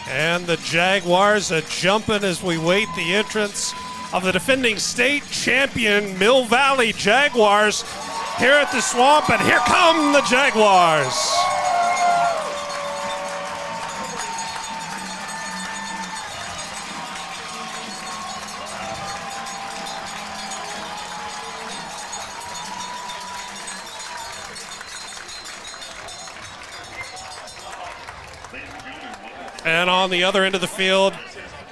And the Jaguars are jumping as we wait the entrance of the defending state champion Mill Valley Jaguars here at the Swamp, and here come the Jaguars. And on the other end of the field,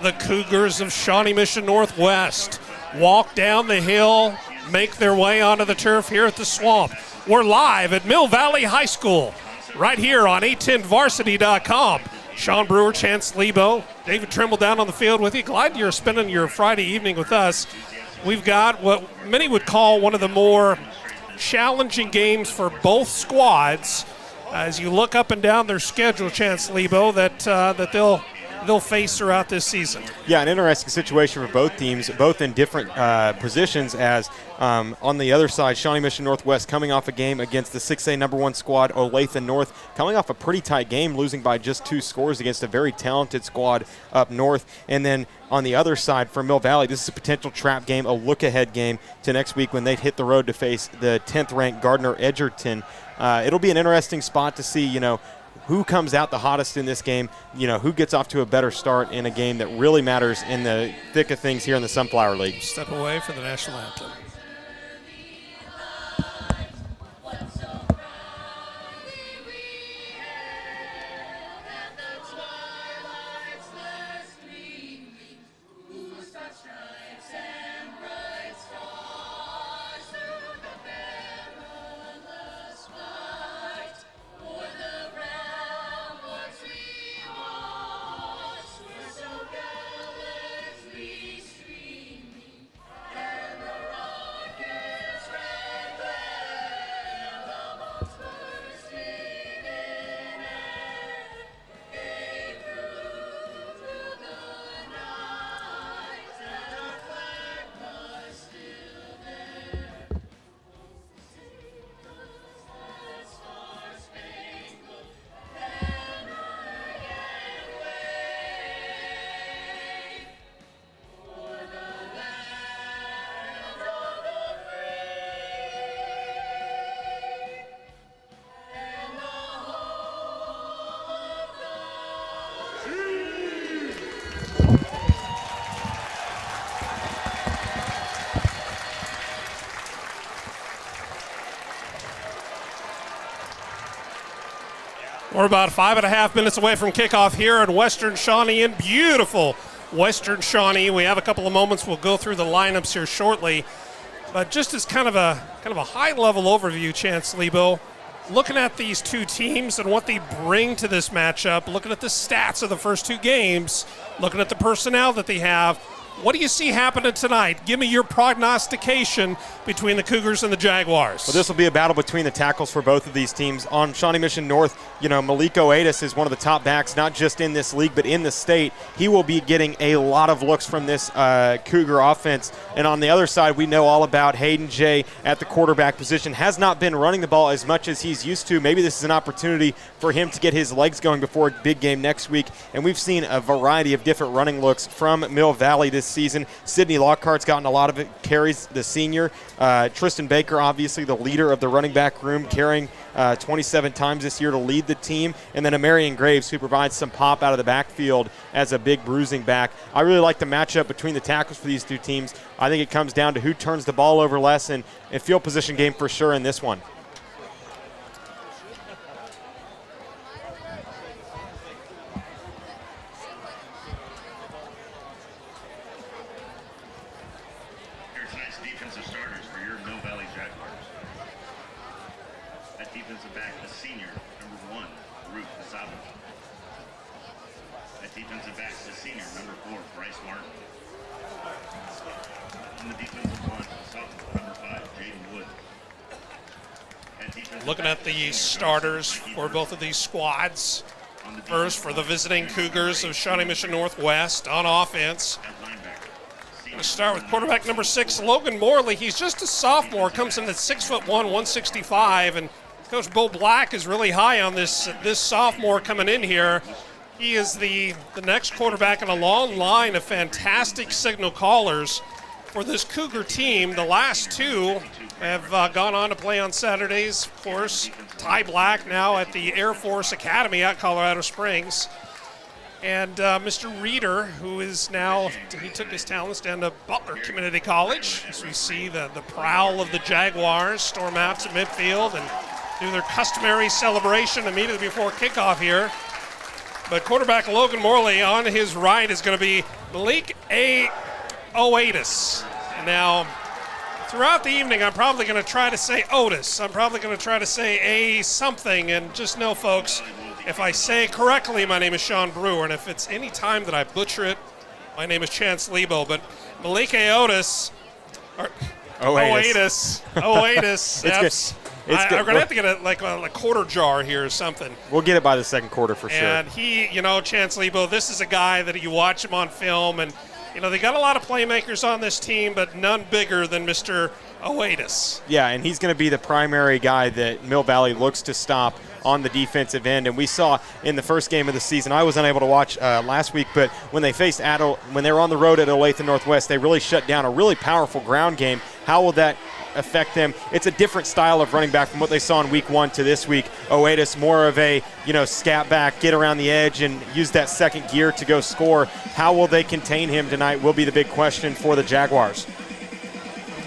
the Cougars of Shawnee Mission Northwest walk down the hill, make their way onto the turf here at the Swamp. We're live at Mill Valley High School, right here on 810varsity.com. Sean Brewer, Chance Lebo, David Trimble down on the field with you. Glad you're spending your Friday evening with us. We've got what many would call one of the more challenging games for both squads. As you look up and down their schedule, Chance Lebo, that they'll face throughout this season. Yeah, an interesting situation for both teams, both in different positions, as on the other side, Shawnee Mission Northwest coming off a game against the 6A number 1 squad, Olathe North, coming off a pretty tight game, losing by just 2 scores against a very talented squad up north. And then on the other side for Mill Valley, this is a potential trap game, a look-ahead game to next week when they hit the road to face the 10th-ranked Gardner Edgerton. It'll be an interesting spot to see, who comes out the hottest in this game, who gets off to a better start in a game that really matters in the thick of things here in the Sunflower League. Step away for the national anthem. We're about 5.5 minutes away from kickoff here at Western Shawnee in beautiful Western Shawnee. We have a couple of moments. We'll go through the lineups here shortly. But just as kind of a high-level overview, Chance Lebo, looking at these two teams and what they bring to this matchup, looking at the stats of the first two games, looking at the personnel that they have, what do you see happening tonight? Give me your prognostication between the Cougars and the Jaguars. Well, this will be a battle between the tackles for both of these teams. On Shawnee Mission North, Maliko Adis is one of the top backs, not just in this league, but in the state. He will be getting a lot of looks from this Cougar offense. And on the other side, we know all about Hayden Jay at the quarterback position. Has not been running the ball as much as he's used to. Maybe this is an opportunity for him to get his legs going before a big game next week. And we've seen a variety of different running looks from Mill Valley this season. Sydney Lockhart's gotten a lot of it, carries the senior. Tristan Baker, obviously the leader of the running back room, carrying 27 times this year to lead the team. And then a Marion Graves, who provides some pop out of the backfield as a big bruising back. I really like the matchup between the tackles for these two teams. I think it comes down to who turns the ball over less, and field position game for sure in this one. Looking at the starters for both of these squads. First, for the visiting Cougars of Shawnee Mission Northwest on offense. Going to start with quarterback number 6, Logan Morley. He's just a sophomore, comes in at 6'1", 165, and Coach Bo Black is really high on this sophomore coming in here. He is the next quarterback in a long line of fantastic signal callers for this Cougar team. The last two have gone on to play on Saturdays, of course. Ty Black now at the Air Force Academy at Colorado Springs. And Mr. Reeder, who is now, he took his talents down to Butler Community College. As we see the prowl of the Jaguars storm out to midfield and do their customary celebration immediately before kickoff here. But quarterback Logan Morley on his right is going to be Malik A. Oatis. Now, throughout the evening, I'm probably going to try to say Otis. I'm probably going to try to say A something. And just know, folks, if I say it correctly, my name is Sean Brewer. And if it's any time that I butcher it, my name is Chance Lebo. But Malik A. Otis, or Oatis. I'm going to have to get a quarter jar here or something. We'll get it by the second quarter for sure. And he, Chance Lebo, this is a guy that you watch him on film, and, they got a lot of playmakers on this team, but none bigger than Mr. Oatis. Yeah, and he's going to be the primary guy that Mill Valley looks to stop on the defensive end. And we saw in the first game of the season, I was unable to watch last week, but when they faced when they were on the road at Olathe Northwest, they really shut down a really powerful ground game. How will that affect them? It's a different style of running back from what they saw in week 1 to this week. Oatis, more of a, scat back, get around the edge and use that second gear to go score. How will they contain him tonight will be the big question for the Jaguars.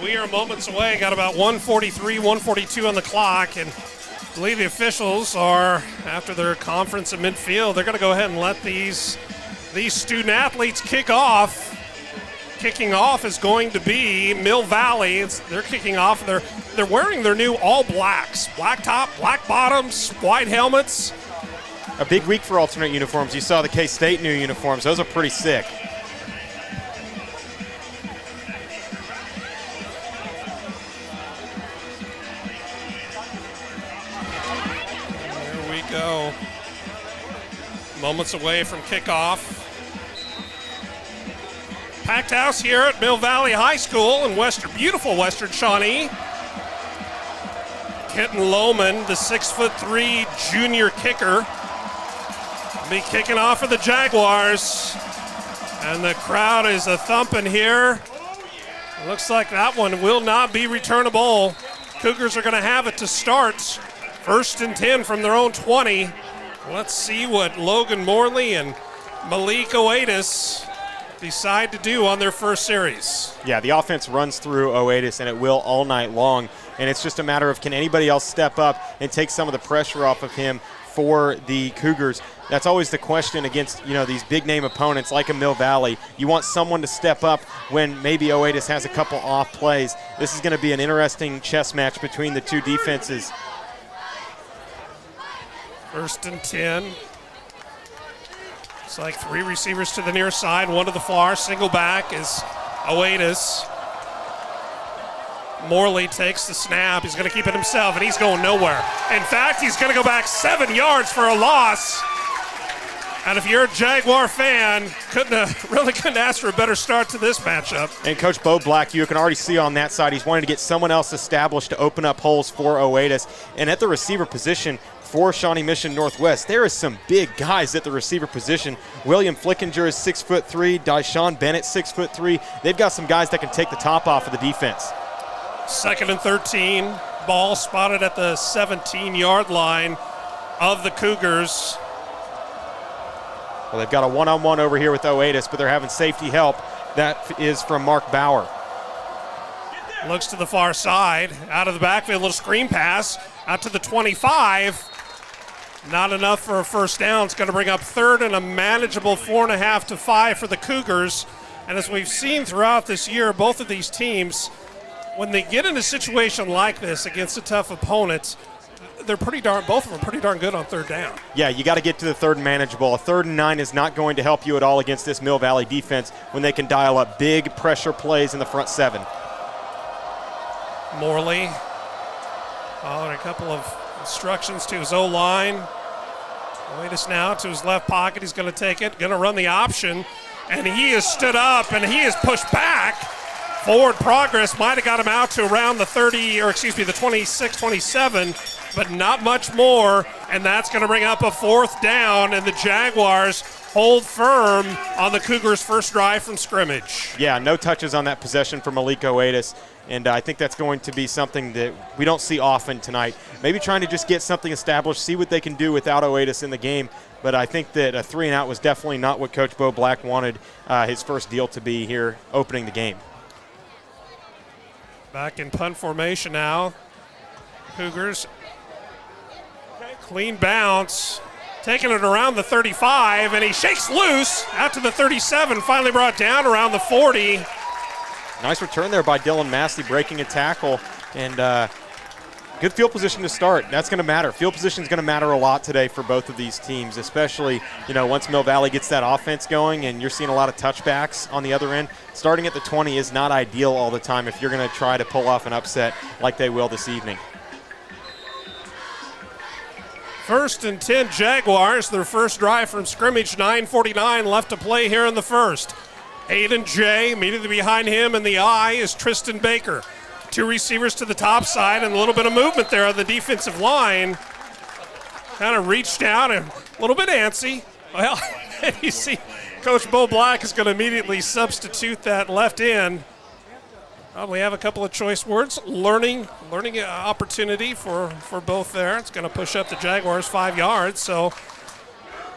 We are moments away, got about 1:43, 1:42 on the clock, and I believe the officials are, after their conference at midfield, they're going to go ahead and let these student athletes kick off. Kicking off is going to be Mill Valley. They're kicking off. They're wearing their new all blacks. Black top, black bottoms, white helmets. A big week for alternate uniforms. You saw the K-State new uniforms. Those are pretty sick. There we go. Moments away from kickoff. Packed house here at Mill Valley High School in beautiful Western Shawnee. Kenton Lohman, the 6'3" junior kicker, will be kicking off for the Jaguars. And the crowd is a-thumping here. It looks like that one will not be returnable. Cougars are going to have it to start. 1st and 10 from their own 20. Let's see what Logan Morley and Malik Oatis decide to do on their first series. Yeah, the offense runs through Oatis, and it will all night long. And it's just a matter of, can anybody else step up and take some of the pressure off of him for the Cougars? That's always the question against, these big-name opponents like a Mill Valley. You want someone to step up when maybe Oatis has a couple off plays. This is going to be an interesting chess match between the two defenses. 1st and 10. It's like 3 receivers to the near side, 1 to the far. Single back is Oatis. Morley takes the snap. He's going to keep it himself, and he's going nowhere. In fact, he's going to go back 7 yards for a loss. And if you're a Jaguar fan, couldn't ask for a better start to this matchup. And Coach Bo Black, you can already see on that side, he's wanting to get someone else established to open up holes for Oatis. And at the receiver position for Shawnee Mission Northwest, there is some big guys at the receiver position. William Finkinger is 6'3", Desean Bennett 6'3". They've got some guys that can take the top off of the defense. 2nd and 13, ball spotted at the 17-yard line of the Cougars. Well, they've got a one-on-one over here with Oatis, but they're having safety help. That is from Mark Bauer. Looks to the far side, out of the backfield, a little screen pass, out to the 25. Not enough for a first down. It's going to bring up 3rd and a manageable 4.5 to 5 for the Cougars. And as we've seen throughout this year, both of these teams, when they get in a situation like this against a tough opponent, both of them are pretty darn good on 3rd down. Yeah, you got to get to the 3rd and manageable. A 3rd and 9 is not going to help you at all against this Mill Valley defense when they can dial up big pressure plays in the front 7. Morley following a couple of instructions to his O-line. Oatis now to his left pocket. He's going to take it, going to run the option, and he has stood up and he is pushed back. Forward progress might have got him out to around the 26, 27, but not much more. and that's going to bring up a 4th down, and the Jaguars hold firm on the Cougars' first drive from scrimmage. Yeah, no touches on that possession for Malik Oatis, and I think that's going to be something that we don't see often tonight. Maybe trying to just get something established, see what they can do without Oatis in the game, but I think that a 3-and-out was definitely not what Coach Bo Black wanted his first deal to be here opening the game. Back in punt formation now. Cougars, clean bounce, taking it around the 35, and he shakes loose out to the 37, finally brought down around the 40. Nice return there by Dylan Massey, breaking a tackle, and good field position to start. That's going to matter. Field position is going to matter a lot today for both of these teams, especially, once Mill Valley gets that offense going and you're seeing a lot of touchbacks on the other end. Starting at the 20 is not ideal all the time if you're going to try to pull off an upset like they will this evening. 1st and 10 Jaguars, their first drive from scrimmage, 9:49 left to play here in the first. Hayden Jay, immediately behind him in the eye is Tristan Baker. 2 receivers to the top side and a little bit of movement there on the defensive line. Kind of reached down and a little bit antsy. Well, you see Coach Bo Black is going to immediately substitute that left end. Probably have a couple of choice words. Learning opportunity for both there. It's going to push up the Jaguars 5 yards. So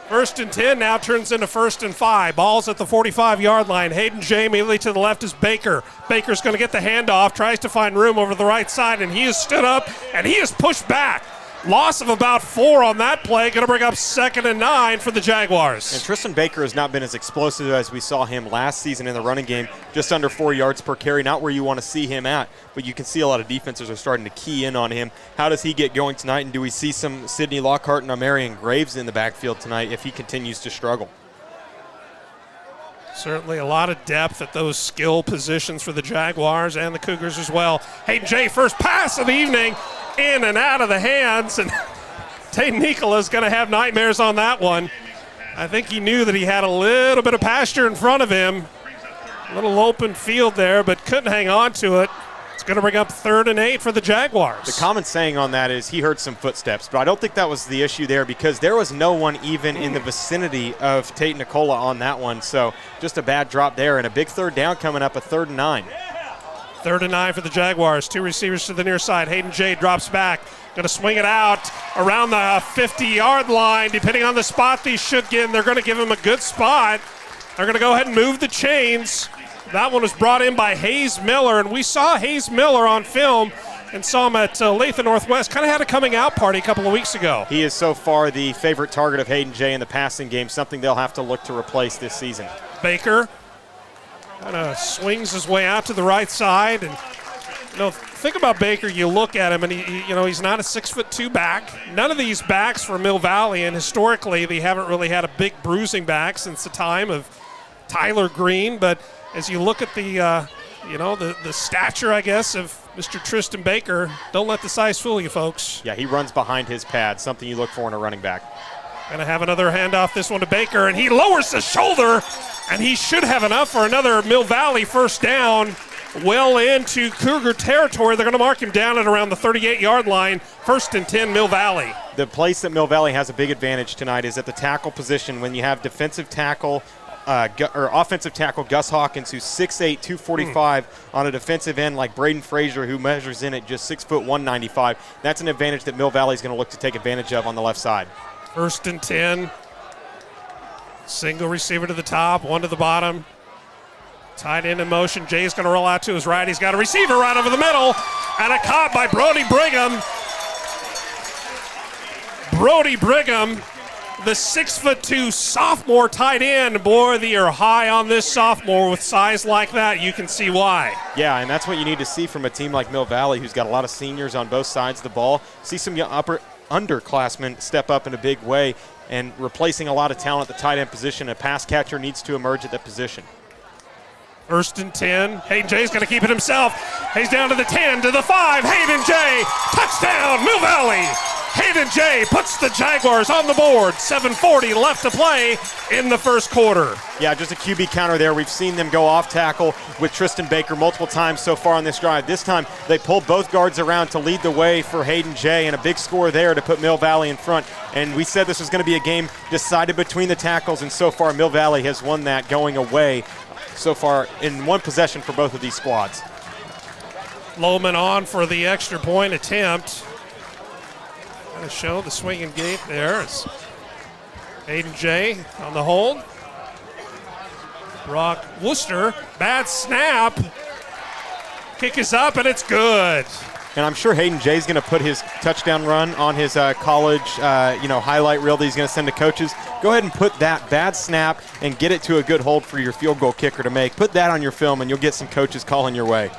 1st and 10 now turns into 1st and 5. Ball's at the 45-yard line. Hayden Jay immediately to the left is Baker. Baker's going to get the handoff, tries to find room over the right side, and he is stood up, and he is pushed back. Loss of about 4 on that play. Going to bring up 2nd and 9 for the Jaguars. And Tristan Baker has not been as explosive as we saw him last season in the running game, just under 4 yards per carry. Not where you want to see him at, but you can see a lot of defenses are starting to key in on him. How does he get going tonight, and do we see some Sidney Lockhart and Amarian Graves in the backfield tonight if he continues to struggle? Certainly a lot of depth at those skill positions for the Jaguars and the Cougars as well. Hayden Jay, first pass of the evening, in and out of the hands, and Tate Nicola is going to have nightmares on that one. I think he knew that he had a little bit of pasture in front of him. A little open field there, but couldn't hang on to it. It's going to bring up 3rd and 8 for the Jaguars. The common saying on that is he heard some footsteps, but I don't think that was the issue there because there was no one even in the vicinity of Tate Nicola on that one. So just a bad drop there, and a big 3rd down coming up, a 3rd and 9. 3rd and 9 for the Jaguars. 2 receivers to the near side. Hayden Jay drops back. Going to swing it out around the 50-yard line. Depending on the spot these should get, they're going to give him a good spot. They're going to go ahead and move the chains. That one was brought in by Hayes Miller, and we saw Hayes Miller on film and saw him at Lathan Northwest. Kind of had a coming out party a couple of weeks ago. He is so far the favorite target of Hayden Jay in the passing game, something they'll have to look to replace this season. Baker kind of swings his way out to the right side, and think about Baker. You look at him, and he's not a 6'2" back. None of these backs for Mill Valley, and historically they haven't really had a big bruising back since the time of Tyler Green. But as you look at the stature, I guess, of Mr. Tristan Baker, don't let the size fool you, folks. Yeah, he runs behind his pad, something you look for in a running back. Going to have another handoff, this one to Baker, and he lowers the shoulder, and he should have enough for another Mill Valley first down. Well into Cougar territory. They're going to mark him down at around the 38-yard line. 1st and 10, Mill Valley. The place that Mill Valley has a big advantage tonight is at the tackle position when you have defensive tackle or offensive tackle Gus Hawkins, who's 6'8", 245 on a defensive end like Braden Frazier, who measures in at just 6 foot 195. That's an advantage that Mill Valley is going to look to take advantage of on the left side. 1st and 10. Single receiver to the top, one to the bottom. Tight end in motion. Jay's going to roll out to his right. He's got a receiver right over the middle, and a caught by Brody Brigham. Brody Brigham, the 6'2" sophomore tight end. Boy, they are high on this sophomore with size like that. You can see why. Yeah, and that's what you need to see from a team like Mill Valley, who's got a lot of seniors on both sides of the ball. See some underclassmen step up in a big way and replacing a lot of talent at the tight end position. A pass catcher needs to emerge at that position. 1st and 10. Hayden Jay's going to keep it himself. He's down to the 10, to the 5. Hayden Jay, touchdown, Mill Valley. Hayden J puts the Jaguars on the board. 7:40 left to play in the first quarter. Yeah, just a QB counter there. We've seen them go off tackle with Tristan Baker multiple times so far on this drive. This time they pulled both guards around to lead the way for Hayden J, and a big score there to put Mill Valley in front. And we said this was going to be a game decided between the tackles, and so far Mill Valley has won that going away so far in one possession for both of these squads. Lohman on for the extra point attempt. Going to show the swinging gate there. It's Hayden J on the hold. Brock Worcester, bad snap. Kick is up and it's good. And I'm sure Hayden Jay's going to put his touchdown run on his college, highlight reel that he's going to send to coaches. Go ahead and put that bad snap and get it to a good hold for your field goal kicker to make. Put that on your film and you'll get some coaches calling your way.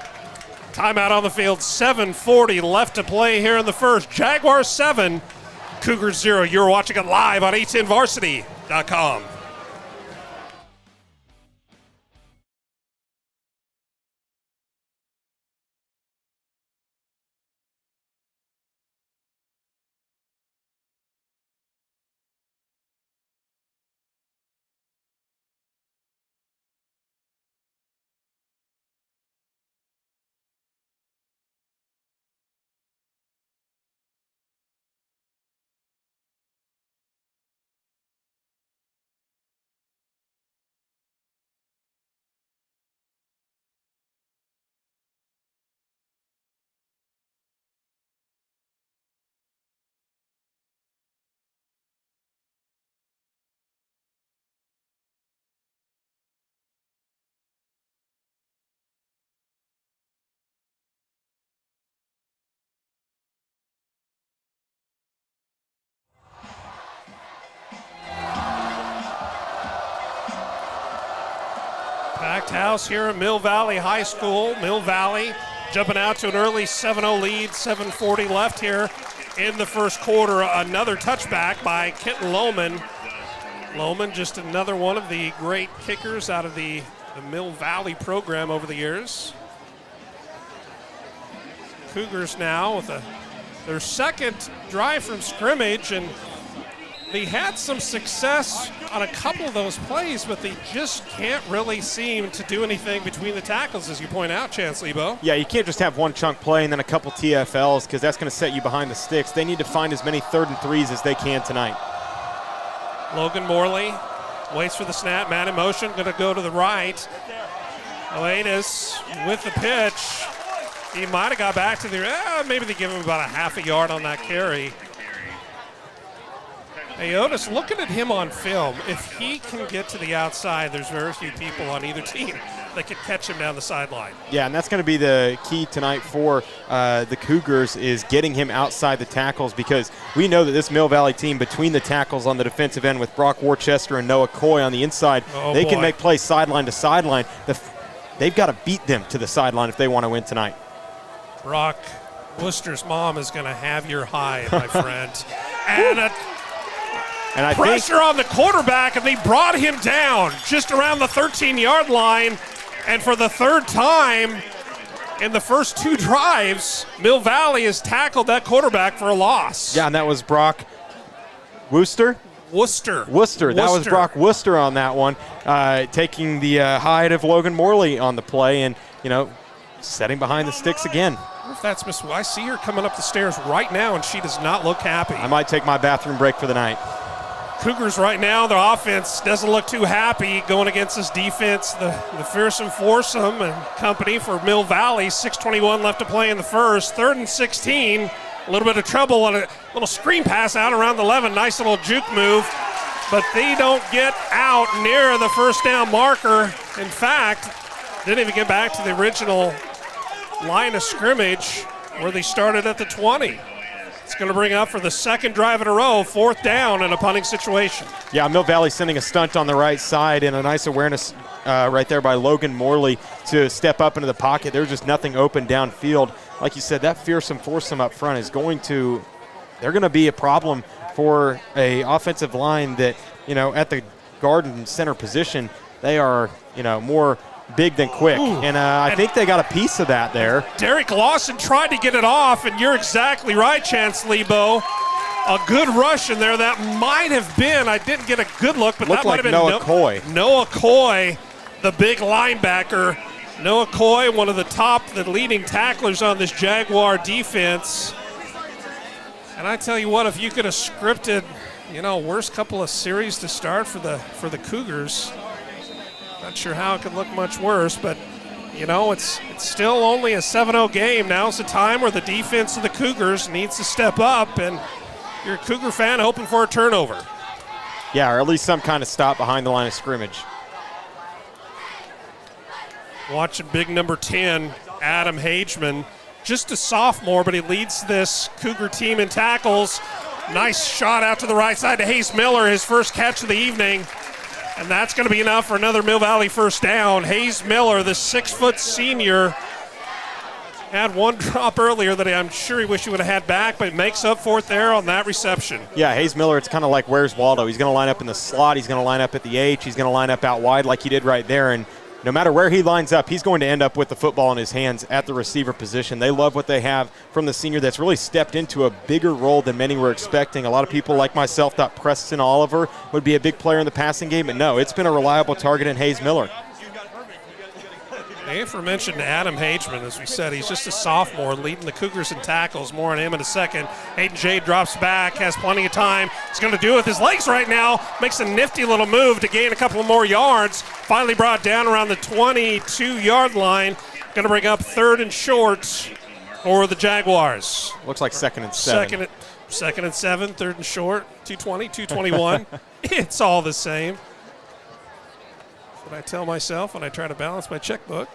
Timeout on the field, 7:40 left to play here in the first. Jaguars 7, Cougars 0. You're watching it live on a10varsity.com. Packed house here at Mill Valley High School. Mill Valley jumping out to an early 7-0 lead, 7:40 left here in the first quarter. Another touchback by Kenton Lohman. Lohman, just another one of the great kickers out of the Mill Valley program over the years. Cougars now with their second drive from scrimmage, and they had some success on a couple of those plays, but they just can't really seem to do anything between the tackles, as you point out, Chance Lebo. Yeah, you can't just have one chunk play and then a couple TFLs because that's going to set you behind the sticks. They need to find as many 3rd and 3s as they can tonight. Logan Morley waits for the snap, man in motion, going to go to the right. Oatis with the pitch. He might have got back to the, maybe they give him about a half a yard on that carry. Hey, Otis, looking at him on film, if he can get to the outside, there's very few people on either team that could catch him down the sideline. Yeah, and that's going to be the key tonight for the Cougars is getting him outside the tackles, because we know that this Mill Valley team, between the tackles on the defensive end with Brock Worcester and Noah Coy on the inside, they can make plays sideline to sideline. They've got to beat them to the sideline if they want to win tonight. Brock Worcester's mom is going to have your high, my friend. And I pressure on the quarterback, and they brought him down just around the 13-yard line. And for the third time in the first two drives, Mill Valley has tackled that quarterback for a loss. Yeah, and that was Brock Worcester. Worcester. That was Brock Worcester on that one, taking the hide of Logan Morley on the play and, setting behind the sticks again. If that's Miss, I see her coming up the stairs right now, and she does not look happy. I might take my bathroom break for the night. Cougars right now, their offense doesn't look too happy going against this defense, the fearsome foursome and company for Mill Valley. 6:21 left to play in the first. 3rd and 16. A little bit of trouble on a little screen pass out around the 11. Nice little juke move, but they don't get out near the first down marker. In fact, didn't even get back to the original line of scrimmage where they started at the 20. It's going to bring up for the second drive in a row, 4th down in a punting situation. Yeah, Mill Valley sending a stunt on the right side, and a nice awareness right there by Logan Morley to step up into the pocket. There's just nothing open downfield. Like you said, that fearsome foursome up front is they're going to be a problem for a offensive line that, at the guard and center position, they are, more big than quick. And I think they got a piece of that there. Derek Lawson tried to get it off, and you're exactly right, Chance Lebo. A good rush in there. That might have been, I didn't get a good look, but Looked that might like have been Noah Coy. Noah Coy, the big linebacker. Noah Coy, one of the leading tacklers on this Jaguar defense. And I tell you what, if you could have scripted, worst couple of series to start for the Cougars, not sure how it could look much worse, but it's still only a 7-0 game. Now's the time where the defense of the Cougars needs to step up, and you're a Cougar fan hoping for a turnover. Yeah, or at least some kind of stop behind the line of scrimmage. Watching big number 10, Adam Hageman, just a sophomore, but he leads this Cougar team in tackles. Nice shot out to the right side to Hayes Miller, his first catch of the evening. And that's going to be enough for another Mill Valley first down. Hayes Miller, the 6-foot senior, had one drop earlier that I'm sure he wished he would have had back, but he makes up for it there on that reception. Yeah, Hayes Miller, it's kind of like where's Waldo. He's going to line up in the slot. He's going to line up at the H. He's going to line up out wide like he did right there. And no matter where he lines up, he's going to end up with the football in his hands at the receiver position. They love what they have from the senior that's really stepped into a bigger role than many were expecting. A lot of people like myself thought Preston Oliver would be a big player in the passing game, but no, it's been a reliable target in Hayes Miller. The aforementioned Adam Hageman, as we said, he's just a sophomore leading the Cougars in tackles. More on him in a second. Hayden Jay drops back, has plenty of time. He's going to do it with his legs right now. Makes a nifty little move to gain a couple more yards. Finally brought down around the 22-yard line. Going to bring up 3rd and short for the Jaguars. Looks like 2nd and 7. Second and 7, 3rd and short, 220, 221. It's all the same. That's what I tell myself when I try to balance my checkbook.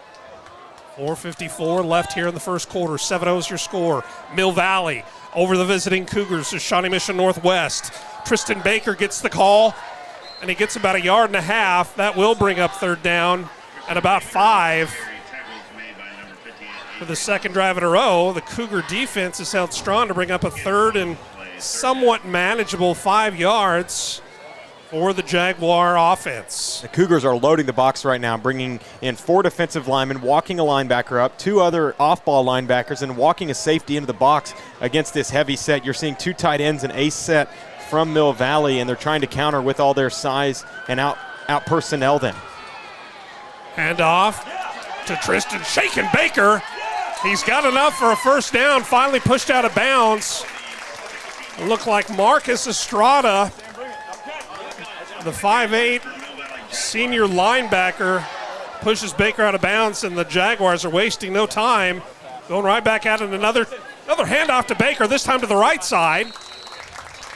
4:54 left here in the first quarter. 7-0 is your score. Mill Valley over the visiting Cougars to Shawnee Mission Northwest. Tristan Baker gets the call, and he gets about 1.5 yards. That will bring up 3rd down at about 5. For the second drive in a row, the Cougar defense has held strong to bring up a 3rd and somewhat manageable 5 yards for the Jaguar offense. The Cougars are loading the box right now, bringing in 4 defensive linemen, walking a linebacker up, 2 other off-ball linebackers, and walking a safety into the box against this heavy set. You're seeing 2 tight ends and ace set from Mill Valley, and they're trying to counter with all their size and out personnel them. Hand off to Tristan Shaken Baker. He's got enough for a first down, finally pushed out of bounds. It looked like Marcus Estrada, the 5'8" senior linebacker, pushes Baker out of bounds, and the Jaguars are wasting no time. Going right back at it, another handoff to Baker, this time to the right side.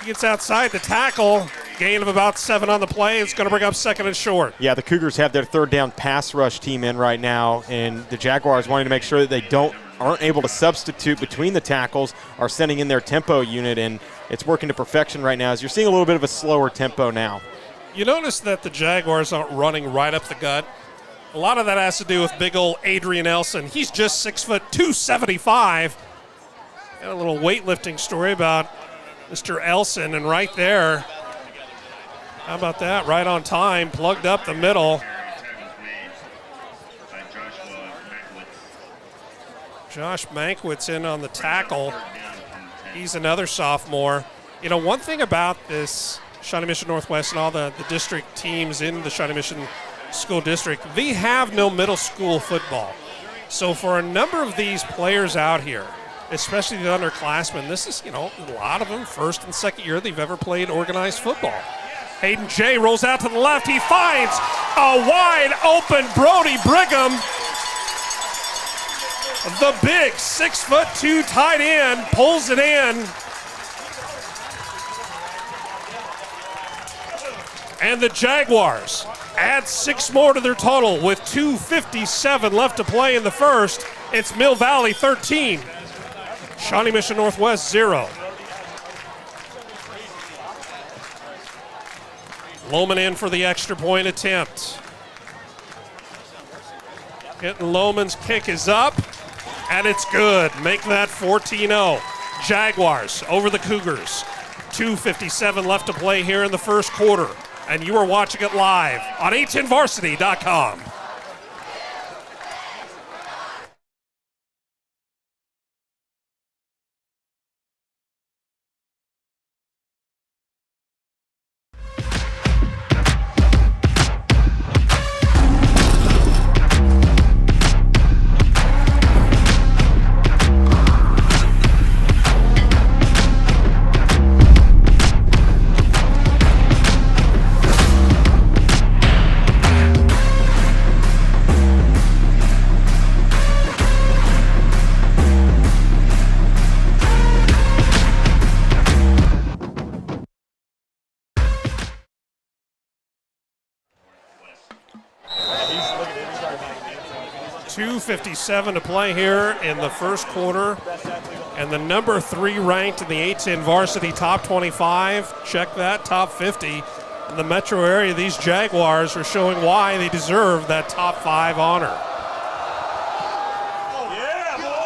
He gets outside the tackle. Gain of about 7 on the play. It's going to bring up 2nd and short. Yeah, the Cougars have their 3rd down pass rush team in right now, and the Jaguars wanting to make sure that they aren't able to substitute between the tackles, are sending in their tempo unit, and it's working to perfection right now as you're seeing a little bit of a slower tempo now. You notice that the Jaguars aren't running right up the gut. A lot of that has to do with big old Adrian Elson. He's just 6 foot 275. Got a little weightlifting story about Mr. Elson, and right there, how about that? Right on time, plugged up the middle. Josh Mankiewicz in on the tackle. He's another sophomore. One thing about this Shawnee Mission Northwest and all the district teams in the Shawnee Mission School District, they have no middle school football. So for a number of these players out here, especially the underclassmen, this is, a lot of them first and second year they've ever played organized football. Hayden Jay rolls out to the left. He finds a wide open Brody Brigham. The big 6'2" tight end pulls it in. And the Jaguars add 6 more to their total with 2:57 left to play in the first. It's Mill Valley 13, Shawnee Mission Northwest 0. Lohman in for the extra point attempt. Getting Lohman's kick is up, and it's good. Make that 14-0. Jaguars over the Cougars. 2:57 left to play here in the first quarter. And you are watching it live on a10varsity.com. 2:57 to play here in the first quarter. And the number 3 ranked in the A-10 varsity top 25, check that, top 50. In the metro area, these Jaguars are showing why they deserve that top 5 honor.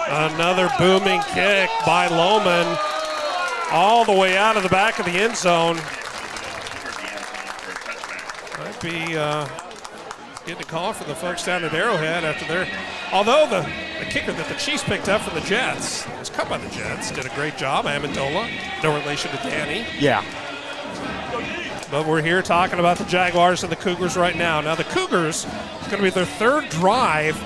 Another booming kick by Lohman all the way out of the back of the end zone. Might be getting a call for the folks down at Arrowhead after their, although the kicker that the Chiefs picked up from the Jets was cut by the Jets, did a great job. Amendola, no relation to Danny. Yeah. But we're here talking about the Jaguars and the Cougars right now. Now the Cougars, it's going to be their 3rd drive.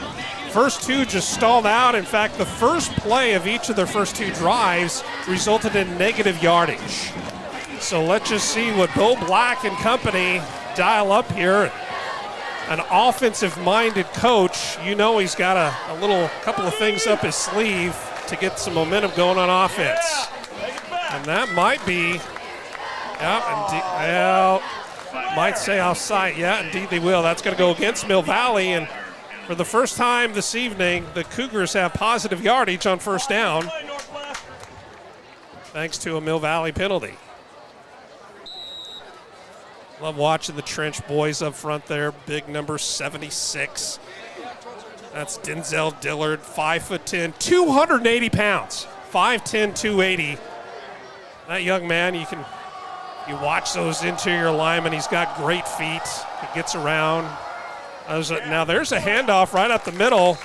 First 2 just stalled out. In fact, the first play of each of their first 2 drives resulted in negative yardage. So let's just see what Bill Black and company dial up here. An offensive-minded coach, you know he's got a couple of things up his sleeve to get some momentum going on offense. And that might be, might say offside. Yeah, indeed they will. That's going to go against Mill Valley. And for the first time this evening, the Cougars have positive yardage on first down, thanks to a Mill Valley penalty. Love watching the Trench boys up front there. Big number 76. That's Denzel Dillard, 5'10", 280 pounds. 5'10", 280. That young man, you watch those interior linemen. He's got great feet. He gets around. Now there's a handoff right up the middle.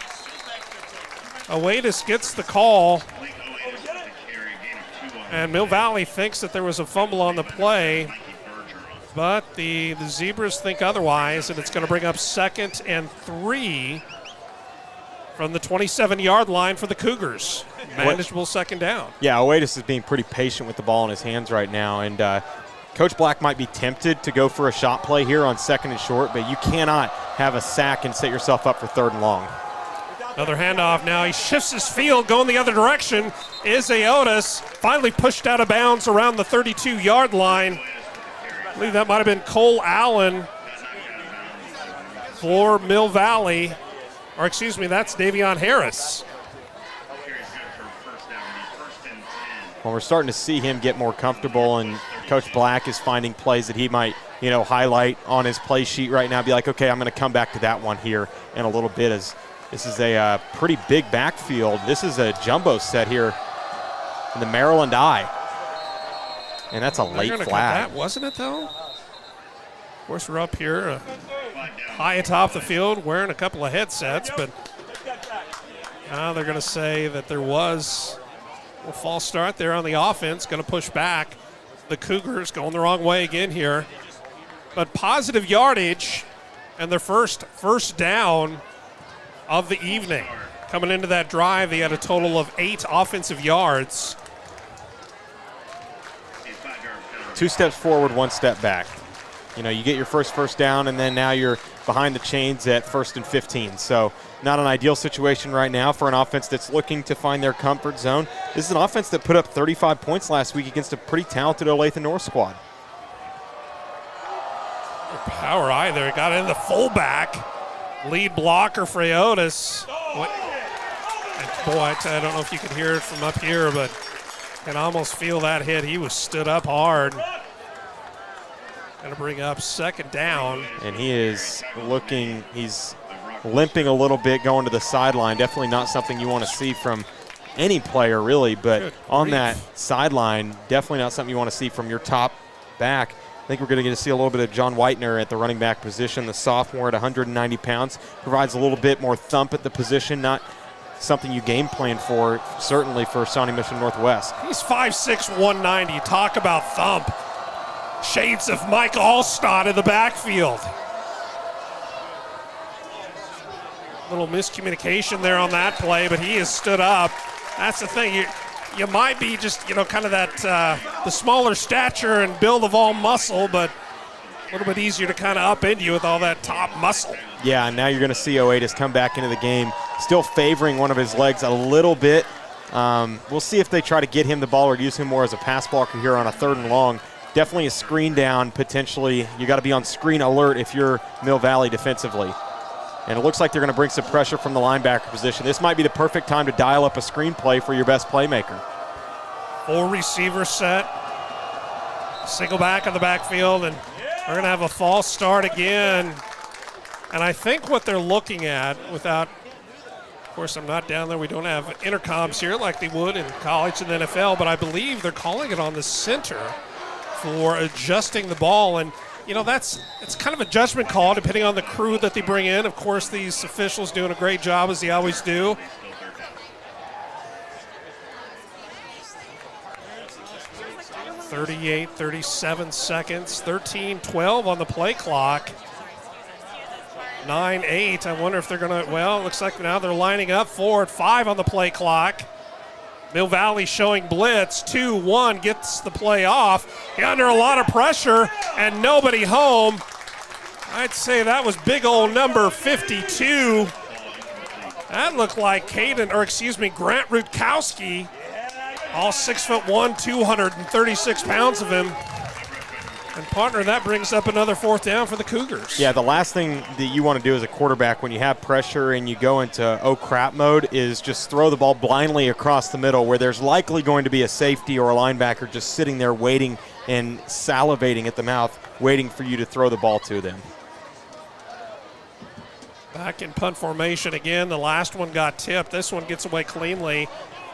Oatis gets the call. And Mill Valley thinks that there was a fumble on the play. But the Zebras think otherwise, and it's going to bring up 2nd and 3 from the 27-yard line for the Cougars. Manageable second down. Yeah, Oatis is being pretty patient with the ball in his hands right now, and Coach Black might be tempted to go for a shot play here on 2nd and short, but you cannot have a sack and set yourself up for 3rd and long. Another handoff now. He shifts his field, going the other direction. Oatis finally pushed out of bounds around the 32-yard line. I believe that might have been Cole Allen for Mill Valley. Or excuse me, that's Davion Harris. Well, we're starting to see him get more comfortable, and Coach Black is finding plays that he might, highlight on his play sheet right now. Be like, okay, I'm going to come back to that one here in a little bit, as this is a pretty big backfield. This is a jumbo set here in the Maryland I. And that's a late flag. That wasn't it, though? Of course, we're up here high atop the field wearing a couple of headsets, but now they're going to say that there was a false start there on the offense, going to push back. The Cougars going the wrong way again here. But positive yardage and their first down of the evening. Coming into that drive, they had a total of 8 offensive yards. 2 steps forward, 1 step back. You get your first down, and then now you're behind the chains at 1st and 15. So not an ideal situation right now for an offense that's looking to find their comfort zone. This is an offense that put up 35 points last week against a pretty talented Olathe North squad. Power eye there. Got in the fullback. Lead blocker for Oatis. Boy, I don't know if you could hear it from up here, but can almost feel that hit. He was stood up hard. Going to bring up 2nd down. And he's limping a little bit going to the sideline. Definitely not something you want to see from any player, really, but on that sideline, definitely not something you want to see from your top back. I think we're going to get to see a little bit of John Whitener at the running back position. The sophomore at 190 pounds provides a little bit more thump at the position, not something you game plan for, certainly for Shawnee Mission Northwest. He's 5'6", 190. Talk about thump. Shades of Mike Allstott in the backfield. Little miscommunication there on that play, but he has stood up. That's the thing. You might be just, kind of that the smaller stature and build of all muscle, but a little bit easier to kind of upend you with all that top muscle. Yeah, and now you're going to see Oatis come back into the game, still favoring one of his legs a little bit. We'll see if they try to get him the ball or use him more as a pass blocker here on a 3rd and long. Definitely a screen down, potentially. You got to be on screen alert if you're Mill Valley defensively. And it looks like they're going to bring some pressure from the linebacker position. This might be the perfect time to dial up a screenplay for your best playmaker. 4 receiver set. Single back on the backfield, and they're going to have a false start again. And I think what they're looking at, without, of course, I'm not down there. We don't have intercoms here like they would in college and the NFL, but I believe they're calling it on the center for adjusting the ball. And, you know, it's kind of a judgment call depending on the crew that they bring in. Of course, these officials doing a great job, as they always do. .38, 37 seconds, 13-12 on the play clock. 9-8. I wonder if they're going to, well, it looks like now they're lining up 4-5 on the play clock. Mill Valley showing blitz. 2-1 gets the play off. Under a lot of pressure and nobody home. I'd say that was big old number 52. That looked like Grant Rutkowski. All 6'1", 236 pounds of him. And partner, that brings up another 4th down for the Cougars. Yeah, the last thing that you want to do as a quarterback when you have pressure and you go into oh crap mode is just throw the ball blindly across the middle where there's likely going to be a safety or a linebacker just sitting there waiting and salivating at the mouth, waiting for you to throw the ball to them. Back in punt formation again. The last one got tipped. This one gets away cleanly.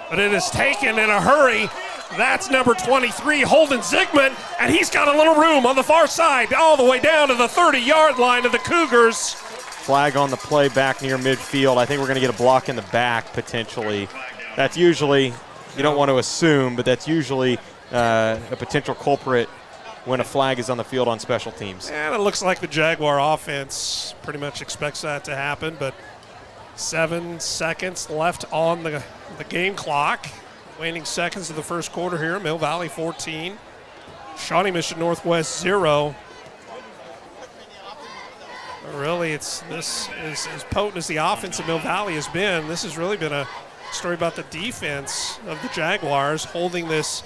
But it is taken in a hurry. That's number 23, Holden Zigman, and he's got a little room on the far side, all the way down to the 30-yard line of the Cougars. Flag on the play back near midfield. I think we're going to get a block in the back, potentially. That's usually, you don't want to assume, but that's usually a potential culprit when a flag is on the field on special teams. And it looks like the Jaguar offense pretty much expects that to happen, but 7 seconds left on the game clock. Waning seconds of the first quarter here. Mill Valley 14. Shawnee Mission Northwest 0. But really, this is as potent as the offense of Mill Valley has been. This has really been a story about the defense of the Jaguars holding this.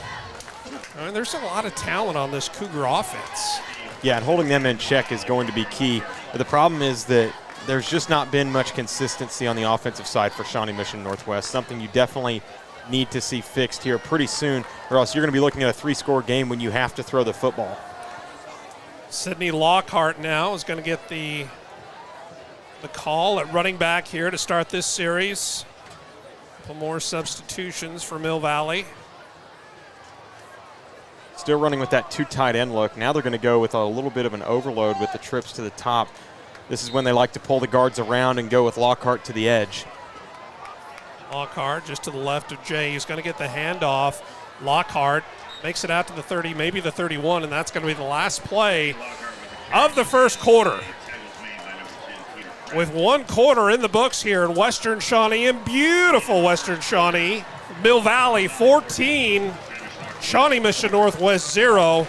I mean, there's a lot of talent on this Cougar offense. Yeah, and holding them in check is going to be key. But the problem is that there's just not been much consistency on the offensive side for Shawnee Mission Northwest, something you definitely need to see fixed here pretty soon, or else you're going to be looking at a 3-score game when you have to throw the football. Sydney Lockhart now is going to get the call at running back here to start this series. A couple more substitutions for Mill Valley. Still running with that 2 tight end look. Now they're going to go with a little bit of an overload with the trips to the top. This is when they like to pull the guards around and go with Lockhart to the edge. Lockhart just to the left of Jay. He's going to get the handoff. Lockhart makes it out to the 30, maybe the 31, and that's going to be the last play of the first quarter. With 1 quarter in the books here in Western Shawnee, in beautiful Western Shawnee. Mill Valley 14, Shawnee Mission Northwest 0.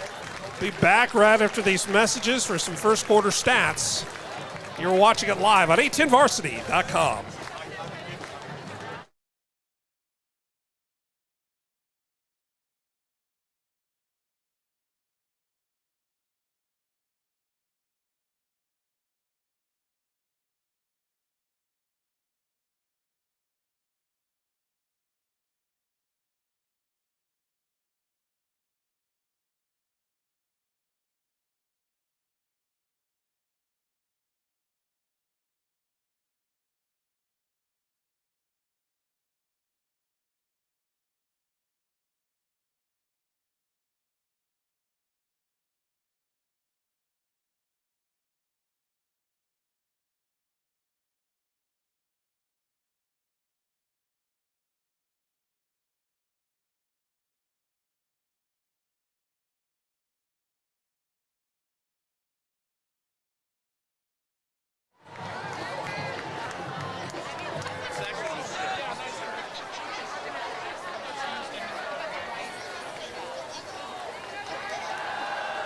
Be back right after these messages for some first quarter stats. You're watching it live on a10varsity.com.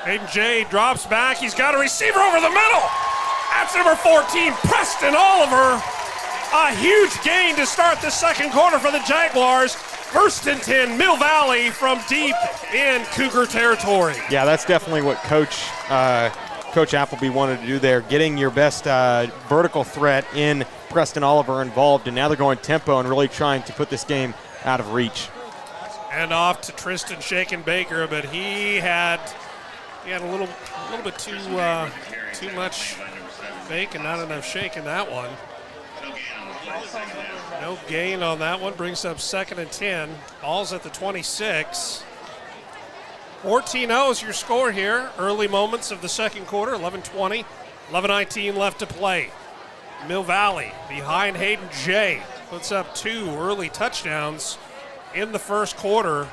Hayden Jay drops back. He's got a receiver over the middle. That's number 14, Preston Oliver. A huge gain to start the second quarter for the Jaguars. First and 10, Mill Valley from deep in Cougar territory. Yeah, that's definitely what Coach Coach Appleby wanted to do there, getting your best vertical threat in Preston Oliver involved, and now they're going tempo and really trying to put this game out of reach. And off to Tristan Shaken Baker, but he had a little bit too much bake and not enough shake in that one. No gain on that one, brings up 2nd and 10. Ball's at the 26. 14-0 is your score here. Early moments of the second quarter, 11-20, 11-19 left to play. Mill Valley behind Hayden J. Puts up 2 early touchdowns in the first quarter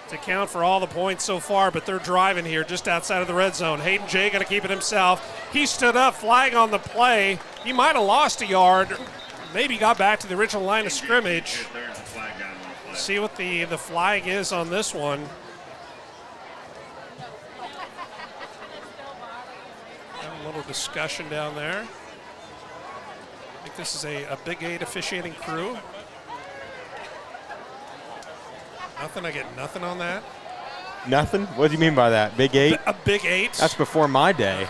to count for all the points so far, but they're driving here just outside of the red zone. Hayden J. got to keep it himself. He stood up, flag on the play. He might have lost a yard, maybe got back to the original line of scrimmage. See what the flag is on this one. Have a little discussion down there. I think this is a Big 8 officiating crew. Nothing, I get nothing on that. Nothing? What do you mean by that? Big 8? A Big 8. That's before my day.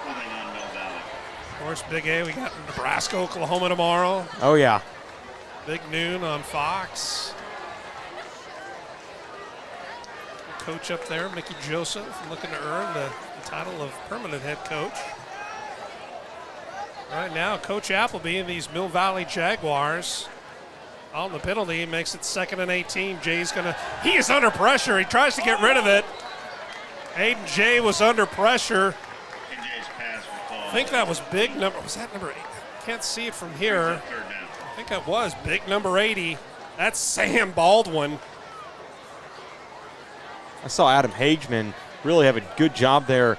Of course, Big 8, we got Nebraska, Oklahoma tomorrow. Oh, yeah. Big noon on Fox. Coach up there, Mickey Joseph, looking to earn the title of permanent head coach. Right now, Coach Appleby and these Mill Valley Jaguars on the penalty makes it 2nd and 18. He is under pressure. He tries to get rid of it. Hayden J was under pressure. I think that was big number. Was that number 8? Can't see it from here. I think that was big number 80. That's Sam Baldwin. I saw Adam Hageman really have a good job there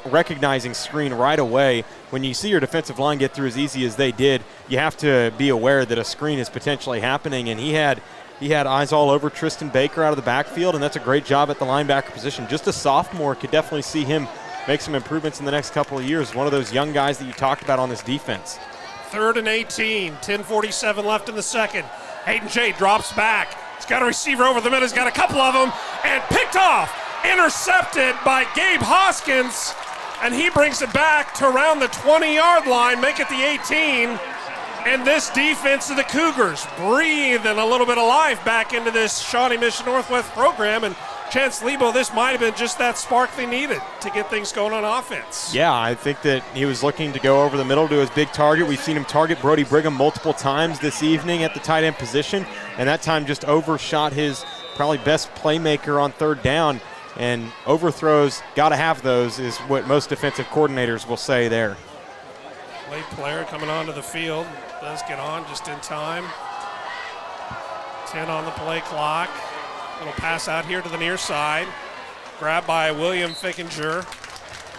recognizing screen right away. When you see your defensive line get through as easy as they did, you have to be aware that a screen is potentially happening, and he had eyes all over Tristan Baker out of the backfield, and that's a great job at the linebacker position. Just a sophomore, could definitely see him make some improvements in the next couple of years. One of those young guys that you talked about on this defense. 3rd and 18, 10:47 left in the second. Hayden J drops back. He's got a receiver over the middle. He's got a couple of them, and picked off. Intercepted by Gabe Hoskins, and he brings it back to around the 20-yard line, make it the 18. And this defense of the Cougars breathing a little bit of life back into this Shawnee Mission Northwest program. And Chance Lebo, this might have been just that spark they needed to get things going on offense. Yeah, I think that he was looking to go over the middle to his big target. We've seen him target Brody Brigham multiple times this evening at the tight end position, and that time just overshot his probably best playmaker on 3rd down. And overthrows, got to have those, is what most defensive coordinators will say there. Late player coming onto the field, does get on just in time. 10 on the play clock. Little pass out here to the near side. Grabbed by William Finkinger.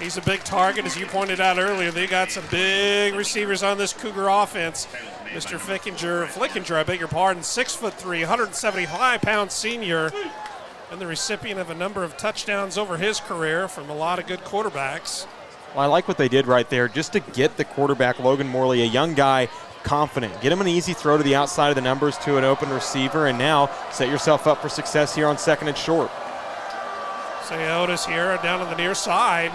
He's a big target, as you pointed out earlier. They got some big receivers on this Cougar offense. Mr. Flickinger, I beg your pardon, 6'3", 175-pound senior, and the recipient of a number of touchdowns over his career from a lot of good quarterbacks. Well, I like what they did right there just to get the quarterback, Logan Morley, a young guy, confident. Get him an easy throw to the outside of the numbers to an open receiver, and now set yourself up for success here on 2nd and short. Say Otis here down on the near side.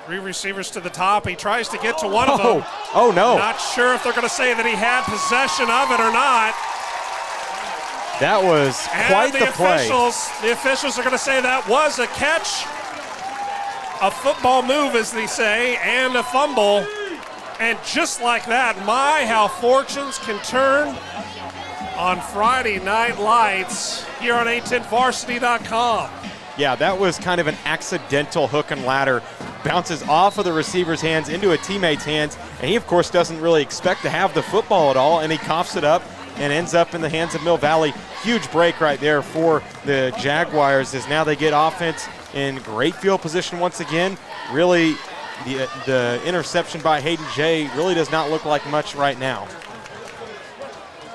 3 receivers to the top. He tries to get to one of them. Oh, no. Not sure if they're going to say that he had possession of it or not. That was quite the play. The officials are going to say that was a catch, a football move, as they say, and a fumble. And just like that, my, how fortunes can turn on Friday Night Lights here on 810varsity.com. Yeah, that was kind of an accidental hook and ladder. Bounces off of the receiver's hands into a teammate's hands, and he, of course, doesn't really expect to have the football at all, and he coughs it up and ends up in the hands of Mill Valley. Huge break right there for the Jaguars, as now they get offense in great field position once again. Really, the interception by Hayden J really does not look like much right now.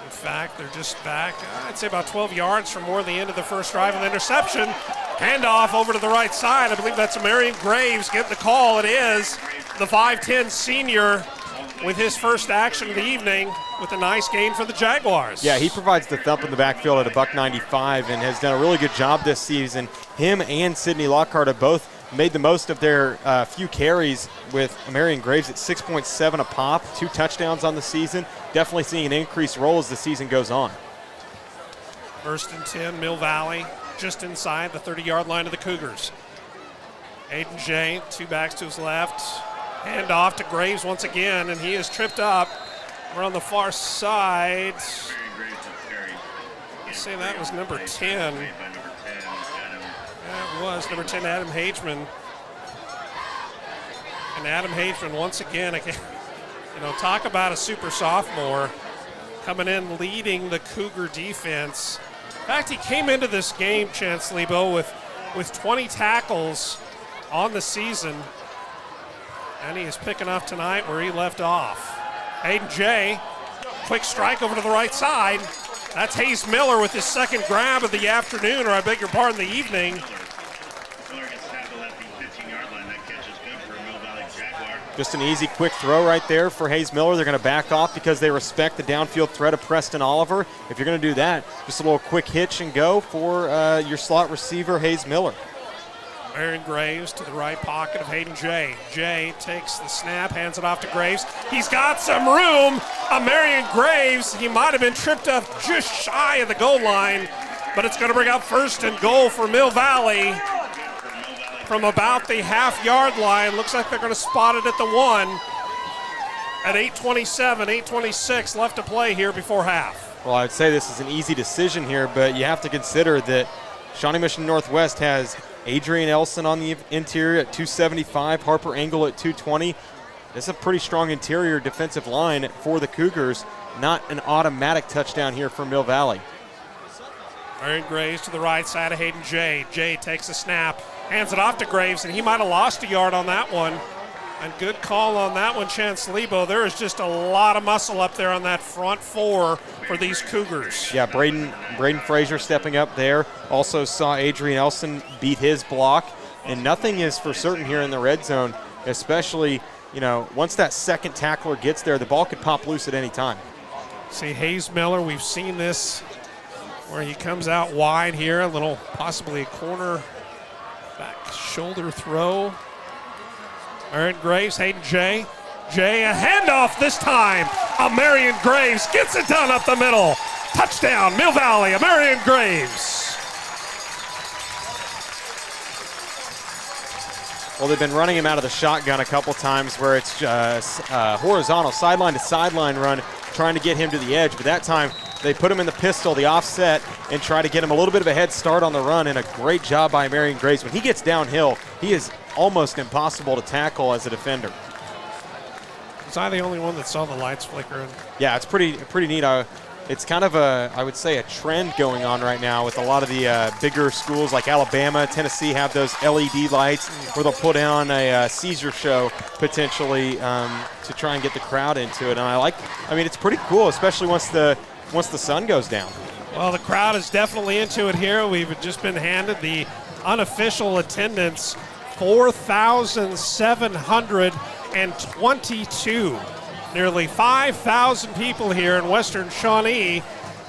In fact, they're just back, I'd say about 12 yards from where the end of the first drive of the interception. Handoff over to the right side. I believe that's Marion Graves getting the call. It is the 5'10 senior with his first action of the evening with a nice gain for the Jaguars. Yeah, he provides the thump in the backfield at a $195 and has done a really good job this season. Him and Sidney Lockhart have both made the most of their few carries, with Marion Graves at 6.7 a pop, 2 touchdowns on the season. Definitely seeing an increased role as the season goes on. 1st and 10, Mill Valley, just inside the 30-yard line of the Cougars. Aiden Jay, 2 backs to his left. Hand off to Graves once again, and he is tripped up. We're on the far side. Let's say that was number 10. That was number 10, Adam Hageman. And Adam Hageman, once again, talk about a super sophomore coming in leading the Cougar defense. In fact, he came into this game, Chance Lebo, with 20 tackles on the season, and he is picking up tonight where he left off. Aiden Jay, quick strike over to the right side. That's Hayes Miller with his second grab of the afternoon, or I beg your pardon, the evening. Just an easy, quick throw right there for Hayes Miller. They're going to back off because they respect the downfield threat of Preston Oliver. If you're going to do that, just a little quick hitch and go for your slot receiver, Hayes Miller. Marion Graves to the right pocket of Hayden Jay. Jay takes the snap, hands it off to Graves. He's got some room. Marion Graves, he might have been tripped up just shy of the goal line, but it's going to bring up 1st and goal for Mill Valley from about the half-yard line. Looks like they're going to spot it at the 1 at 8:27, 8:26 left to play here before half. Well, I'd say this is an easy decision here, but you have to consider that Shawnee Mission Northwest has Adrian Elson on the interior at 275, Harper Engel at 220. This is a pretty strong interior defensive line for the Cougars. Not an automatic touchdown here for Mill Valley. Marion Graves to the right side of Hayden Jay. Jay takes a snap, hands it off to Graves, and he might have lost a yard on that one. And good call on that one, Chance Lebo. There is just a lot of muscle up there on that front 4 for these Cougars. Yeah, Braden Frazier stepping up there. Also saw Adrian Elson beat his block. And nothing is for certain here in the red zone, especially, once that second tackler gets there, the ball could pop loose at any time. See, Hayes Miller, we've seen this where he comes out wide here, a little possibly a corner back shoulder throw. Marion Graves, Hayden Jay. Jay, a handoff this time. Marion Graves gets it done up the middle. Touchdown, Mill Valley, Marion Graves. Well, they've been running him out of the shotgun a couple times where it's just horizontal, sideline to sideline run, trying to get him to the edge. But that time, they put him in the pistol, the offset, and try to get him a little bit of a head start on the run, and a great job by Marion Graves. When he gets downhill, he is almost impossible to tackle as a defender. Was I the only one that saw the lights flickering? Yeah, it's pretty neat. It's kind of I would say, a trend going on right now with a lot of the bigger schools like Alabama, Tennessee have those LED lights where they'll put on a Caesar show potentially to try and get the crowd into it. And it's pretty cool, especially once the sun goes down. Well, the crowd is definitely into it here. We've just been handed the unofficial attendance, 4,722. Nearly 5,000 people here in Western Shawnee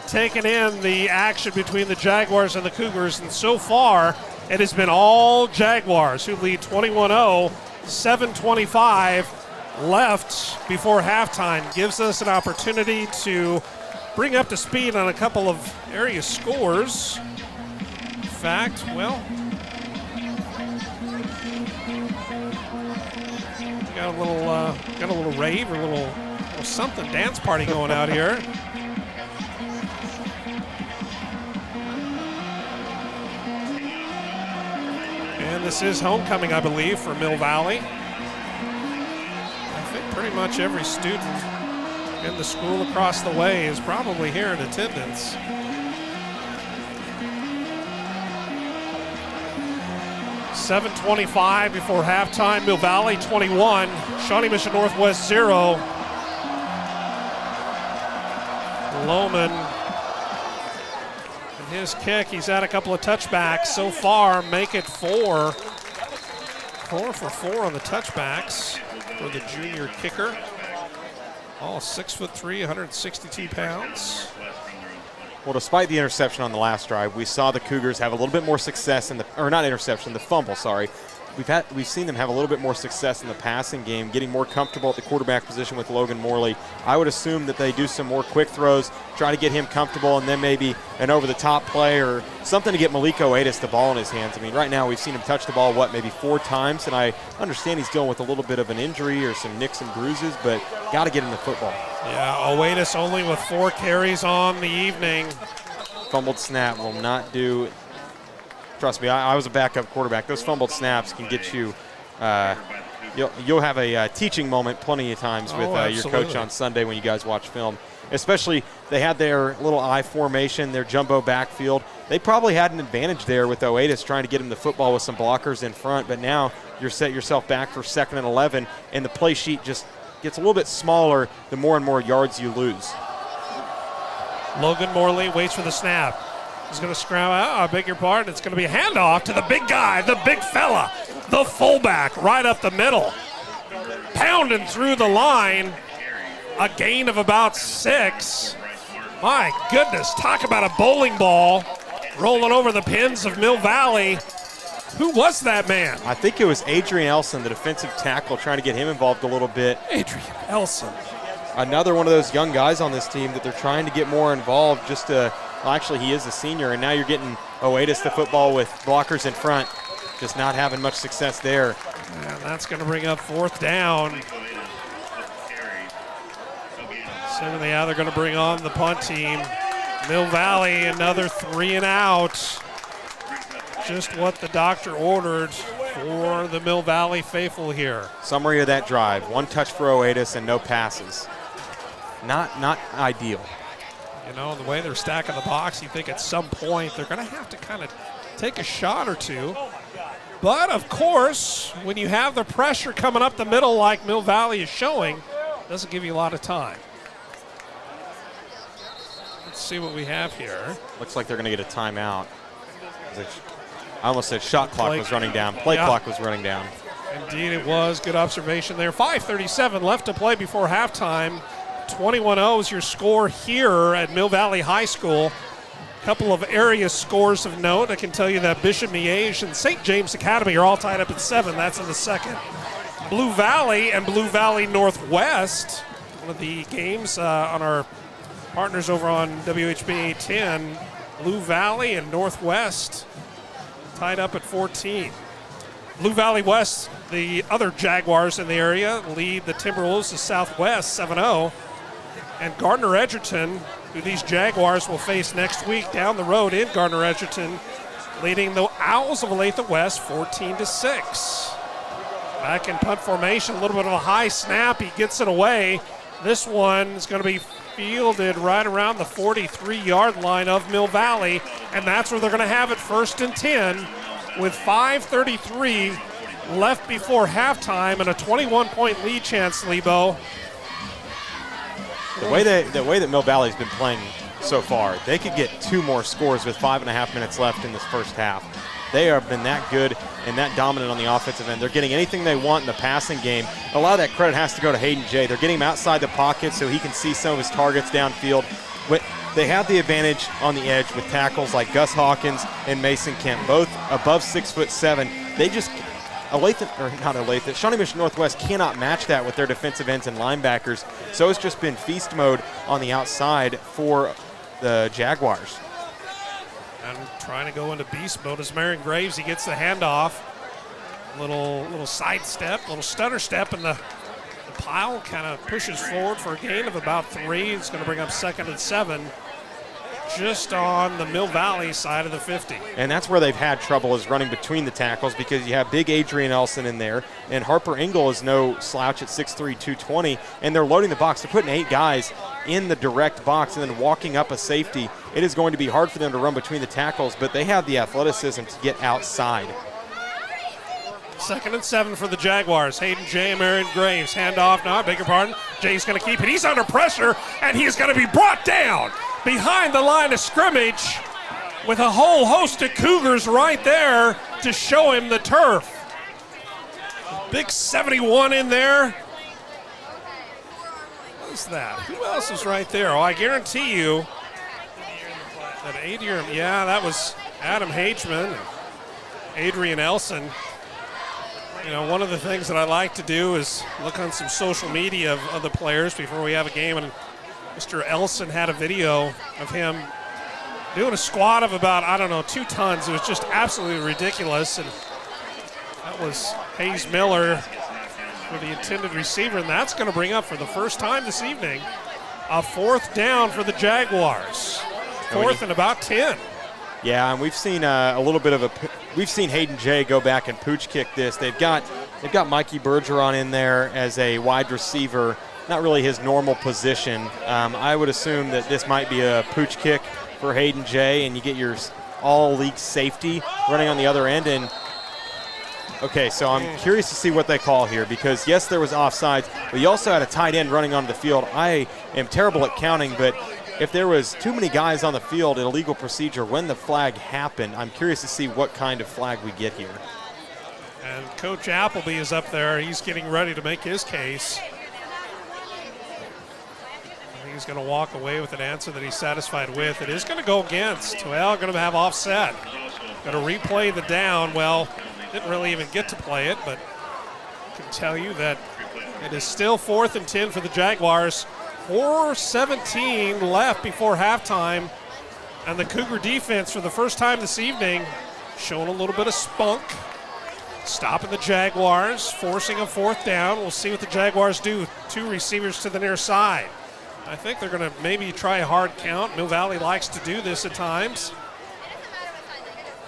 taking in the action between the Jaguars and the Cougars. And so far, it has been all Jaguars who lead 21-0, 7:25 left before halftime. Gives us an opportunity to bring up to speed on a couple of area scores. In fact, got a little rave or a little something, dance party going out here. And this is homecoming, I believe, for Mill Valley. I think pretty much every student in the school across the way is probably here in attendance. $7:25 before halftime. Mill Valley 21, Shawnee Mission Northwest 0. Lohman and his kick, he's had a couple of touchbacks so far, make it 4. 4 for 4 on the touchbacks for the junior kicker. All 6'3", 162 pounds. Well, despite the interception on the last drive, we saw the Cougars have a little bit more success in the fumble, sorry. We've seen them have a little bit more success in the passing game, getting more comfortable at the quarterback position with Logan Morley. I would assume that they do some more quick throws, try to get him comfortable, and then maybe an over-the-top play or something to get Maliko Adas the ball in his hands. I mean, right now we've seen him touch the ball, maybe 4 times, and I understand he's dealing with a little bit of an injury or some nicks and bruises, but got to get him the football. Yeah, Adas only with 4 carries on the evening. Fumbled snap will not do. Trust me, I was a backup quarterback. Those fumbled snaps can get you. You'll have a teaching moment plenty of times with your coach on Sunday when you guys watch film. Especially, they had their little I formation, their jumbo backfield. They probably had an advantage there with Adas trying to get him the football with some blockers in front. But now you're set yourself back for 2nd and 11, and the play sheet just gets a little bit smaller the more and more yards you lose. Logan Morley waits for the snap. He's going to scram out. I beg your pardon. It's going to be a handoff to the big guy, the big fella, the fullback, right up the middle. Pounding through the line. A gain of about 6. My goodness, talk about a bowling ball rolling over the pins of Mill Valley. Who was that man? I think it was Adrian Elson, the defensive tackle, trying to get him involved a little bit. Adrian Elson. Another one of those young guys on this team that they're trying to get more involved just to – well, actually, he is a senior, and now you're getting Adas the football with blockers in front. Just not having much success there. And that's going to bring up 4th down. Seemingly now they're going to bring on the punt team. Mill Valley, another 3 and out. Just what the doctor ordered for the Mill Valley faithful here. Summary of that drive: 1 touch for Adas and no passes. Not ideal. You know, the way they're stacking the box, you think at some point they're going to have to kind of take a shot or two. But, of course, when you have the pressure coming up the middle like Mill Valley is showing, it doesn't give you a lot of time. Let's see what we have here. Looks like they're going to get a timeout. I almost said shot clock was running down. Play clock was running down. Indeed it was. Good observation there. 5:37 left to play before halftime. 21-0 is your score here at Mill Valley High School. A couple of area scores of note. I can tell you that Bishop Miege and St. James Academy are all tied up at 7. That's in the second. Blue Valley and Blue Valley Northwest, one of the games on our partners over on WHB 810. Blue Valley and Northwest tied up at 14. Blue Valley West, the other Jaguars in the area, lead the Timberwolves to Southwest 7-0. And Gardner-Edgerton, who these Jaguars will face next week down the road in Gardner-Edgerton, leading the Owls of Olathe West 14-6. Back in punt formation, a little bit of a high snap. He gets it away. This one is going to be fielded right around the 43-yard line of Mill Valley, and that's where they're going to have it 1st and 10 with 5:33 left before halftime and a 21-point lead chance, Lebo. The way that Mill Valley's been playing so far, they could get 2 more scores with 5.5 minutes left in this first half. They have been that good and that dominant on the offensive end. They're getting anything they want in the passing game. A lot of that credit has to go to Hayden Jay. They're getting him outside the pocket so he can see some of his targets downfield. But they have the advantage on the edge with tackles like Gus Hawkins and Mason Kemp, both above 6'7". They just Shawnee Mission Northwest cannot match that with their defensive ends and linebackers. So it's just been feast mode on the outside for the Jaguars. And trying to go into beast mode is Marion Graves. He gets the handoff. Little side step, little stutter step, and the pile kind of pushes forward for a gain of about 3. It's going to bring up 2nd and 7. Just on the Mill Valley side of the 50. And that's where they've had trouble, is running between the tackles, because you have big Adrian Elson in there, and Harper Engel is no slouch at 6'3", 220, and they're loading the box. They're putting 8 guys in the direct box and then walking up a safety. It is going to be hard for them to run between the tackles, but they have the athleticism to get outside. 2nd and 7 for the Jaguars. Hayden Jay and Marion Graves. Handoff. No, I beg your pardon. Jay's going to keep it. He's under pressure, and he's going to be brought down behind the line of scrimmage with a whole host of Cougars right there to show him the turf. Big 71 in there. was that? Who else was right there? Oh, I guarantee you that that was Adam Hageman and Adrian Elson. You know, one of the things that I like to do is look on some social media of the players before we have a game, and Mr. Elson had a video of him doing a squat of about, 2 tons. It was just absolutely ridiculous, and that was Hayes Miller for the intended receiver, and that's going to bring up for the first time this evening a 4th down for the Jaguars. 4th and about 10. Yeah, and we've seen a little bit of we've seen Hayden Jay go back and pooch kick this. They've got Mikey Bergeron in there as a wide receiver, not really his normal position. I would assume that this might be a pooch kick for Hayden Jay, and you get your all-league safety running on the other end. And okay, so I'm curious to see what they call here, because yes, there was offsides, but you also had a tight end running onto the field. I am terrible at counting, but if there was too many guys on the field, an illegal procedure when the flag happened, I'm curious to see what kind of flag we get here. And Coach Appleby is up there. He's getting ready to make his case. I think he's going to walk away with an answer that he's satisfied with. It is going to go against. Well, going to have offset. Going to replay the down. Well, didn't really even get to play it, but I can tell you that it is still 4th and 10 for the Jaguars. 4:17 left before halftime, and the Cougar defense for the first time this evening showing a little bit of spunk, stopping the Jaguars, forcing a 4th down. We'll see what the Jaguars do. 2 receivers to the near side. I think they're going to maybe try a hard count. Mill Valley likes to do this at times.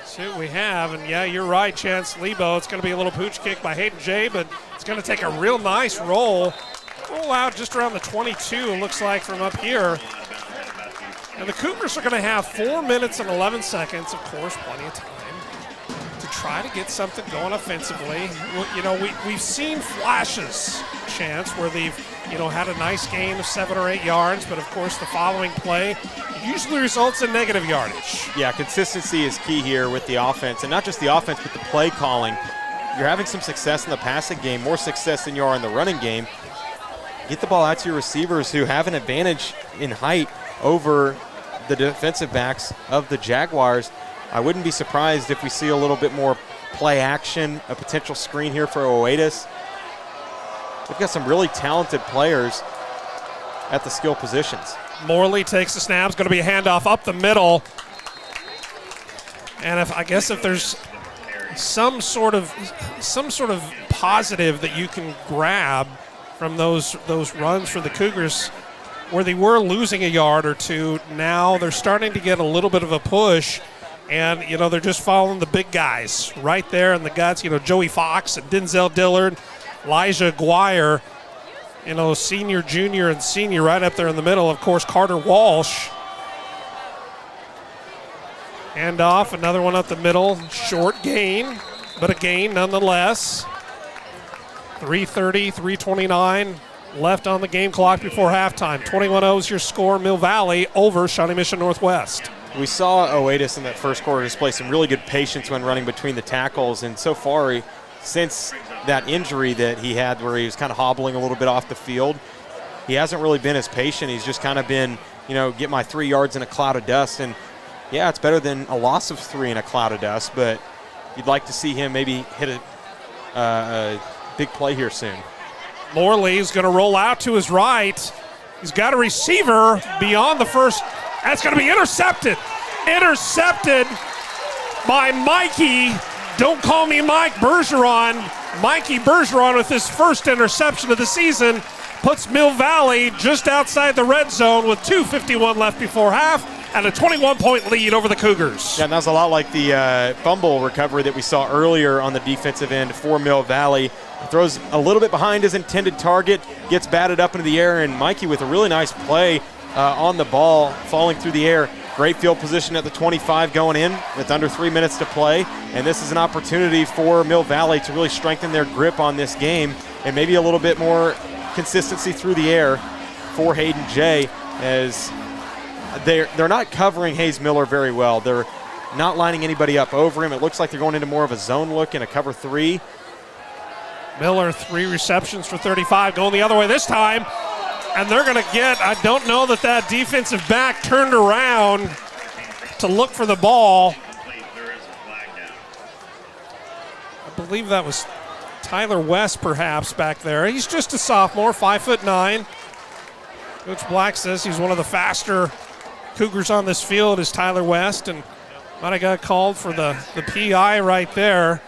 See what we have, and yeah, you're right, Chance Lebo. It's going to be a little pooch kick by Hayden Jay, but it's going to take a real nice roll out just around the 22, it looks like, from up here. And the Cougars are going to have 4 minutes and 11 seconds, of course, plenty of time to try to get something going offensively. You know, we've seen flashes, Chance, where they've, had a nice gain of 7 or 8 yards, but of course the following play usually results in negative yardage. Yeah, consistency is key here with the offense, and not just the offense, but the play calling. You're having some success in the passing game, more success than you are in the running game. Get the ball out to your receivers who have an advantage in height over the defensive backs of the Jaguars. I wouldn't be surprised if we see a little bit more play action, a potential screen here for Oetis. We've got some really talented players at the skill positions. Morley takes the snap. It's going to be a handoff up the middle. And if there's some sort of positive that you can grab from those runs for the Cougars, where they were losing a yard or two, now they're starting to get a little bit of a push, and they're just following the big guys right there in the guts. Joey Fox and Denzel Dillard, Elijah Aguirre, senior, junior, and senior right up there in the middle. Of course, Carter Walsh. Handoff, another one up the middle, short gain, but a gain nonetheless. 3:30, 3:29 left on the game clock before halftime. 21-0 is your score. Mill Valley over Shawnee Mission Northwest. We saw Oetis in that first quarter display some really good patience when running between the tackles, and so far, since that injury that he had where he was kind of hobbling a little bit off the field, he hasn't really been as patient. He's just kind of been, get my 3 yards in a cloud of dust, and yeah, it's better than a loss of 3 in a cloud of dust, but you'd like to see him maybe hit a big play here soon. Morley's going to roll out to his right. He's got a receiver beyond the first. That's going to be intercepted. Intercepted by Mikey. Don't call me Mike Bergeron. Mikey Bergeron with his first interception of the season puts Mill Valley just outside the red zone with 2:51 left before half and a 21-point lead over the Cougars. Yeah, and that's a lot like the fumble recovery that we saw earlier on the defensive end for Mill Valley. Throws a little bit behind his intended target, gets batted up into the air, and Mikey with a really nice play on the ball, falling through the air. Great field position at the 25 going in with under 3 minutes to play, and this is an opportunity for Mill Valley to really strengthen their grip on this game and maybe a little bit more consistency through the air for Hayden Jay, as they're not covering Hayes Miller very well. They're not lining anybody up over him. It looks like they're going into more of a zone look in a cover 3. Miller, 3 receptions for 35, going the other way this time. And they're going to get, I don't know that defensive back turned around to look for the ball. I believe that was Tyler West perhaps back there. He's just a sophomore, 5'9". Coach Black says he's one of the faster Cougars on this field is Tyler West, and might have got called for the PI right there.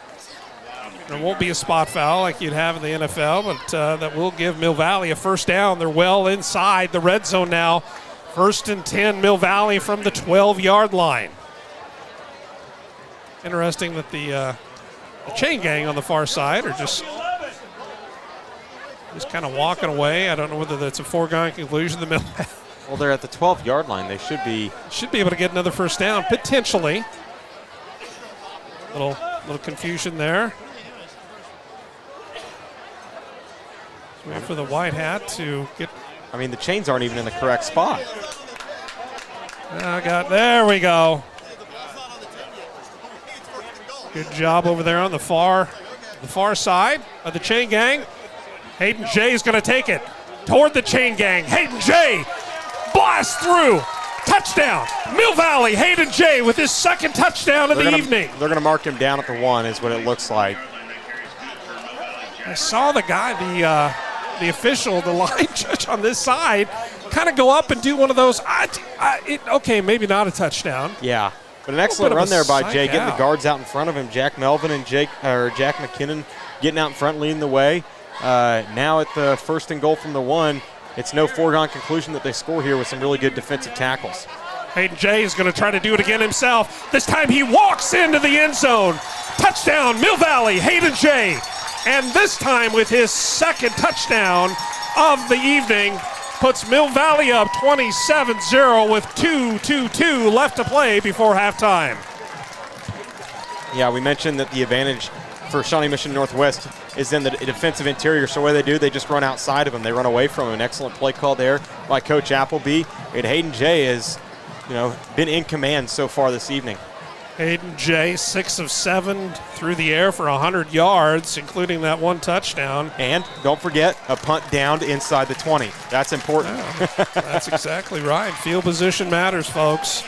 There won't be a spot foul like you'd have in the NFL, but that will give Mill Valley a first down. They're well inside the red zone now. 1st and 10, Mill Valley from the 12-yard line. Interesting that the chain gang on the far side are just kind of walking away. I don't know whether that's a foregone conclusion. The Mill Well, they're at the 12-yard line. They should be able to get another first down, potentially. Little confusion there. Waiting for the white hat to get. I mean, the chains aren't even in the correct spot. There we go. Good job over there on the far side of the chain gang. Hayden Jay is going to take it toward the chain gang. Hayden Jay blast through. Touchdown. Mill Valley. Hayden Jay with his second touchdown of the evening. They're going to mark him down at the 1 is what it looks like. I saw the guy, the official, the line judge on this side, kind of go up and do one of those. Okay, maybe not a touchdown. Yeah, but an excellent run there by Jay, getting the guards out in front of him. Jack Melvin and Jack McKinnon getting out in front, leading the way. Now at the 1st and goal from the 1, it's no foregone conclusion that they score here with some really good defensive tackles. Hayden Jay is going to try to do it again himself. This time he walks into the end zone. Touchdown, Mill Valley, Hayden Jay. And this time with his second touchdown of the evening, puts Mill Valley up 27-0 with 2:22 left to play before halftime. Yeah, we mentioned that the advantage for Shawnee Mission Northwest is in the defensive interior, so what do? They just run outside of him. They run away from him. An excellent play call there by Coach Appleby. And Hayden Jay has, been in command so far this evening. Hayden Jay, 6 of 7 through the air for 100 yards, including that one touchdown. And don't forget, a punt down to inside the 20. That's important. Yeah, that's exactly right. Field position matters, folks.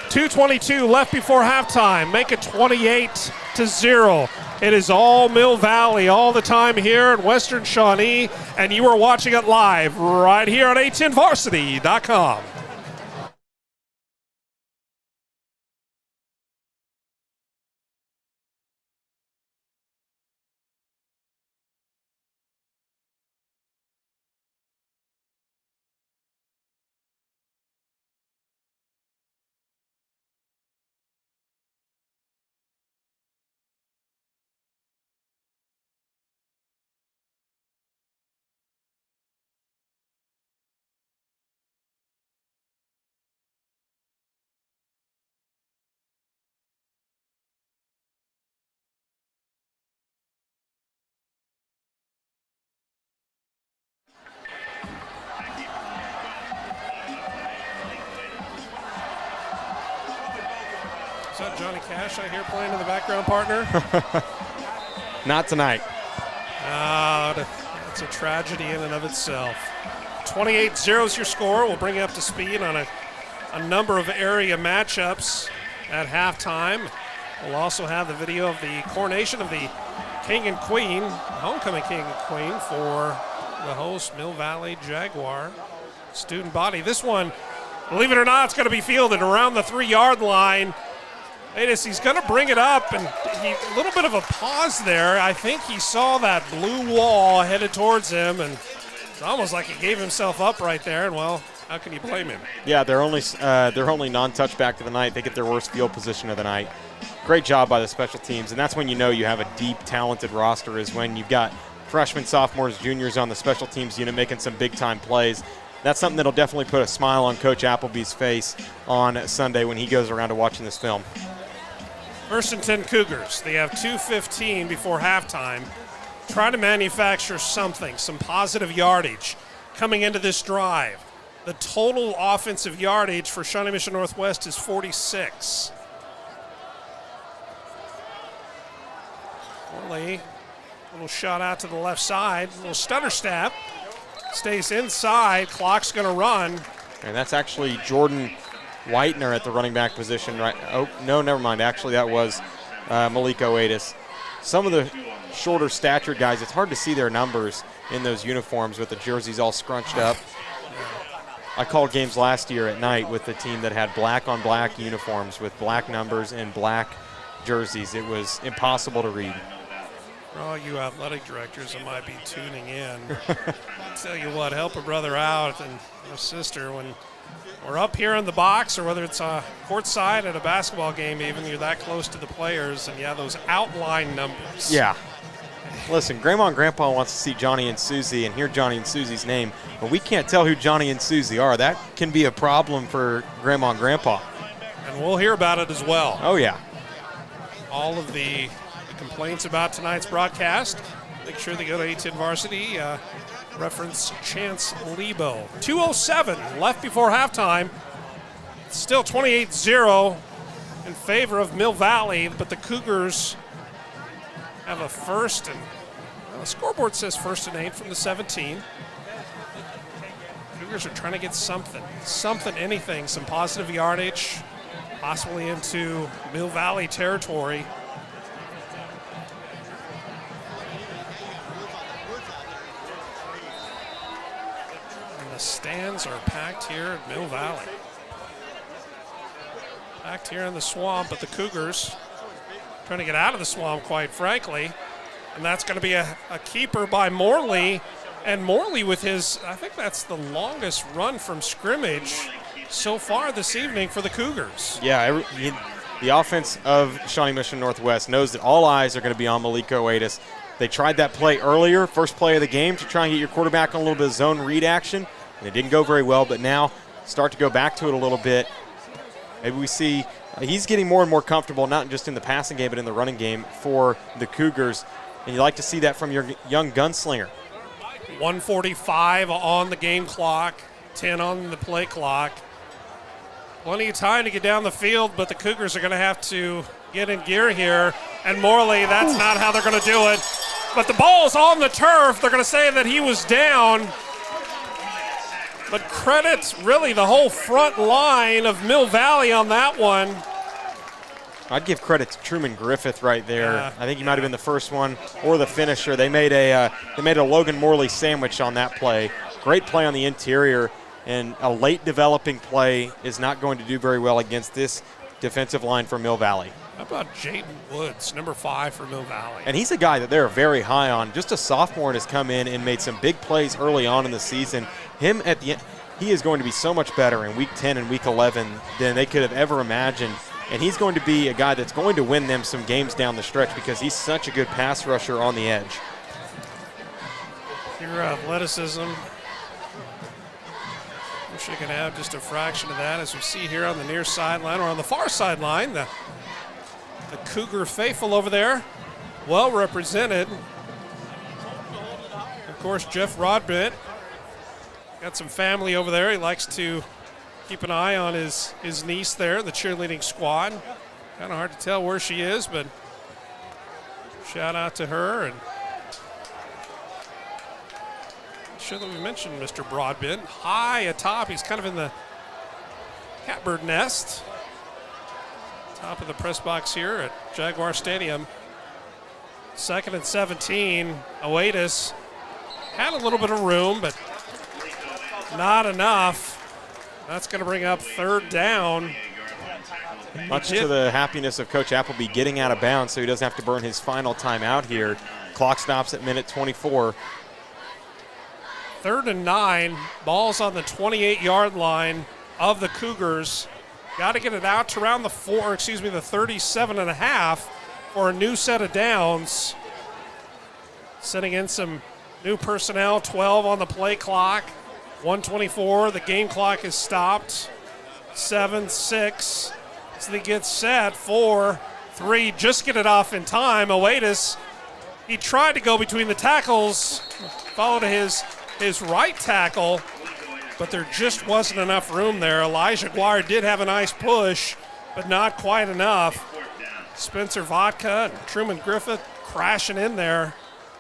2:22 left before halftime. Make it 28-0. It is all Mill Valley all the time here in Western Shawnee, and you are watching it live right here on A10Varsity.com. Is that Johnny Cash I hear playing in the background, partner? Not tonight. That's a tragedy in and of itself. 28-0 is your score. We'll bring you up to speed on a number of area matchups at halftime. We'll also have the video of the coronation of the King and Queen, homecoming King and Queen for the host Mill Valley Jaguar student body. This one, believe it or not, it's going to be fielded around the 3-yard line. He's going to bring it up, and a little bit of a pause there. I think he saw that blue wall headed towards him, and it's almost like he gave himself up right there, and, well, how can you blame him? Yeah, they're only non-touchback of the night. They get their worst field position of the night. Great job by the special teams, and that's when you know you have a deep, talented roster, is when you've got freshmen, sophomores, juniors on the special teams unit making some big-time plays. That's something that'll definitely put a smile on Coach Appleby's face on Sunday when he goes around to watching this film. 1st and 10 Cougars. They have 2:15 before halftime. Try to manufacture something, some positive yardage coming into this drive. The total offensive yardage for Shawnee Mission Northwest is 46. Only a little shot out to the left side, a little stutter step. stays inside. Clock's going to run. And that's actually Jordan Whitener at the running back position. Right? Oh, no, never mind. Actually, that was Maliko Adis. Some of the shorter statured guys, it's hard to see their numbers in those uniforms with the jerseys all scrunched up. I called games last year at night with the team that had black on black uniforms with black numbers and black jerseys. It was impossible to read. For all you athletic directors that might be tuning in, I'll tell you what, help a brother out and a sister when we're up here in the box, or whether it's courtside at a basketball game even, you're that close to the players, and those outline numbers. Yeah. Listen, Grandma and Grandpa wants to see Johnny and Susie and hear Johnny and Susie's name, but we can't tell who Johnny and Susie are. That can be a problem for Grandma and Grandpa. And we'll hear about it as well. Oh, yeah. All of the complaints about tonight's broadcast, make sure they go to A10 Varsity, reference Chance Lebo. 2:07 left before halftime. Still 28-0 in favor of Mill Valley, but the Cougars have a first, and the scoreboard says 1st and 8 from the 17. Cougars are trying to get something, anything, some positive yardage, possibly into Mill Valley territory. And the stands are packed here at Mill Valley. Packed here in the swamp, but the Cougars trying to get out of the swamp, quite frankly. And that's going to be a keeper by Morley. And Morley with his, I think that's the longest run from scrimmage so far this evening for the Cougars. Yeah, the offense of Shawnee Mission Northwest knows that all eyes are going to be on Maliko Adis. They tried that play earlier, first play of the game, to try and get your quarterback on a little bit of zone read action. And it didn't go very well, but now start to go back to it a little bit. Maybe we see he's getting more and more comfortable, not just in the passing game, but in the running game for the Cougars. And you like to see that from your young gunslinger. 1:45 on the game clock, 10 on the play clock. Plenty of time to get down the field, but the Cougars are going to have to get in gear here. And Morley, that's not how they're going to do it. But the ball's on the turf. They're going to say that he was down. But credit really the whole front line of Mill Valley on that one. I'd give credit to Truman Griffith right there. I think he might have been the first one or the finisher. They made a Logan Morley sandwich on that play. Great play on the interior, and a late developing play is not going to do very well against this defensive line for Mill Valley. How about Jaden Woods, number 5 for Mill Valley? And he's a guy that they're very high on. Just a sophomore and has come in and made some big plays early on in the season. Him at the end, he is going to be so much better in Week 10 and Week 11 than they could have ever imagined. And he's going to be a guy that's going to win them some games down the stretch because he's such a good pass rusher on the edge. Your athleticism. Wish I could have just a fraction of that, as we see here on the near sideline, or on the far sideline. The Cougar faithful over there, well represented. Of course, Jeff Rodbent got some family over there. He likes to keep an eye on his niece there, the cheerleading squad. Kind of hard to tell where she is, but shout out to her. And I'm sure that we mentioned Mr. Broadbent. High atop, he's kind of in the catbird nest. Top of the press box here at Jaguar Stadium. 2nd and 17. Oatis had a little bit of room, but not enough. That's going to bring up 3rd down. Much to the happiness of Coach Appleby getting out of bounds so he doesn't have to burn his final timeout here. Clock stops at minute 24. 3rd and 9. Ball's on the 28-yard line of the Cougars. Got to get it out to around the 37.5 for a new set of downs. Setting in some new personnel, 12 on the play clock. 1:24, the game clock is stopped. 7-6, so they get set. 4-3, just get it off in time. Oatis, he tried to go between the tackles, followed his right tackle, but there just wasn't enough room there. Elijah Guire did have a nice push, but not quite enough. Spencer Vodka and Truman Griffith crashing in there.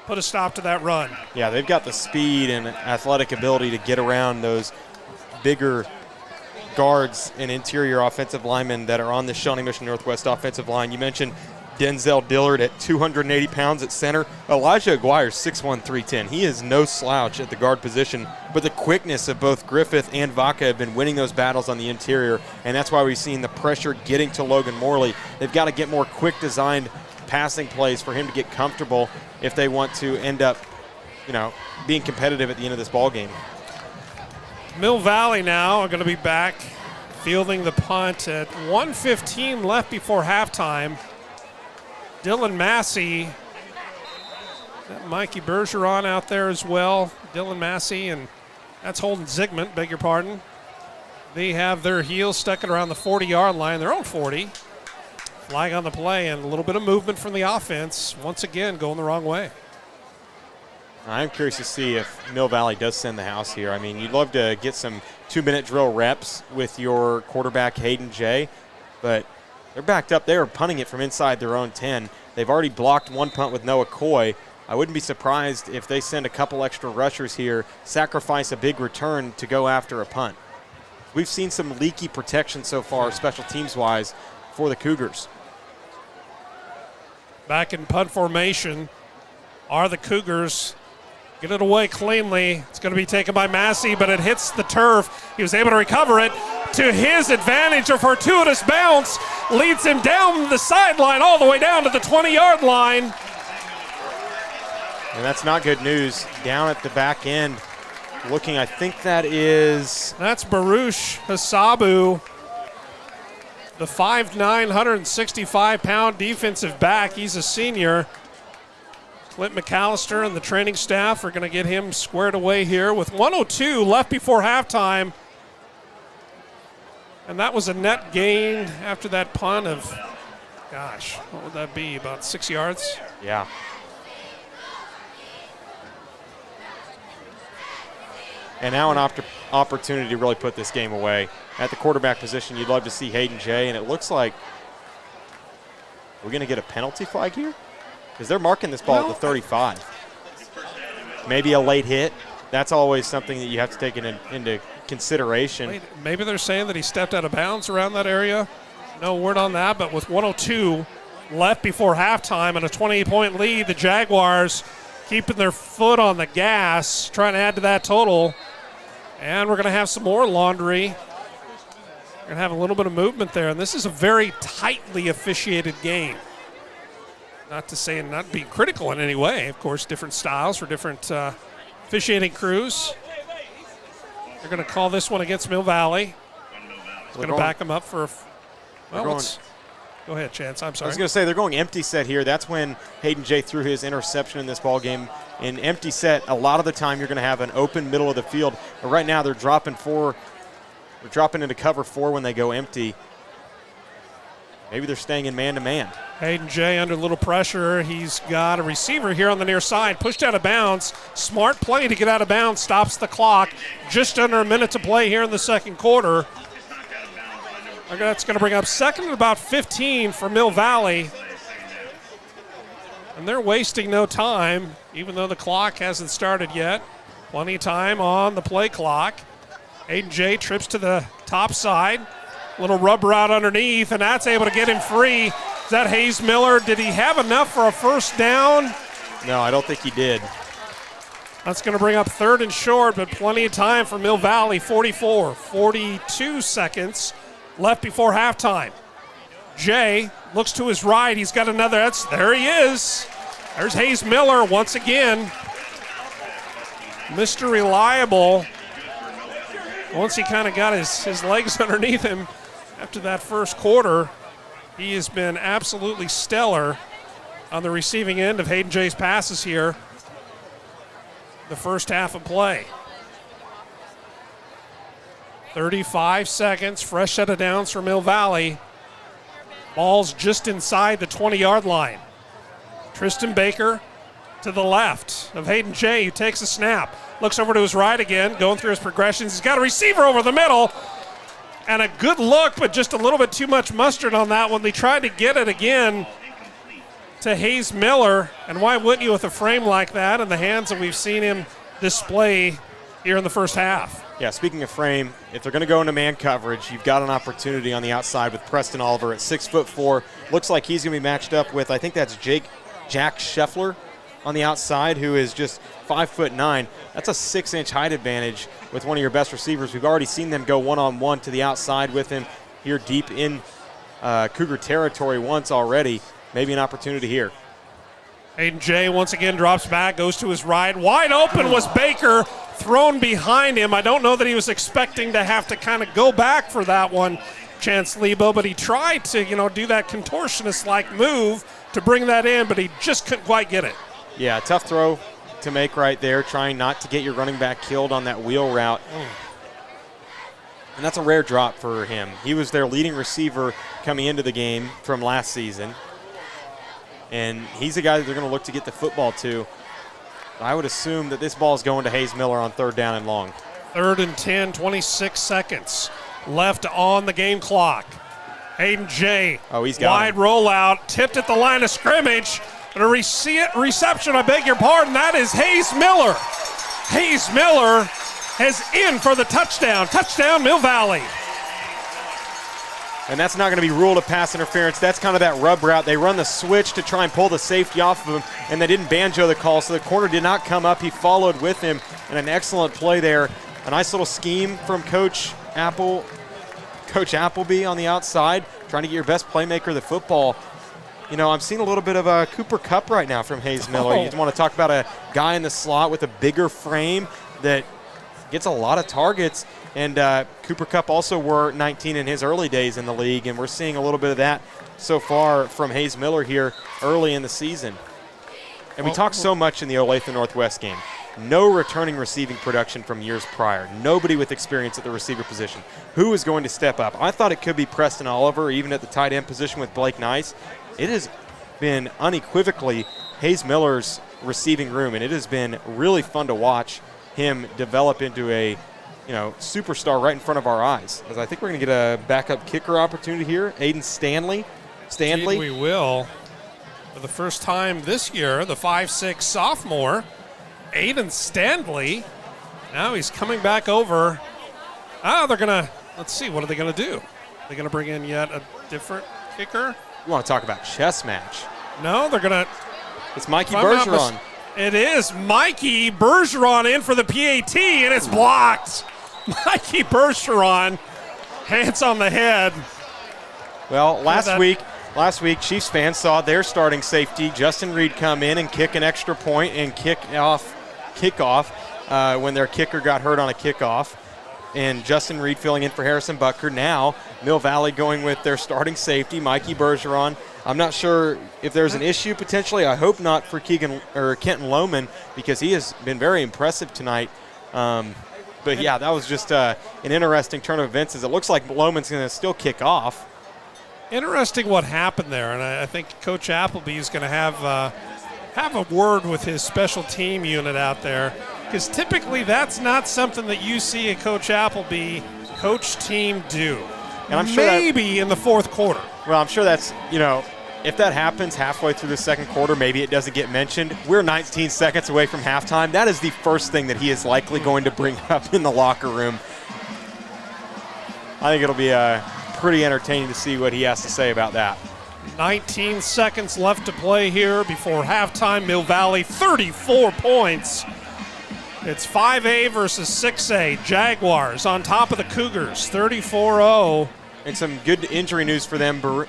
put a stop to that run. Yeah, they've got the speed and athletic ability to get around those bigger guards and interior offensive linemen that are on the Shawnee Mission Northwest offensive line. You mentioned Denzel Dillard at 280 pounds at center. Elijah Aguirre's 6'1", 310. He is no slouch at the guard position, but the quickness of both Griffith and Vaca have been winning those battles on the interior, and that's why we've seen the pressure getting to Logan Morley. They've got to get more quick designed passing plays for him to get comfortable if they want to end up, being competitive at the end of this ball game. Mill Valley now are going to be back fielding the punt at 1:15 left before halftime. Dylan Massey, Mikey Bergeron out there as well. Dylan Massey, and that's Holden Zygmunt, beg your pardon. They have their heels stuck at around the 40-yard line, their own 40. Flag on the play, and a little bit of movement from the offense. Once again, going the wrong way. I'm curious to see if Mill Valley does send the house here. I mean, you'd love to get some 2-minute drill reps with your quarterback, Hayden Jay, but they're backed up. They are punting it from inside their own 10. They've already blocked one punt with Noah Coy. I wouldn't be surprised if they send a couple extra rushers here, sacrifice a big return to go after a punt. We've seen some leaky protection so far, special teams-wise, for the Cougars. Back in punt formation are the Cougars. Get it away cleanly. It's going to be taken by Massey, but it hits the turf. He was able to recover it to his advantage. A fortuitous bounce leads him down the sideline all the way down to the 20-yard line. And that's not good news. Down at the back end, looking, I think that's Baruch Hasabu, the 5'9", 165-pound defensive back. He's a senior. Clint McAllister and the training staff are going to get him squared away here with 1:02 left before halftime. And that was a net gain after that punt of, what would that be, about 6 yards? Yeah. And now an opportunity to really put this game away. At the quarterback position, you'd love to see Hayden Jay, and it looks like we're going to get a penalty flag here? Because they're marking this ball at the 35. Maybe a late hit. That's always something that you have to take into consideration. Wait, maybe they're saying that he stepped out of bounds around that area. No word on that, but with 1:02 left before halftime and a 28-point lead, the Jaguars keeping their foot on the gas, trying to add to that total. And we're going to have some more laundry. We're going to have a little bit of movement there, and this is a very tightly officiated game. Not to say not being critical in any way. Of course, different styles for different officiating crews. They're going to call this one against Mill Valley. It's going to back them up for go ahead, Chance. I'm sorry. I was going to say they're going empty set here. That's when Hayden Jay threw his interception in this ball game. In empty set, a lot of the time you're going to have an open middle of the field. But right now they're dropping into cover 4 when they go empty. Maybe they're staying in man-to-man. Hayden Jay under a little pressure. He's got a receiver here on the near side. Pushed out of bounds. Smart play to get out of bounds. Stops the clock. Just under a minute to play here in the second quarter. That's going to bring up second and about 15 for Mill Valley. And they're wasting no time, even though the clock hasn't started yet. Plenty of time on the play clock. Hayden Jay trips to the top side. Little rub route underneath, and that's able to get him free. Is that Hayes Miller? Did he have enough for a first down? No, I don't think he did. That's going to bring up third and short, but plenty of time for Mill Valley. 42 seconds left before halftime. Jay looks to his right. He's got another. There he is. There's Hayes Miller once again. Mr. Reliable. Once he kind of got his legs underneath him after that first quarter, he has been absolutely stellar on the receiving end of Hayden Jay's passes here the first half of play. 35 seconds, fresh set of downs for Mill Valley. Ball's just inside the 20-yard line. Tristan Baker to the left of Hayden Jay, who takes a snap. Looks over to his right again, going through his progressions. He's got a receiver over the middle. And a good look, but just a little bit too much mustard on that one. They tried to get it again. to Hayes Miller, and why wouldn't you with a frame like that and the hands that we've seen him display here in the first half? Yeah, speaking of frame, if they're going to go into man coverage, you've got an opportunity on the outside with Preston Oliver at 6'4". Looks like he's going to be matched up with, I think that's Jack Scheffler on the outside, who is just 5'9". That's a 6-inch height advantage with one of your best receivers. We've already seen them go one-on-one to the outside with him here deep in Cougar territory once already. Maybe an opportunity here. Aiden Jay once again drops back, goes to his right. Wide open was Baker, thrown behind him. I don't know that he was expecting to have to kind of go back for that one, Chance Lebo, but he tried to, do that contortionist-like move to bring that in, but he just couldn't quite get it. Yeah, tough throw to make right there, trying not to get your running back killed on that wheel route. And that's a rare drop for him. He was their leading receiver coming into the game from last season. And he's a guy that they're going to look to get the football to. I would assume that this ball is going to Hayes Miller on 3rd down and long. 3rd and 10, 26 seconds left on the game clock. Aiden Jay, he's got wide rollout, tipped at the line of scrimmage. And a reception, I beg your pardon, that is Hayes Miller. Hayes Miller is in for the touchdown. Touchdown, Mill Valley. And that's not going to be ruled a pass interference. That's kind of that rub route. They run the switch to try and pull the safety off of him, and they didn't banjo the call, so the corner did not come up. He followed with him, and an excellent play there. A nice little scheme from Coach Appleby on the outside, trying to get your best playmaker the football. I'm seeing a little bit of a Cooper Kupp right now from Hayes Miller. You want to talk about a guy in the slot with a bigger frame that gets a lot of targets. And Cooper Kupp also wore 19 in his early days in the league, and we're seeing a little bit of that so far from Hayes Miller here early in the season. And we talked so much in the Olathe Northwest game. No returning receiving production from years prior. Nobody with experience at the receiver position. Who is going to step up? I thought it could be Preston Oliver, even at the tight end position with Blake Nice. It has been unequivocally Hayes Miller's receiving room, and it has been really fun to watch him develop into a superstar right in front of our eyes. As I think we're going to get a backup kicker opportunity here. Aiden Stanley. Indeed we will. For the first time this year, the 5'6" sophomore, Aiden Stanley. Now he's coming back over. They're going to, let's see, what are they going to do? They're going to bring in yet a different kicker? You want to talk about chess match? No, they're going to. It's Mikey Bergeron. It is Mikey Bergeron in for the PAT, and it's blocked. Mikey Bergeron, hands on the head. Well, last week, Chiefs fans saw their starting safety, Justin Reed, come in and kick an extra point and kickoff when their kicker got hurt on a kickoff. And Justin Reed filling in for Harrison Butker. Now, Mill Valley going with their starting safety, Mikey Bergeron. I'm not sure if there's an issue potentially. I hope not for Kenton Lohman, because he has been very impressive tonight. But yeah, that was just an interesting turn of events, as it looks like Lohman's going to still kick off. Interesting what happened there, and I think Coach Appleby is going to have a word with his special team unit out there, because typically that's not something that you see a Coach Appleby coach team do. And I'm sure maybe in the fourth quarter. Well, I'm sure that's, if that happens halfway through the second quarter, maybe it doesn't get mentioned. We're 19 seconds away from halftime. That is the first thing that he is likely going to bring up in the locker room. I think it'll be pretty entertaining to see what he has to say about that. 19 seconds left to play here before halftime. Mill Valley, 34 points. It's 5A versus 6A. Jaguars on top of the Cougars, 34-0. And some good injury news for them. Baruch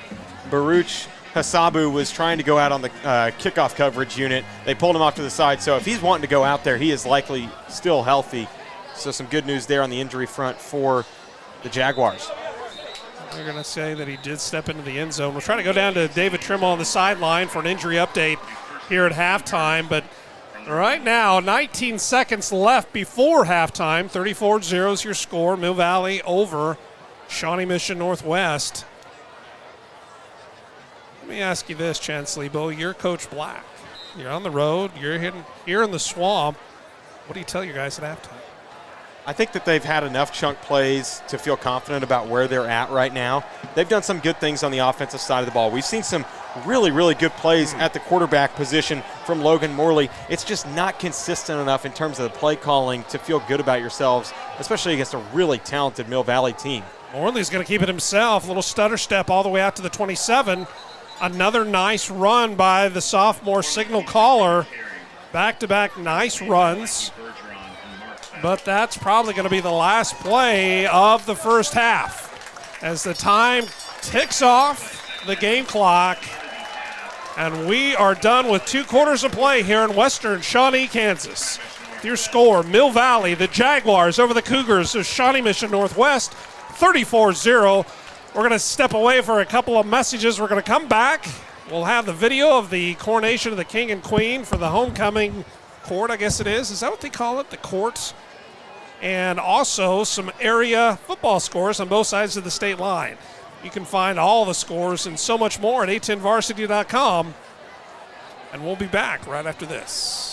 Hasabu was trying to go out on the kickoff coverage unit. They pulled him off to the side, so if he's wanting to go out there, he is likely still healthy. So some good news there on the injury front for the Jaguars. They're going to say that he did step into the end zone. We're trying to go down to David Trimmel on the sideline for an injury update here at halftime, but right now, 19 seconds left before halftime. 34-0 is your score. Mill Valley over Shawnee Mission Northwest. Let me ask you this, Chance Lebo. You're Coach Black. You're on the road. You're here in the swamp. What do you tell your guys at halftime? I think that they've had enough chunk plays to feel confident about where they're at right now. They've done some good things on the offensive side of the ball. We've seen some really, really good plays at the quarterback position from Logan Morley. It's just not consistent enough in terms of the play calling to feel good about yourselves, especially against a really talented Mill Valley team. Morley's going to keep it himself. A little stutter step all the way out to the 27. Another nice run by the sophomore signal caller. Back-to-back nice runs. But that's probably going to be the last play of the first half as the time ticks off the game clock. And we are done with 2 quarters of play here in western Shawnee, Kansas. With your score, Mill Valley, the Jaguars over the Cougars of Shawnee Mission Northwest, 34-0. We're going to step away for a couple of messages. We're going to come back. We'll have the video of the coronation of the King and Queen for the homecoming court, I guess it is. Is that what they call it, the court? And also some area football scores on both sides of the state line. You can find all the scores and so much more at a10varsity.com. And we'll be back right after this.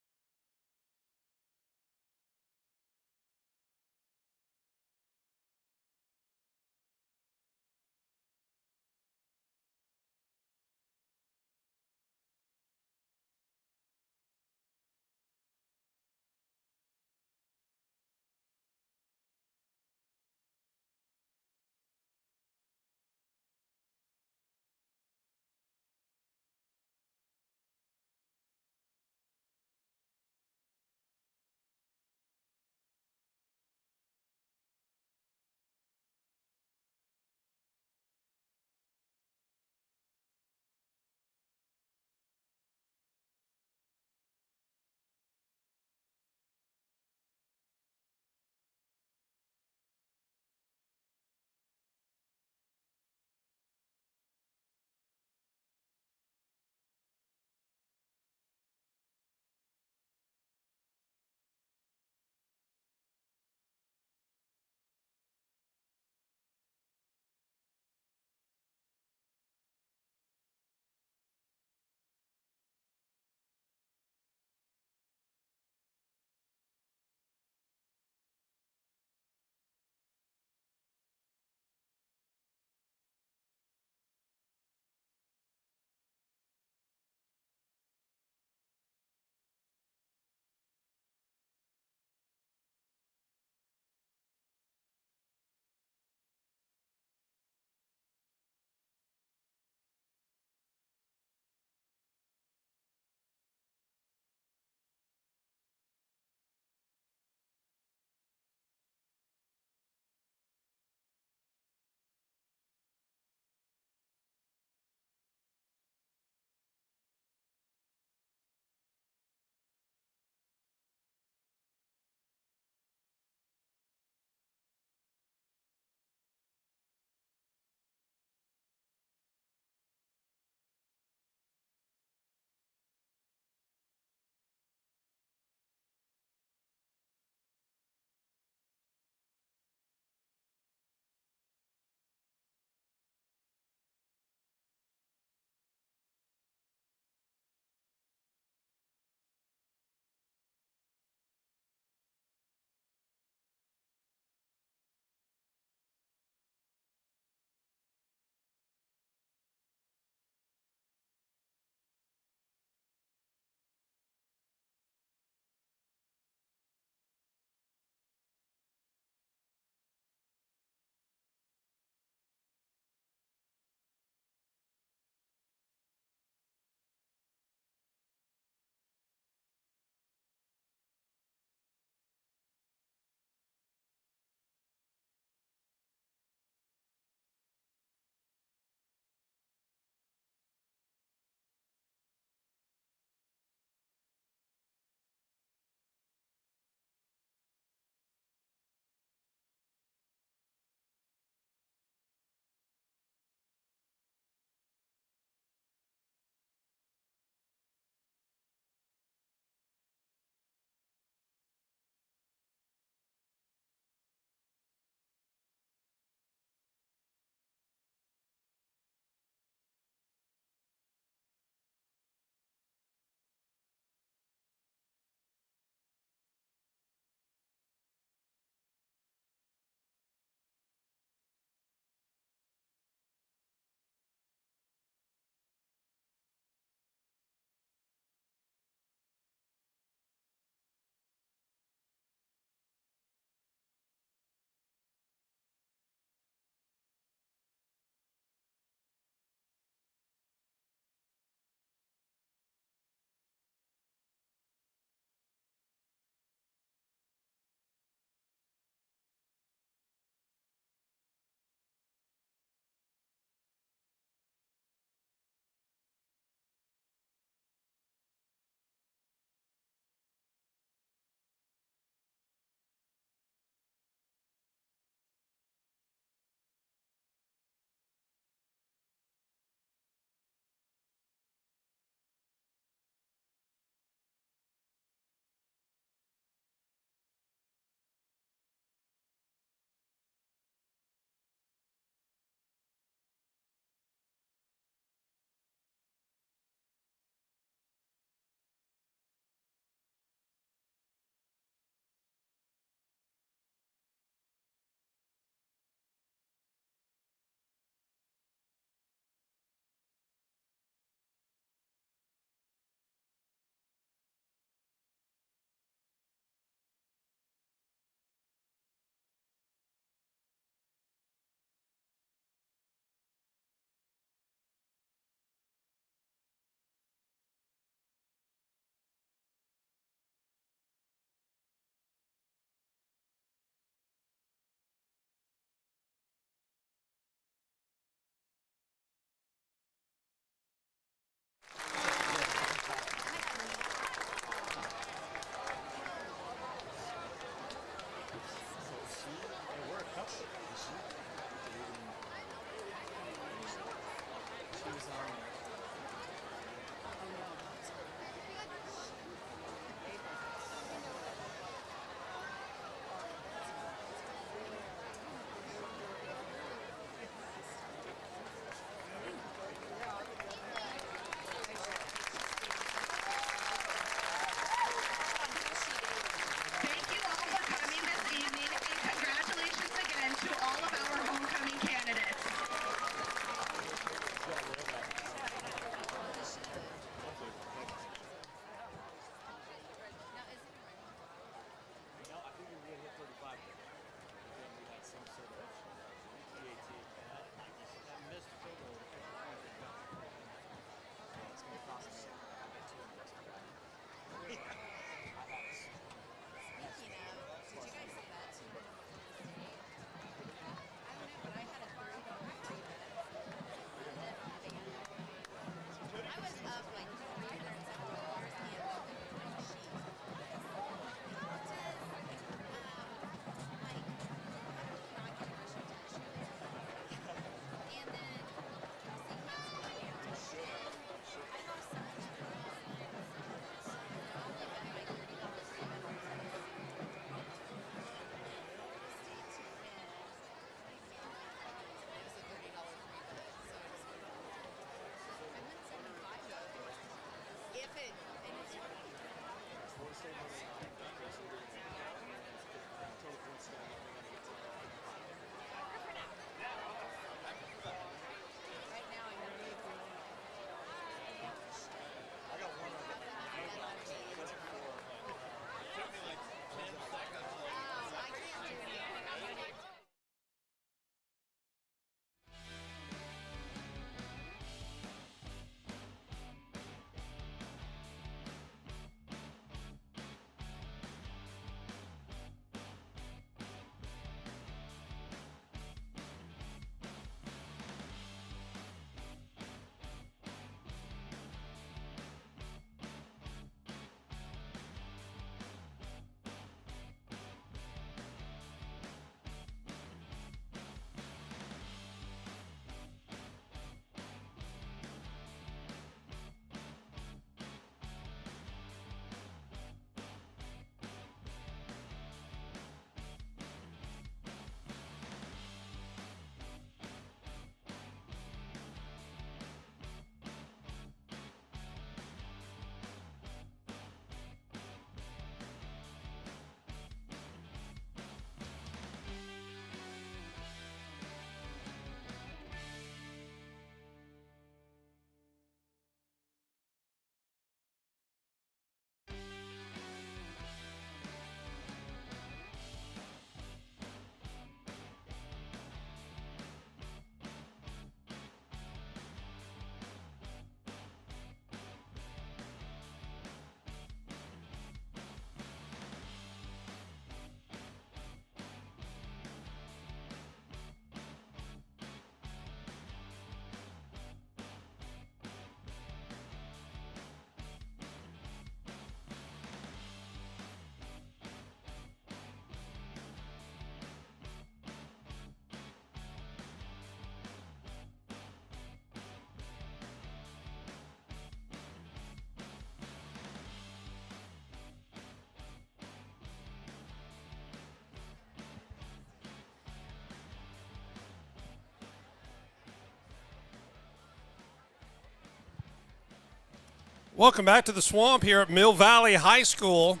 Welcome back to the Swamp here at Mill Valley High School.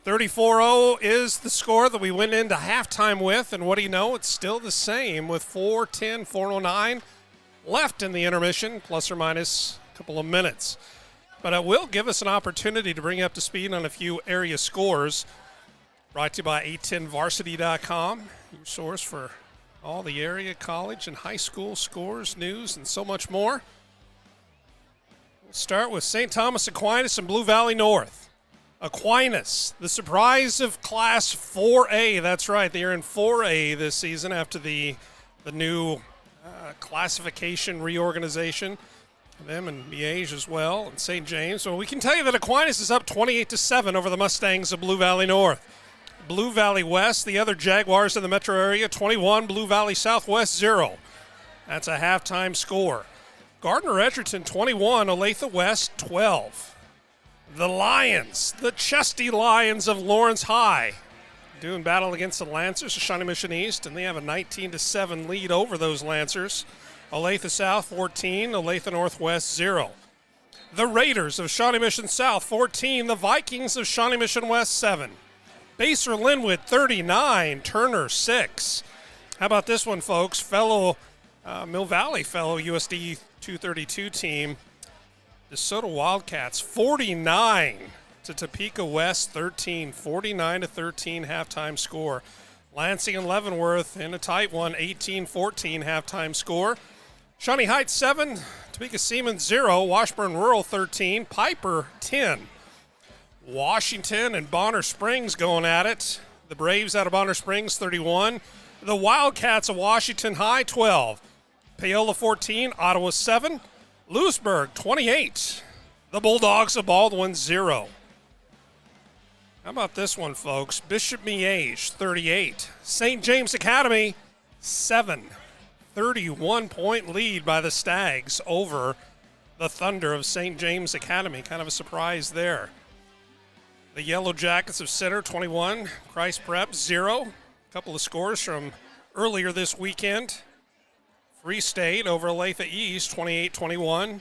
34-0 is the score that we went into halftime with, and what do you know? It's still the same with 4:09 left in the intermission, plus or minus a couple of minutes. But it will give us an opportunity to bring you up to speed on a few area scores. Brought to you by 810varsity.com, your source for all the area college and high school scores, news, and so much more. We'll start with St. Thomas Aquinas and Blue Valley North. Aquinas, the surprise of Class 4A. That's right, they are in 4A this season after the new classification reorganization. Them and Miege as well, and St. James. Well, we can tell you that Aquinas is up 28-7 over the Mustangs of Blue Valley North. Blue Valley West, the other Jaguars in the metro area, 21. Blue Valley Southwest, 0. That's a halftime score. Gardner Edgerton, 21. Olathe West, 12. The Lions, the Chesty Lions of Lawrence High, doing battle against the Lancers of Shawnee Mission East, and they have a 19-7 lead over those Lancers. Olathe South, 14. Olathe Northwest, 0. The Raiders of Shawnee Mission South, 14. The Vikings of Shawnee Mission West, 7. Baser Linwood, 39. Turner, 6. How about this one, folks? Fellow Mill Valley fellow USD 232 team, DeSoto Wildcats, 49 to Topeka West, 13. 49-13 halftime score. Lansing and Leavenworth in a tight one, 18-14 halftime score. Shawnee Heights, 7. Topeka Seaman, 0. Washburn Rural, 13. Piper, 10. Washington and Bonner Springs going at it. The Braves out of Bonner Springs, 31. The Wildcats of Washington High, 12. Paola, 14. Ottawa, 7. Lewisburg, 28. The Bulldogs of Baldwin, 0. How about this one, folks? Bishop Miege, 38. St. James Academy, 7. 31-point lead by the Stags over the Thunder of St. James Academy. Kind of a surprise there. The Yellow Jackets of Center, 21. Christ Prep, 0. A couple of scores from earlier this weekend. Free State over Olathe East, 28-21.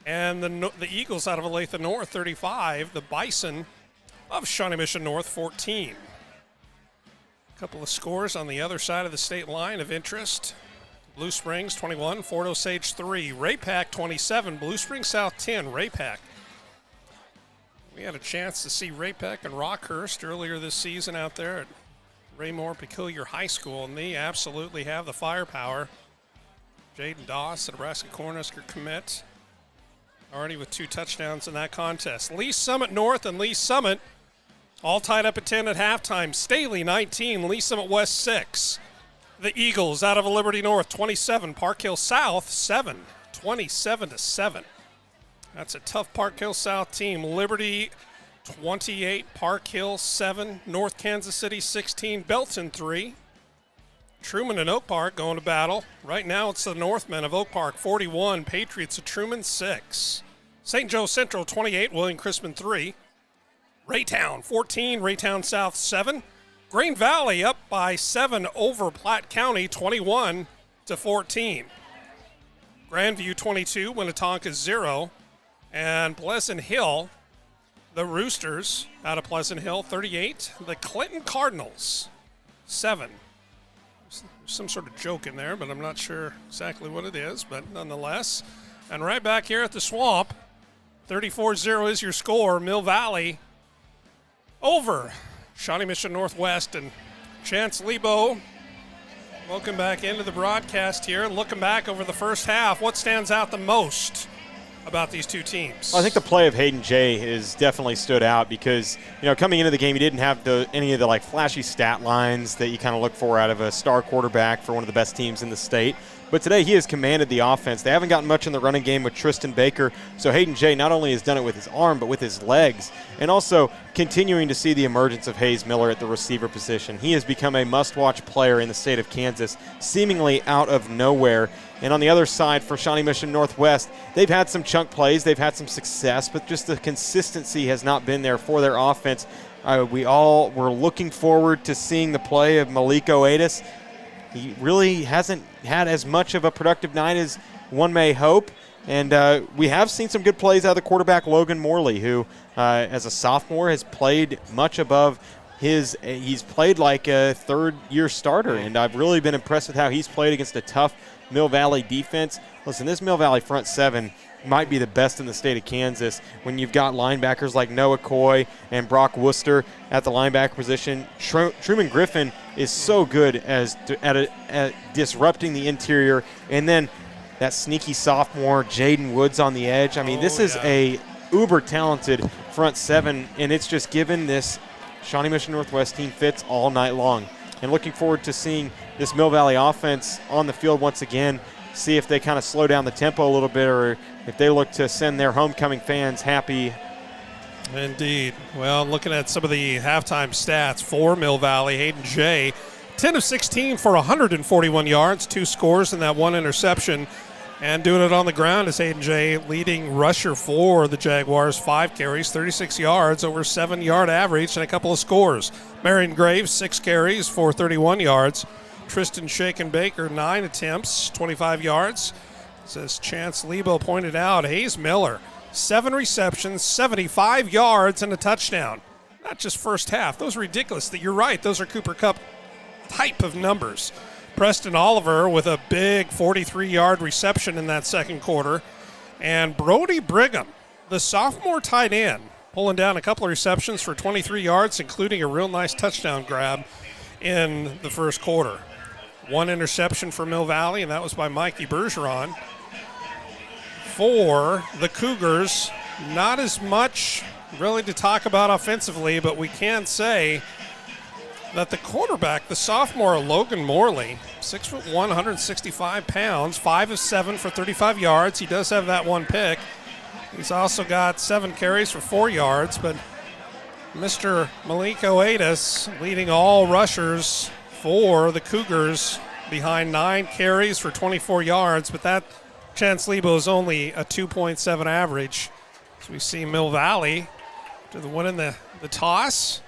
And the Eagles out of Olathe North, 35. The Bison of Shawnee Mission North, 14. A couple of scores on the other side of the state line of interest. Blue Springs, 21. Fort Osage, 3. Ray-Pac, 27. Blue Springs South, 10. Ray-Pac. We had a chance to see Ray-Pac and Rockhurst earlier this season out there at Raymore Peculiar High School, and they absolutely have the firepower. Jaden Doss, the Nebraska Cornhusker commit, already with 2 touchdowns in that contest. Lee Summit North and Lee Summit all tied up at 10 at halftime. Staley, 19. Lee Summit West, 6. The Eagles out of Liberty North, 27. Park Hill South, 7. 27-7. That's a tough Park Hill South team. Liberty, 28. Park Hill, 7. North Kansas City, 16. Belton, 3. Truman and Oak Park going to battle. Right now it's the Northmen of Oak Park, 41. Patriots of Truman, 6. St. Joe Central, 28. William Crispin, 3. Raytown, 14. Raytown South, 7. Green Valley up by 7 over Platte County, 21-14. Grandview, 22. Winnetonka, 0. And Pleasant Hill, the Roosters out of Pleasant Hill, 38. The Clinton Cardinals, 7. There's some sort of joke in there, but I'm not sure exactly what it is, but nonetheless. And right back here at the Swamp, 34-0 is your score. Mill Valley over Shawnee Mission Northwest. And Chance Lebo, welcome back into the broadcast here. Looking back over the first half, what stands out the most about these two teams? Well, I think the play of Hayden Jay has definitely stood out because, coming into the game, he didn't have any of the flashy stat lines that you kind of look for out of a star quarterback for one of the best teams in the state. But today he has commanded the offense. They haven't gotten much in the running game with Tristan Baker, so Hayden Jay not only has done it with his arm but with his legs, and also continuing to see the emergence of Hayes Miller at the receiver position. He has become a must-watch player in the state of Kansas, seemingly out of nowhere. And on the other side for Shawnee Mission Northwest, they've had some chunk plays, they've had some success, but just the consistency has not been there for their offense. We all were looking forward to seeing the play of Malik Oatis. He really hasn't had as much of a productive night as one may hope, And we have seen some good plays out of the quarterback, Logan Morley, who, as a sophomore, has played much above he's played like a third-year starter, and I've really been impressed with how he's played against a tough Mill Valley defense. Listen, this Mill Valley front seven might be the best in the state of Kansas when you've got linebackers like Noah Coy and Brock Worcester at the linebacker position. Truman Griffin is so good at disrupting the interior, and then that sneaky sophomore Jaden Woods on the edge. I mean, this is a uber-talented front seven, and it's just given this Shawnee Mission Northwest team fits all night long. And looking forward to seeing this Mill Valley offense on the field once again, see if they kind of slow down the tempo a little bit or if they look to send their homecoming fans happy. Indeed. Well, looking at some of the halftime stats for Mill Valley, Hayden Jay, 10 of 16 for 141 yards, 2 scores and that 1 interception. And doing it on the ground is Hayden Jay, leading rusher for the Jaguars, 5 carries, 36 yards, over 7-yard average, and a couple of scores. Marion Graves, 6 carries for 31 yards. Tristan Shaken Baker, 9 attempts, 25 yards. As Chance Lebo pointed out, Hayes Miller, 7 receptions, 75 yards, and a touchdown. Not just first half. Those are ridiculous. You're right. Those are Cooper Kupp type of numbers. Preston Oliver with a big 43-yard reception in that second quarter. And Brody Brigham, the sophomore tight end, pulling down a couple of receptions for 23 yards, including a real nice touchdown grab in the first quarter. 1 interception for Mill Valley, and that was by Mikey Bergeron. For the Cougars, not as much really to talk about offensively, but we can say that the quarterback, the sophomore Logan Morley, 6'1", 165 pounds, 5 of 7 for 35 yards. He does have that 1 pick. He's also got 7 carries for 4 yards, but Mr. Malik Oatis leading all rushers for the Cougars behind 9 carries for 24 yards, but that Chance Lebo is only a 2.7 average. So we see Mill Valley to the win in the toss.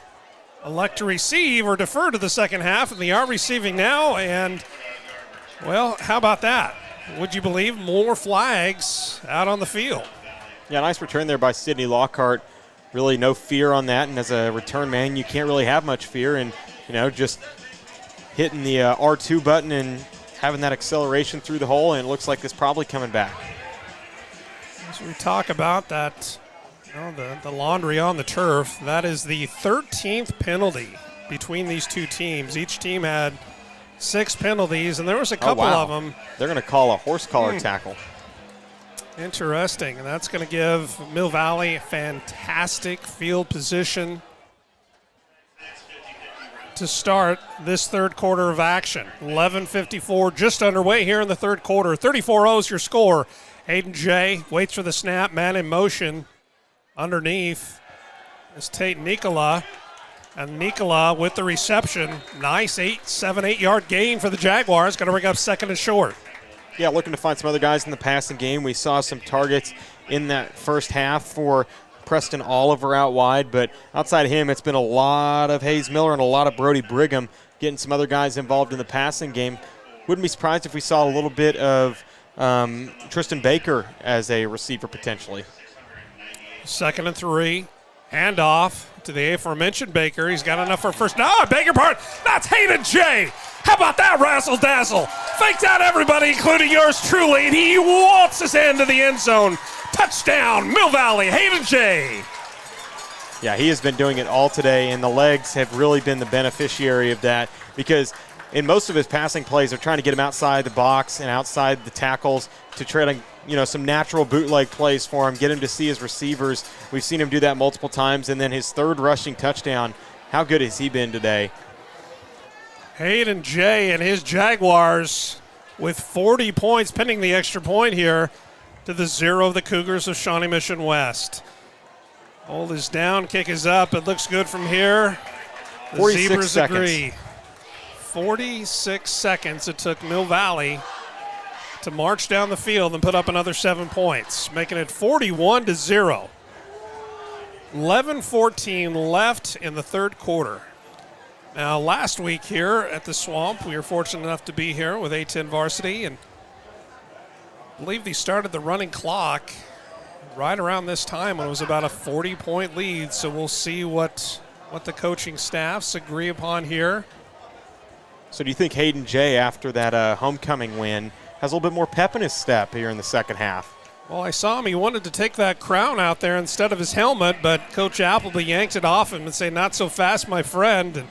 Elect to receive or defer to the second half, and they are receiving now. And, well, how about that? Would you believe more flags out on the field? Yeah, nice return there by Sidney Lockhart. Really no fear on that, and as a return man, you can't really have much fear. And, just hitting the R2 button and having that acceleration through the hole, and it looks like it's probably coming back. As we talk about that, the laundry on the turf, that is the 13th penalty between these two teams. Each team had 6 penalties, and there was a couple of them. They're going to call a horse collar tackle. Interesting, and that's going to give Mill Valley fantastic field position to start this third quarter of action. 11:54 just underway here in the third quarter. 34-0 is your score. Hayden Jay waits for the snap, man in motion. Underneath is Tate Nicola, and Nicola with the reception. Nice 7-8 yard gain for the Jaguars. Going to bring up second and short. Yeah, looking to find some other guys in the passing game. We saw some targets in that first half for Preston Oliver out wide, but outside of him, it's been a lot of Hayes Miller and a lot of Brody Brigham getting some other guys involved in the passing game. Wouldn't be surprised if we saw a little bit of Tristan Baker as a receiver potentially. 2nd and 3, handoff to the aforementioned Baker. He's got enough for a first. Baker part. That's Hayden Jay. How about that razzle dazzle? Fakes out everybody, including yours truly, and he waltzes into the end zone. Touchdown, Mill Valley, Hayden Jay. Yeah, he has been doing it all today, and the legs have really been the beneficiary of that because in most of his passing plays, they're trying to get him outside the box and outside the tackles to try to, some natural bootleg plays for him, get him to see his receivers. We've seen him do that multiple times, and then his 3rd rushing touchdown. How good has he been today? Hayden Jay and his Jaguars with 40 points, pending the extra point here, to the 0 of the Cougars of Shawnee Mission West. Hold is down, kick is up. It looks good from here. The Zebras seconds. agree. 46 seconds it took Mill Valley to march down the field and put up another 7 points, making it 41-0. 11:14 left in the third quarter. Now, last week here at the Swamp, we were fortunate enough to be here with A-10 Varsity, and I believe they started the running clock right around this time when it was about a 40-point lead. So we'll see what the coaching staffs agree upon here. So do you think Hayden Jay, after that homecoming win, has a little bit more pep in his step here in the second half? Well, I saw him. He wanted to take that crown out there instead of his helmet, but Coach Appleby yanked it off him and said, "Not so fast, my friend." And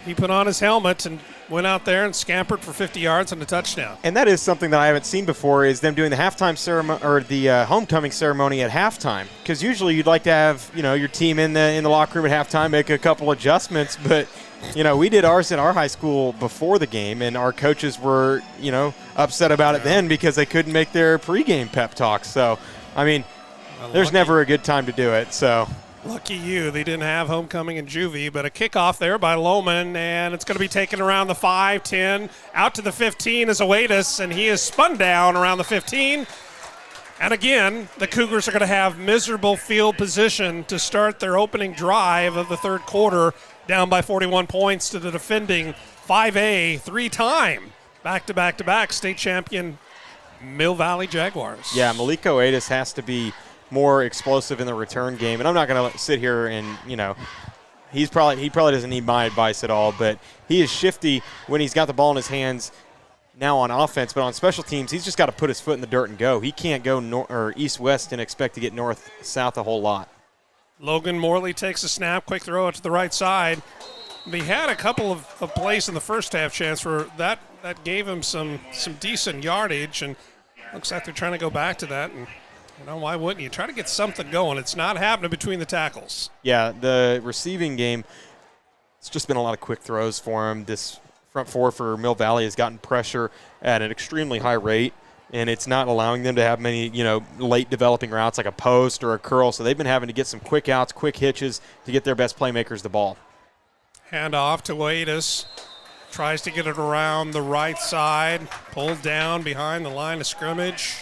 he put on his helmet and went out there and scampered for 50 yards and a touchdown. And that is something that I haven't seen before, is them doing the halftime ceremony or the homecoming ceremony at halftime. Because usually you'd like to have your team in the locker room at halftime, make a couple adjustments, but we did ours at our high school before the game, and our coaches were upset about it then because they couldn't make their pregame pep talks. So I mean, there's never a good time to do it. So. Lucky you, they didn't have homecoming in juvie, but a kickoff there by Lohman, and it's going to be taken around the 5, 10, out to the 15 is Oatis, and he is spun down around the 15. And again, the Cougars are going to have miserable field position to start their opening drive of the third quarter, down by 41 points to the defending 5A, three-time back-to-back-to-back state champion Mill Valley Jaguars. Yeah, Malik Oatis has to be more explosive in the return game, and I'm not going to sit here and he probably doesn't need my advice at all, but he is shifty when he's got the ball in his hands now on offense, but on special teams he's just got to put his foot in the dirt and go. He can't go east-west and expect to get north-south a whole lot. Logan Morley takes a snap, quick throw out to the right side. He had a couple of plays in the first half, chance where that gave him some decent yardage, and looks like they're trying to go back to that. And why wouldn't you? Try to get something going. It's not happening between the tackles. Yeah, the receiving game, it's just been a lot of quick throws for him. This front four for Mill Valley has gotten pressure at an extremely high rate, and it's not allowing them to have many, late developing routes like a post or a curl. So they've been having to get some quick outs, quick hitches to get their best playmakers the ball. Hand off to Oatis. Tries to get it around the right side. Pulled down behind the line of scrimmage.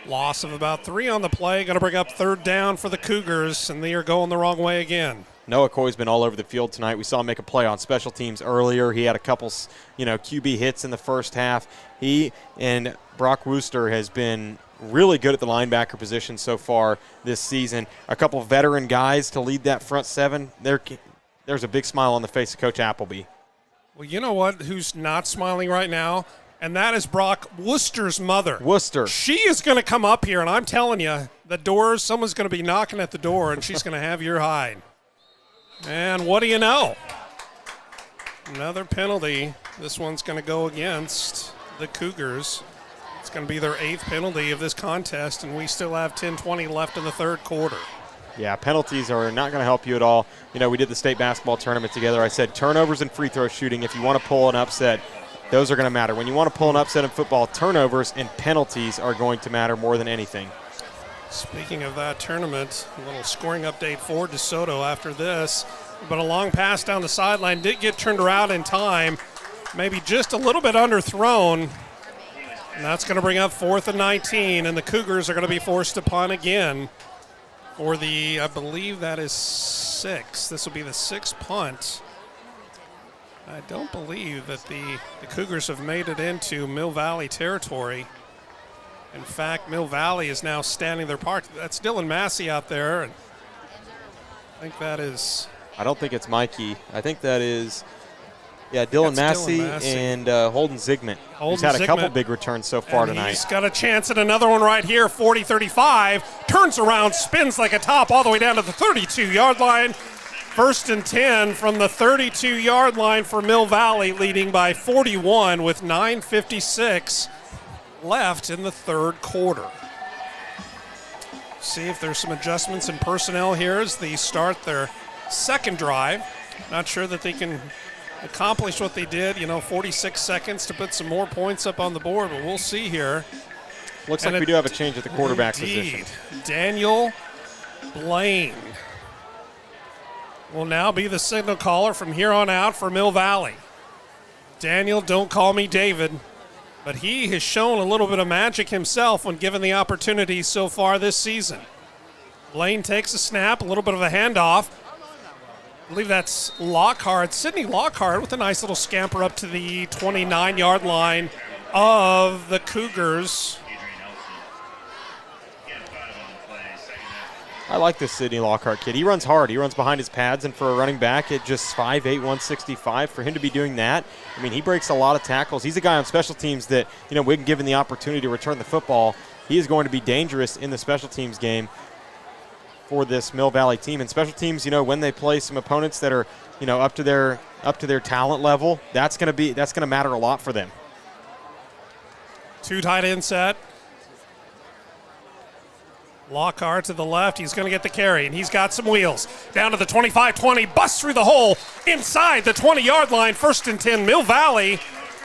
Loss of about 3 on the play. Going to bring up third down for the Cougars, and they are going the wrong way again. Noah Coy's been all over the field tonight. We saw him make a play on special teams earlier. He had a couple, QB hits in the first half. He and Brock Wooster has been really good at the linebacker position so far this season. A couple of veteran guys to lead that front seven. There's a big smile on the face of Coach Appleby. Well, you know what? Who's not smiling right now? And that is Brock Wooster's mother. Wooster. She is going to come up here, and I'm telling you, someone's going to be knocking at the door, and she's going to have your hide. And what do you know? Another penalty. This one's going to go against the Cougars. It's going to be their 8th penalty of this contest, and we still have 10:20 left in the third quarter. Yeah, penalties are not going to help you at all. We did the state basketball tournament together. I said turnovers and free throw shooting, if you want to pull an upset, those are going to matter. When you want to pull an upset in football, turnovers and penalties are going to matter more than anything. Speaking of that tournament, a little scoring update for DeSoto after this. But a long pass down the sideline did get turned around in time. Maybe just a little bit underthrown. And that's going to bring up 4th and 19. And the Cougars are going to be forced to punt again for I believe that is 6. This will be the 6th punt. I don't believe that the Cougars have made it into Mill Valley territory. In fact, Mill Valley is now standing their park. That's Dylan Massey out there. And I think that is... I don't think it's Mikey. I think that is... Yeah, Dylan Massey and Holden Zigmund. He's had a couple big returns so far tonight. He's got a chance at another one right here, 40-35. Turns around, spins like a top all the way down to the 32-yard line. 1st and 10 from the 32-yard line for Mill Valley, leading by 41 with 9:56 left in the third quarter. See if there's some adjustments in personnel here as they start their second drive. Not sure that they can accomplish what they did, 46 seconds to put some more points up on the board, but we'll see here. Looks like we do have a change at the quarterback position. Daniel Blaine will now be the signal caller from here on out for Mill Valley. Daniel, don't call me David, but he has shown a little bit of magic himself when given the opportunity so far this season. Blaine takes a snap, a little bit of a handoff. I believe that's Lockhart, Sidney Lockhart, with a nice little scamper up to the 29-yard line of the Cougars. I like this Sidney Lockhart kid. He runs hard. He runs behind his pads, and for a running back at just 5'8", 165, for him to be doing that, I mean, he breaks a lot of tackles. He's a guy on special teams that, when given the opportunity to return the football, he is going to be dangerous in the special teams game for this Mill Valley team. And special teams, when they play some opponents that are, up to their talent level, that's going to matter a lot for them. 2 tight end set. Lockhart to the left. He's going to get the carry, and he's got some wheels. Down to the 25-20, busts through the hole inside the 20-yard line. 1st and 10, Mill Valley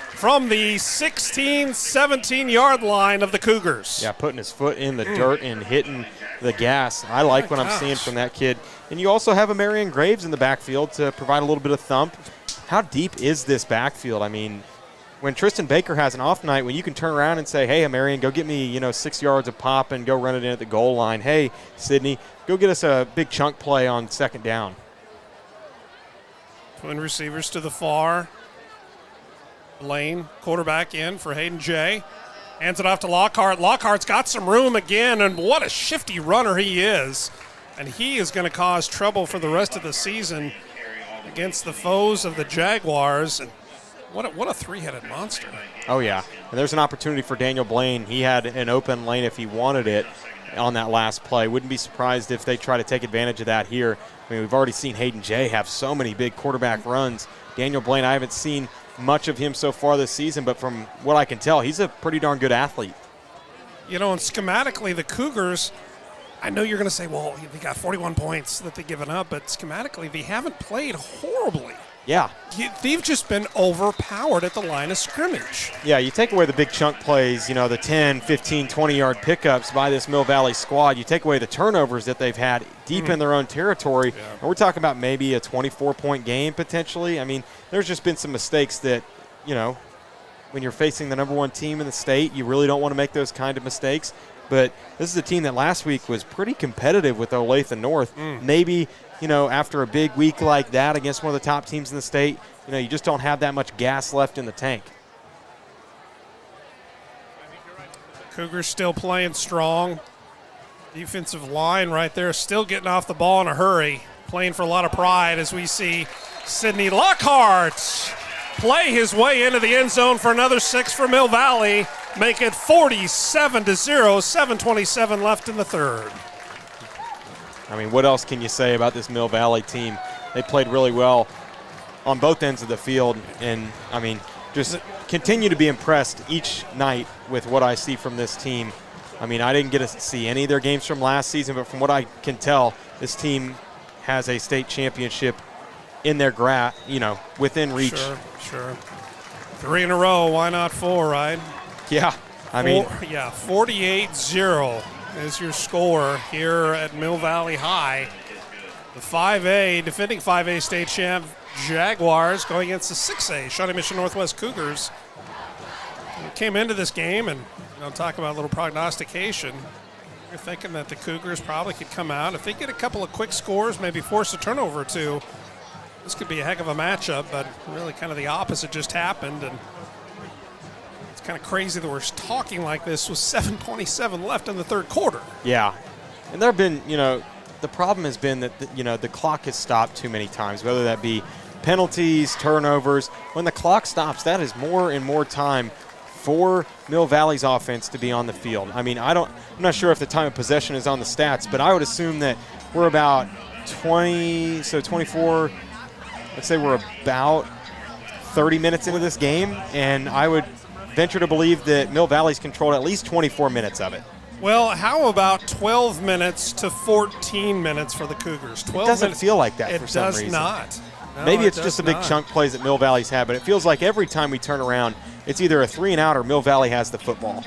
from the 16, 17-yard line of the Cougars. Yeah, putting his foot in the dirt and hitting the gas. I like what I'm seeing from that kid. And you also have a Marion Graves in the backfield to provide a little bit of thump. How deep is this backfield? I mean, when Tristan Baker has an off night, when you can turn around and say, hey, Marion, go get me, 6 yards of pop and go run it in at the goal line. Hey, Sydney, go get us a big chunk play on 2nd down. Twin receivers to the far. Blaine, quarterback in for Hayden J. Hands it off to Lockhart. Lockhart's got some room again, and what a shifty runner he is. And he is going to cause trouble for the rest of the season against the foes of the Jaguars. And what a three-headed monster. Oh, yeah. And there's an opportunity for Daniel Blaine. He had an open lane if he wanted it on that last play. Wouldn't be surprised if they try to take advantage of that here. I mean, we've already seen Hayden J have so many big quarterback runs. Daniel Blaine, I haven't seen much of him so far this season, but from what I can tell, he's a pretty darn good athlete. And schematically, the Cougars, I know you're going to say, well, they got 41 points that they've given up, but schematically, they haven't played horribly. Yeah. They've just been overpowered at the line of scrimmage. Yeah, you take away the big chunk plays, the 10, 15, 20-yard pickups by this Mill Valley squad. You take away the turnovers that they've had deep in their own territory, and we're talking about maybe a 24-point game potentially. I mean, there's just been some mistakes that, when you're facing the number 1 team in the state, you really don't want to make those kind of mistakes. But this is a team that last week was pretty competitive with Olathe North. Maybe, after a big week like that against one of the top teams in the state, you just don't have that much gas left in the tank. Cougars still playing strong. Defensive line right there still getting off the ball in a hurry. Playing for a lot of pride as we see Sidney Lockhart play his way into the end zone for another 6 for Mill Valley. Make it 47-0, 7:27 left in the third. I mean, what else can you say about this Mill Valley team? They played really well on both ends of the field, and, I mean, just continue to be impressed each night with what I see from this team. I mean, I didn't get to see any of their games from last season, but from what I can tell, this team has a state championship in their within reach. Sure. 3 in a row, why not 4, right? Yeah, I mean. 48-0 is your score here at Mill Valley High. The 5A, defending 5A state champ Jaguars going against the 6A Shawnee Mission Northwest Cougars. We came into this game and talk about a little prognostication. You're thinking that the Cougars probably could come out. If they get a couple of quick scores, maybe force a turnover or two, this could be a heck of a matchup, but really kind of the opposite just happened. And it's kind of crazy that we're talking like this with 7:27 left in the third quarter. Yeah, and there have been, the problem has been that, the clock has stopped too many times, whether that be penalties, turnovers. When the clock stops, that is more and more time for Mill Valley's offense to be on the field. I mean, I'm not sure if the time of possession is on the stats, but I would assume that we're about 24, let's say we're about 30 minutes into this game, and I would venture to believe that Mill Valley's controlled at least 24 minutes of it. Well, how about 12 minutes to 14 minutes for the Cougars? 12 it doesn't minutes. feel like that for some reason. It does not. No, Maybe it's just the big chunk plays that Mill Valley's had, but it feels like every time we turn around, it's either a 3 and out or Mill Valley has the football.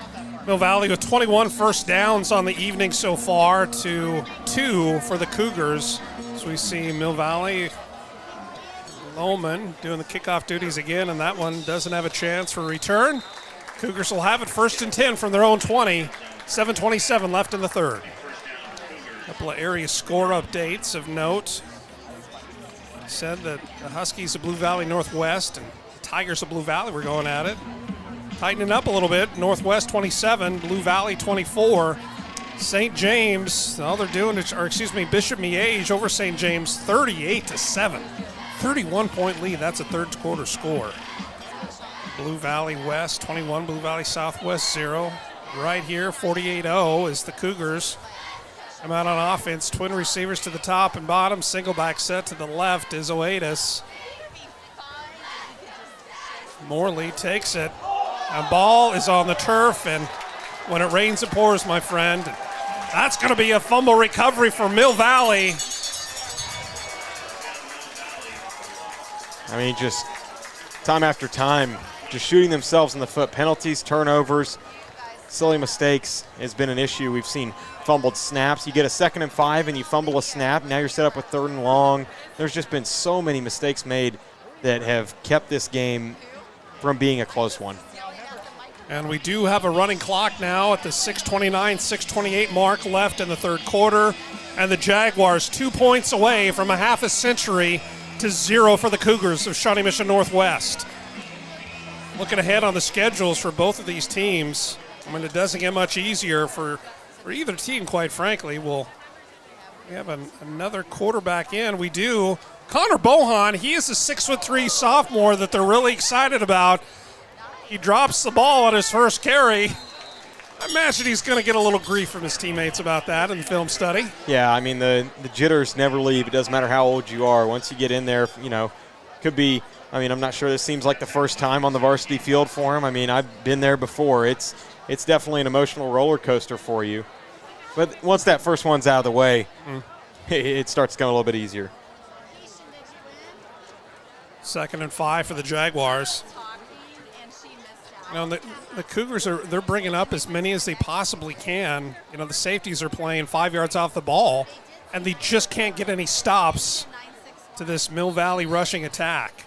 Mill Valley with 21 first downs on the evening so far to 2 for the Cougars. So we see Mill Valley, Lohman doing the kickoff duties again, and that one doesn't have a chance for return. Cougars will have it 1st and 10 from their own 20. 7:27 left in the third. A couple of area score updates of note. Said that the Huskies of Blue Valley Northwest and the Tigers of Blue Valley were going at it. Tightening up a little bit. Northwest 27, Blue Valley 24. St. James, all they're doing is, Bishop Miege over St. James, 38-7. 31-point lead. That's a third quarter score. Blue Valley West 21, Blue Valley Southwest 0. Right here, 48-0 is the Cougars. Come out on offense. Twin receivers to the top and bottom. Single back set to the left is Oatis. Morley takes it. And ball is on the turf, and when it rains, it pours, my friend. That's going to be a fumble recovery for Mill Valley. I mean, just time after time, just shooting themselves in the foot. Penalties, turnovers, silly mistakes has been an issue. We've seen fumbled snaps. You get a 2nd and 5 and you fumble a snap. Now you're set up with 3rd and long. There's just been so many mistakes made that have kept this game from being a close one. And we do have a running clock now at the 6:29, 6:28 mark left in the third quarter. And the Jaguars 2 points away from a half a century to 0 for the Cougars of Shawnee Mission Northwest. Looking ahead on the schedules for both of these teams, I mean, it doesn't get much easier for either team, quite frankly. We have another quarterback in. We do. Connor Bohan, he is a 6'3" sophomore that they're really excited about. He drops the ball on his first carry. I imagine he's going to get a little grief from his teammates about that in the film study. Yeah, I mean, the jitters never leave. It doesn't matter how old you are. Once you get in there, could be, I'm not sure this seems like the first time on the varsity field for him. I mean, I've been there before. It's definitely an emotional roller coaster for you. But once that first one's out of the way, it starts going a little bit easier. 2nd and 5 for the Jaguars. The Cougars they're bringing up as many as they possibly can. The safeties are playing 5 yards off the ball, and they just can't get any stops to this Mill Valley rushing attack.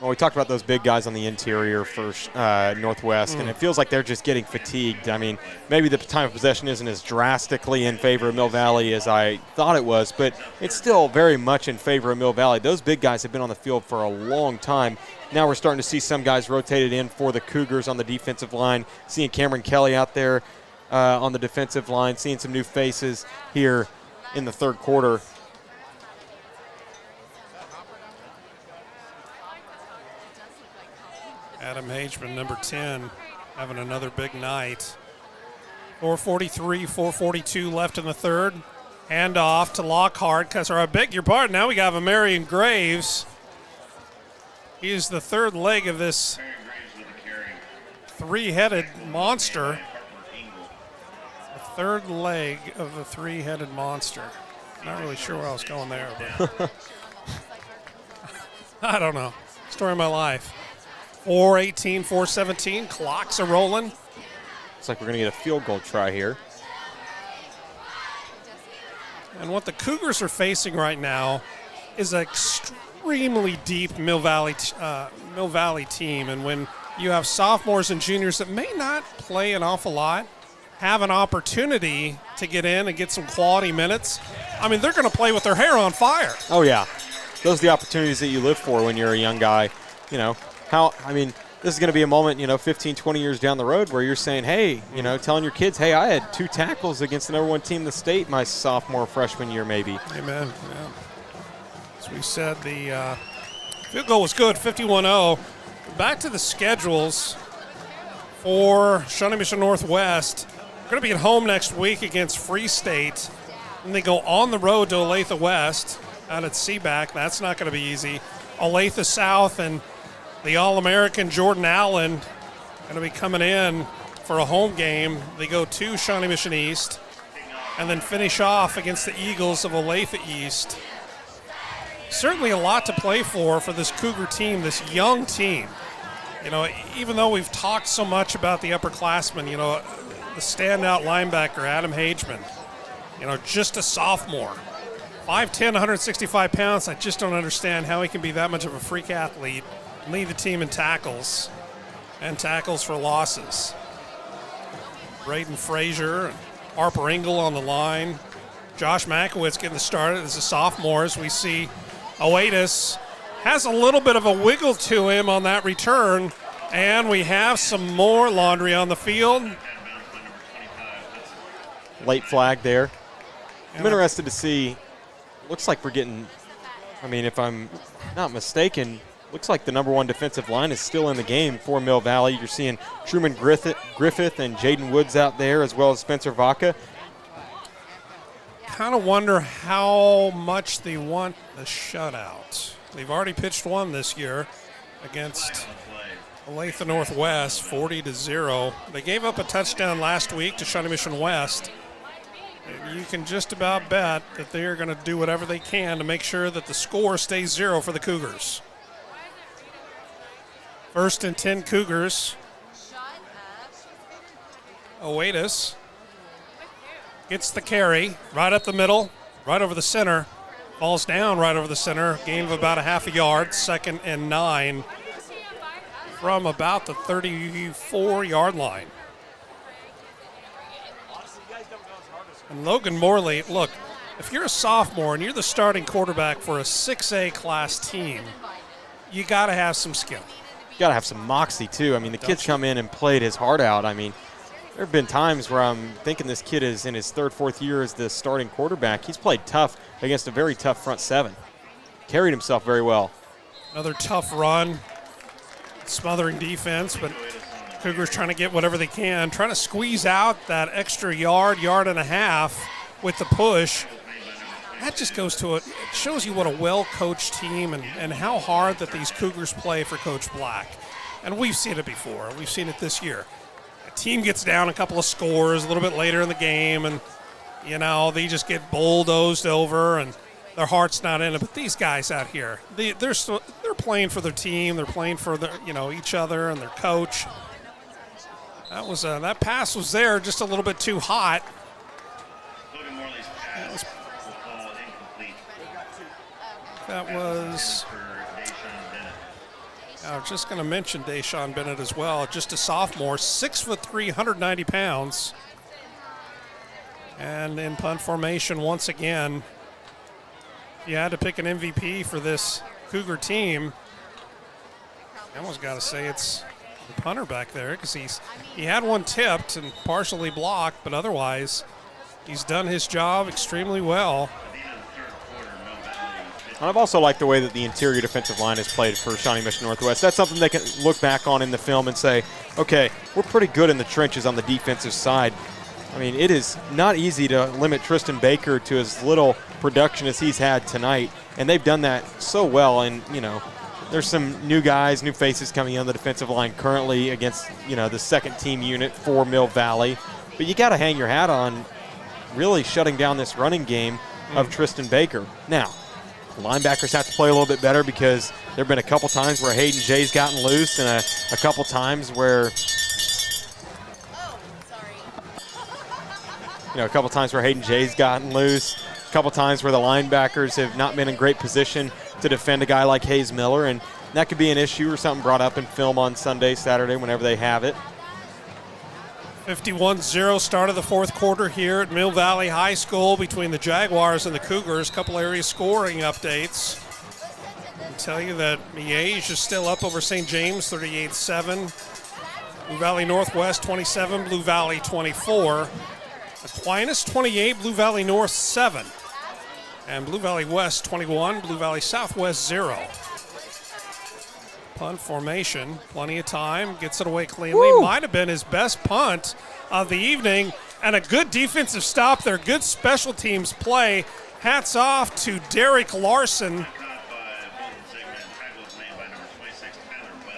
Well, we talked about those big guys on the interior for Northwest, and it feels like they're just getting fatigued. I mean, maybe the time of possession isn't as drastically in favor of Mill Valley as I thought it was, but it's still very much in favor of Mill Valley. Those big guys have been on the field for a long time. Now we're starting to see some guys rotated in for the Cougars on the defensive line, seeing Cameron Kelly out there on the defensive line, seeing some new faces here in the third quarter. Adam Hageman, number 10, having another big night. 4:43, 4:42 left in the third. Hand off to Lockhart. I beg your pardon. Now we got Marion Graves. He is the third leg of this three-headed monster. The third leg of the three-headed monster. Not really sure where I was going there, but I don't know. Story of my life. 4:18, 4:17. Clocks are rolling. Looks like we're going to get a field goal try here. And what the Cougars are facing right now is an extremely deep Mill Valley team. And when you have sophomores and juniors that may not play an awful lot, have an opportunity to get in and get some quality minutes, I mean, they're going to play with their hair on fire. Oh, yeah. Those are the opportunities that you live for when you're a young guy. This is going to be a moment, 15, 20 years down the road where you're saying, hey, telling your kids, hey, I had 2 tackles against the number 1 team in the state my sophomore, freshman year maybe. Amen. Yeah. As we said, the field goal was good, 51-0. Back to the schedules for Shawnee Mission Northwest. We're going to be at home next week against Free State. And they go on the road to Olathe West out at Seaback. That's not going to be easy. Olathe South and the All-American Jordan Allen going to be coming in for a home game. They go to Shawnee Mission East and then finish off against the Eagles of Olathe East. Certainly a lot to play for this Cougar team, this young team. Even though we've talked so much about the upperclassmen, the standout linebacker, Adam Hageman, just a sophomore. 5'10", 165 pounds. I just don't understand how he can be that much of a freak athlete. Lead the team in tackles and tackles for losses. Braden Frazier and Harper Engel on the line. Josh Makowitz getting started as a sophomore, as we see Oatis has a little bit of a wiggle to him on that return, and we have some more laundry on the field. late flag there. I'm interested to see. Looks like we're getting, I mean, if I'm not mistaken, looks like the number 1 defensive line is still in the game for Mill Valley. You're seeing Truman Griffith and Jaden Woods out there, as well as Spencer Vaca. Kind of wonder how much they want the shutout. They've already pitched one this year against Olathe Northwest, 40-0. They gave up a touchdown last week to Shawnee Mission West. And you can just about bet that they are going to do whatever they can to make sure that the score stays 0 for the Cougars. 1st and 10 Cougars. Oatis gets the carry right up the middle, right over the center. Falls down right over the center. Gain of about a half a yard. 2nd and 9 from about the 34-yard line. And Logan Morley, look, if you're a sophomore and you're the starting quarterback for a 6A class team, you got to have some skill. You got to have some moxie, too. I mean, the kid's come in and played his heart out. I mean, there have been times where I'm thinking this kid is in his 3rd, 4th year as the starting quarterback. He's played tough against a very tough front 7. Carried himself very well. Another tough run, smothering defense, but Cougars trying to get whatever they can, trying to squeeze out that extra yard and a half with the push. That just goes to it shows you what a well-coached team and how hard that these Cougars play for Coach Black. And we've seen it before. We've seen it this year. A team gets down a couple of scores a little bit later in the game, and, you know, they just get bulldozed over, and their heart's not in it. But these guys out here, they're playing for their team. They're playing for each other and their coach. That pass was there, just a little bit too hot. That was I was just going to mention Desean Bennett as well. Just a sophomore, 6'3", 190 pounds. And in punt formation once again. If you had to pick an MVP for this Cougar team, I almost got to say it's the punter back there, because he had one tipped and partially blocked, but otherwise he's done his job extremely well. And I've also liked the way that the interior defensive line has played for Shawnee Mission Northwest. That's something they can look back on in the film and say, okay, we're pretty good in the trenches on the defensive side. I mean, it is not easy to limit Tristan Baker to as little production as he's had tonight, and they've done that so well. And, you know, there's some new guys, new faces coming on the defensive line currently against, you know, the second team unit for Mill Valley. But you got to hang your hat on really shutting down this running game of Tristan Baker. Now, linebackers have to play a little bit better, because there have been a couple times where Hayden Jay's gotten loose, and a couple times where Hayden Jay's gotten loose, a couple times where the linebackers have not been in great position to defend a guy like Hayes Miller, and that could be an issue or something brought up in film on Sunday, Saturday, whenever they have it. 51-0 start of the fourth quarter here at Mill Valley High School between the Jaguars and the Cougars. Couple area scoring updates. I'll tell you that Miege is still up over St. James, 38-7. Blue Valley Northwest, 27. Blue Valley, 24. Aquinas, 28. Blue Valley North, 7. And Blue Valley West, 21. Blue Valley Southwest, 0. Punt formation, plenty of time, gets it away cleanly. Woo! Might have been his best punt of the evening, and a good defensive stop there, good special teams play. Hats off to Derek Larson.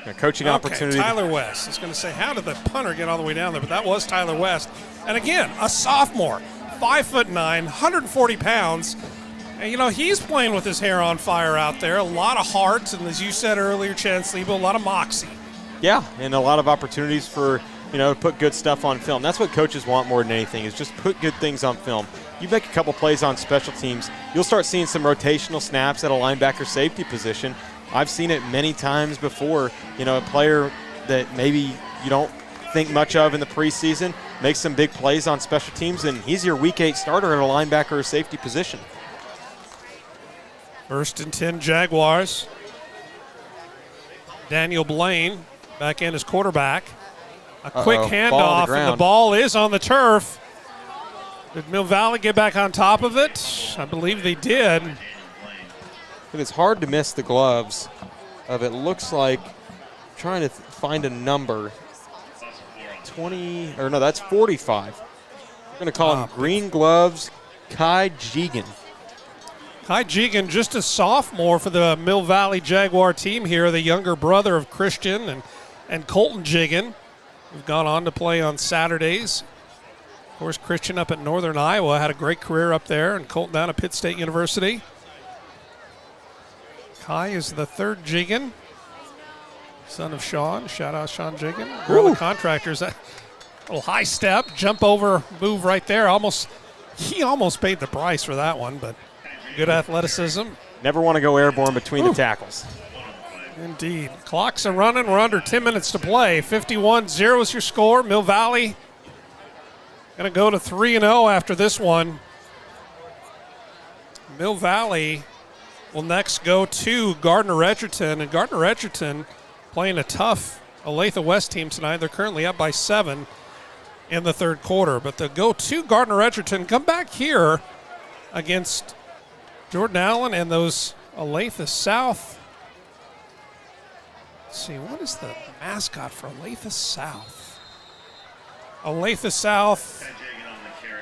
A coaching opportunity. Tyler West. I was going to say, how did the punter get all the way down there? But that was Tyler West. And again, a sophomore, 5'9", 140 pounds. And, you know, he's playing with his hair on fire out there. A lot of heart, and as you said earlier, Chance Lebo, a lot of moxie. Yeah, and a lot of opportunities for, you know, to put good stuff on film. That's what coaches want more than anything, is just put good things on film. You make a couple plays on special teams, you'll start seeing some rotational snaps at a linebacker safety position. I've seen it many times before. You know, a player that maybe you don't think much of in the preseason makes some big plays on special teams, and he's your Week 8 starter at a linebacker or safety position. 1st and 10 Jaguars. Daniel Blaine back in as quarterback. A quick handoff, and the ball is on the turf. Did Mill Valley get back on top of it? I believe they did. It is hard to miss the gloves of it looks like, trying to find a number, 20, or no, that's 45. We're going to call him green gloves, Kai Jigen. Kai Jigen, just a sophomore for the Mill Valley Jaguar team here, the younger brother of Christian and Colton Jigen, who've gone on to play on Saturdays. Of course, Christian up at Northern Iowa had a great career up there, and Colton down at Pitt State University. Kai is the third Jigen, son of Sean. Shout out Sean Jigen. Girl the Contractors. A little high step, jump over, move right there. He almost paid the price for that one, but good athleticism. Never want to go airborne between the tackles. Indeed. Clocks are running. We're under 10 minutes to play. 51-0 is your score. Mill Valley going to go to 3-0 after this one. Mill Valley will next go to Gardner-Edgerton, and Gardner-Edgerton playing a tough Olathe West team tonight. They're currently up by 7 in the third quarter, but they'll go to Gardner-Edgerton, come back here against Jordan Allen and those Olathe South. Let's see, what is the mascot for Olathe South? Olathe South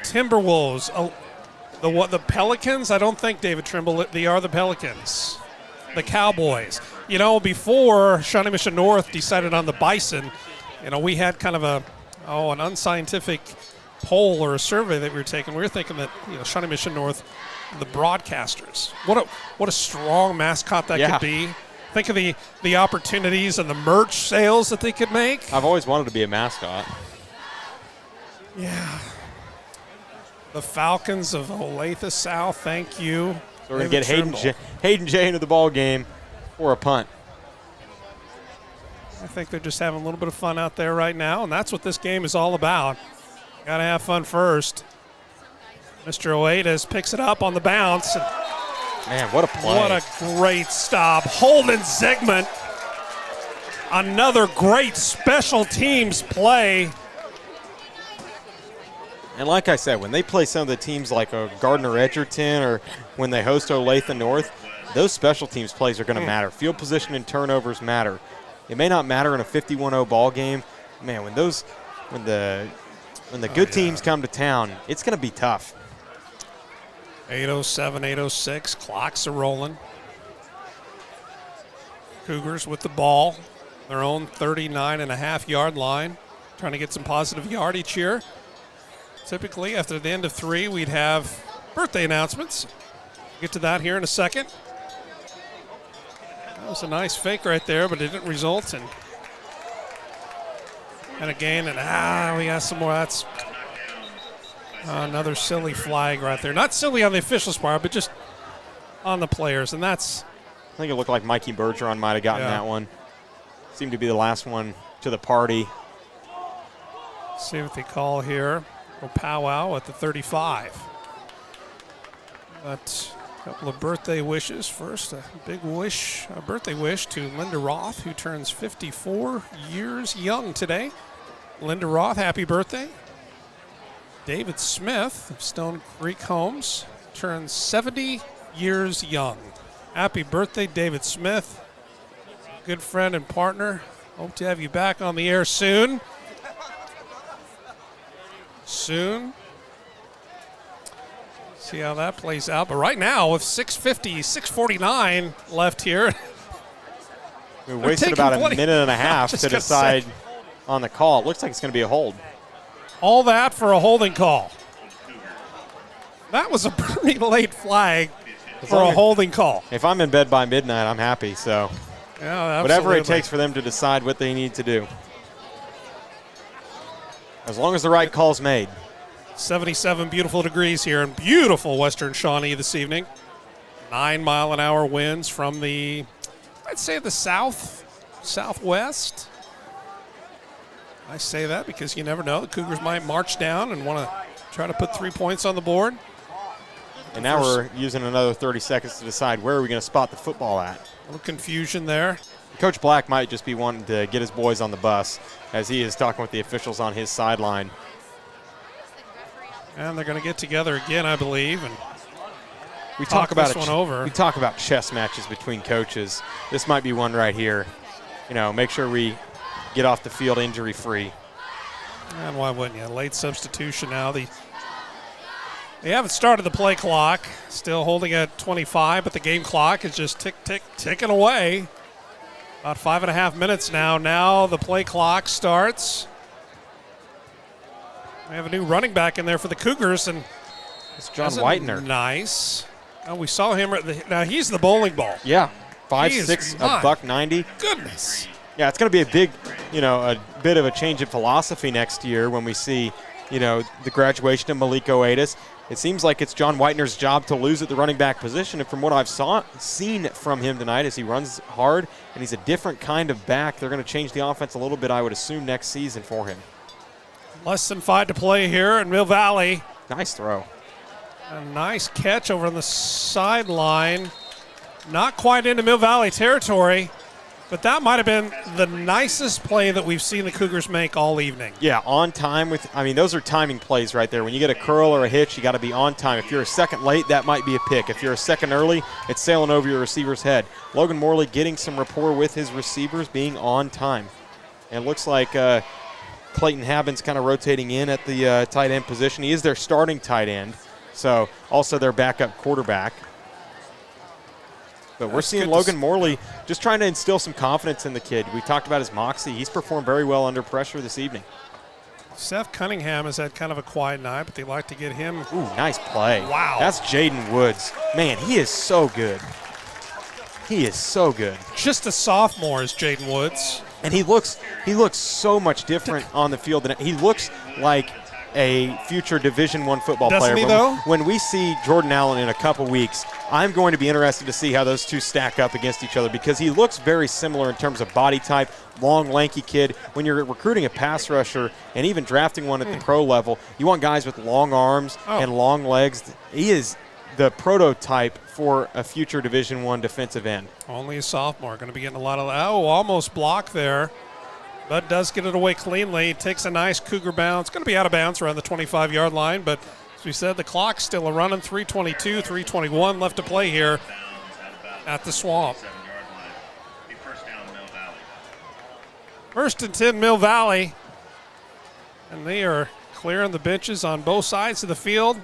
Timberwolves. The Pelicans? I don't think, David Trimble, they are the Pelicans. The Cowboys. You know, before Shawnee Mission North decided on the Bison, you know, we had kind of an unscientific poll or a survey that we were taking. We were thinking that, you know, Shawnee Mission North, the broadcasters. What a strong mascot that could be. Think of the opportunities and the merch sales that they could make. I've always wanted to be a mascot. Yeah. The Falcons of Olathe South, thank you. So we're going to get Hayden J into the ball game for a punt. I think they're just having a little bit of fun out there right now, and that's what this game is all about. Got to have fun first. Mr. Oedes picks it up on the bounce. Man, what a play. What a great stop. Holden Zegman, another great special teams play. And like I said, when they play some of the teams like a Gardner-Edgerton or when they host Olathe North, those special teams plays are going to matter. Field position and turnovers matter. It may not matter in a 51-0 ball game. Man, when the good teams come to town, it's going to be tough. 8:07, 8:06, clocks are rolling. Cougars with the ball, their own 39.5-yard line, trying to get some positive yardage here. Typically, after the end of 3, we'd have birthday announcements. Get to that here in a second. That was a nice fake right there, but it didn't result in a gain. And we got some more. That's another silly flag right there. Not silly on the officials' part, but just on the players. And that's. I think it looked like Mikey Bergeron might have gotten that one. Seemed to be the last one to the party. See what they call here. A powwow at the 35. But a couple of birthday wishes. First, a birthday wish to Linda Roth, who turns 54 years young today. Linda Roth, happy birthday. David Smith of Stone Creek Homes turns 70 years young. Happy birthday, David Smith. Good friend and partner. Hope to have you back on the air soon. See how that plays out. But right now, with 6:49 left here. We wasted about a minute and a half to decide on the call. It looks like it's going to be a hold. All that for a holding call. That was a pretty late flag for a holding call. If I'm in bed by midnight, I'm happy. So whatever it takes for them to decide what they need to do. As long as the right call's made. 77 beautiful degrees here in beautiful Western Shawnee this evening. 9-mile-an-hour winds from the, I'd say, the southwest. I say that because you never know. The Cougars might march down and want to try to put 3 points on the board. And now we're using another 30 seconds to decide where are we going to spot the football at. A little confusion there. Coach Black might just be wanting to get his boys on the bus as he is talking with the officials on his sideline. And they're going to get together again, I believe, and we talk about this one over. We talk about chess matches between coaches. This might be one right here. You know, make sure we get off the field injury-free. And why wouldn't you? Late substitution now. They haven't started the play clock. Still holding at 25, but the game clock is just ticking away. About 5.5 minutes now. Now the play clock starts. We have a new running back in there for the Cougars, and it's John Whitener. Nice. Oh, we saw him. Now he's the bowling ball. Yeah, 5'6", $190. Goodness. Yeah, it's going to be a big, a bit of a change in philosophy next year when we see, the graduation of Malik Oatis. It seems like it's John Whitener's job to lose at the running back position, and from what I've seen from him tonight is he runs hard, and he's a different kind of back. They're going to change the offense a little bit, I would assume, next season for him. Less than 5 to play here in Mill Valley. Nice throw. A nice catch over on the sideline. Not quite into Mill Valley territory, but that might have been the nicest play that we've seen the Cougars make all evening. Yeah, on time those are timing plays right there. When you get a curl or a hitch, you got to be on time. If you're a second late, that might be a pick. If you're a second early, it's sailing over your receiver's head. Logan Morley getting some rapport with his receivers, being on time. And it looks like Clayton Habben's kind of rotating in at the tight end position. He is their starting tight end, so also their backup quarterback. But we're seeing Logan Morley just trying to instill some confidence in the kid. We talked about his moxie. He's performed very well under pressure this evening. Seth Cunningham has had kind of a quiet night, but they like to get him. Ooh, nice play. Wow. That's Jaden Woods. Man, he is so good. He is so good. Just a sophomore is Jaden Woods. And he looks so much different on the field. He looks like a future Division I football player. Doesn't he, though? When we see Jordan Allen in a couple weeks, I'm going to be interested to see how those two stack up against each other because he looks very similar in terms of body type, long, lanky kid. When you're recruiting a pass rusher and even drafting one at the pro level, you want guys with long arms and long legs. He is the prototype for a future Division I defensive end. Only a sophomore. Going to be getting a lot of, almost blocked there. But does get it away cleanly. Takes a nice Cougar bounce. Going to be out of bounds around the 25-yard line. But as we said, the clock's still running. 3:22, 3:21 left to play here at the Swamp. First and 10, Mill Valley. And they are clearing the benches on both sides of the field.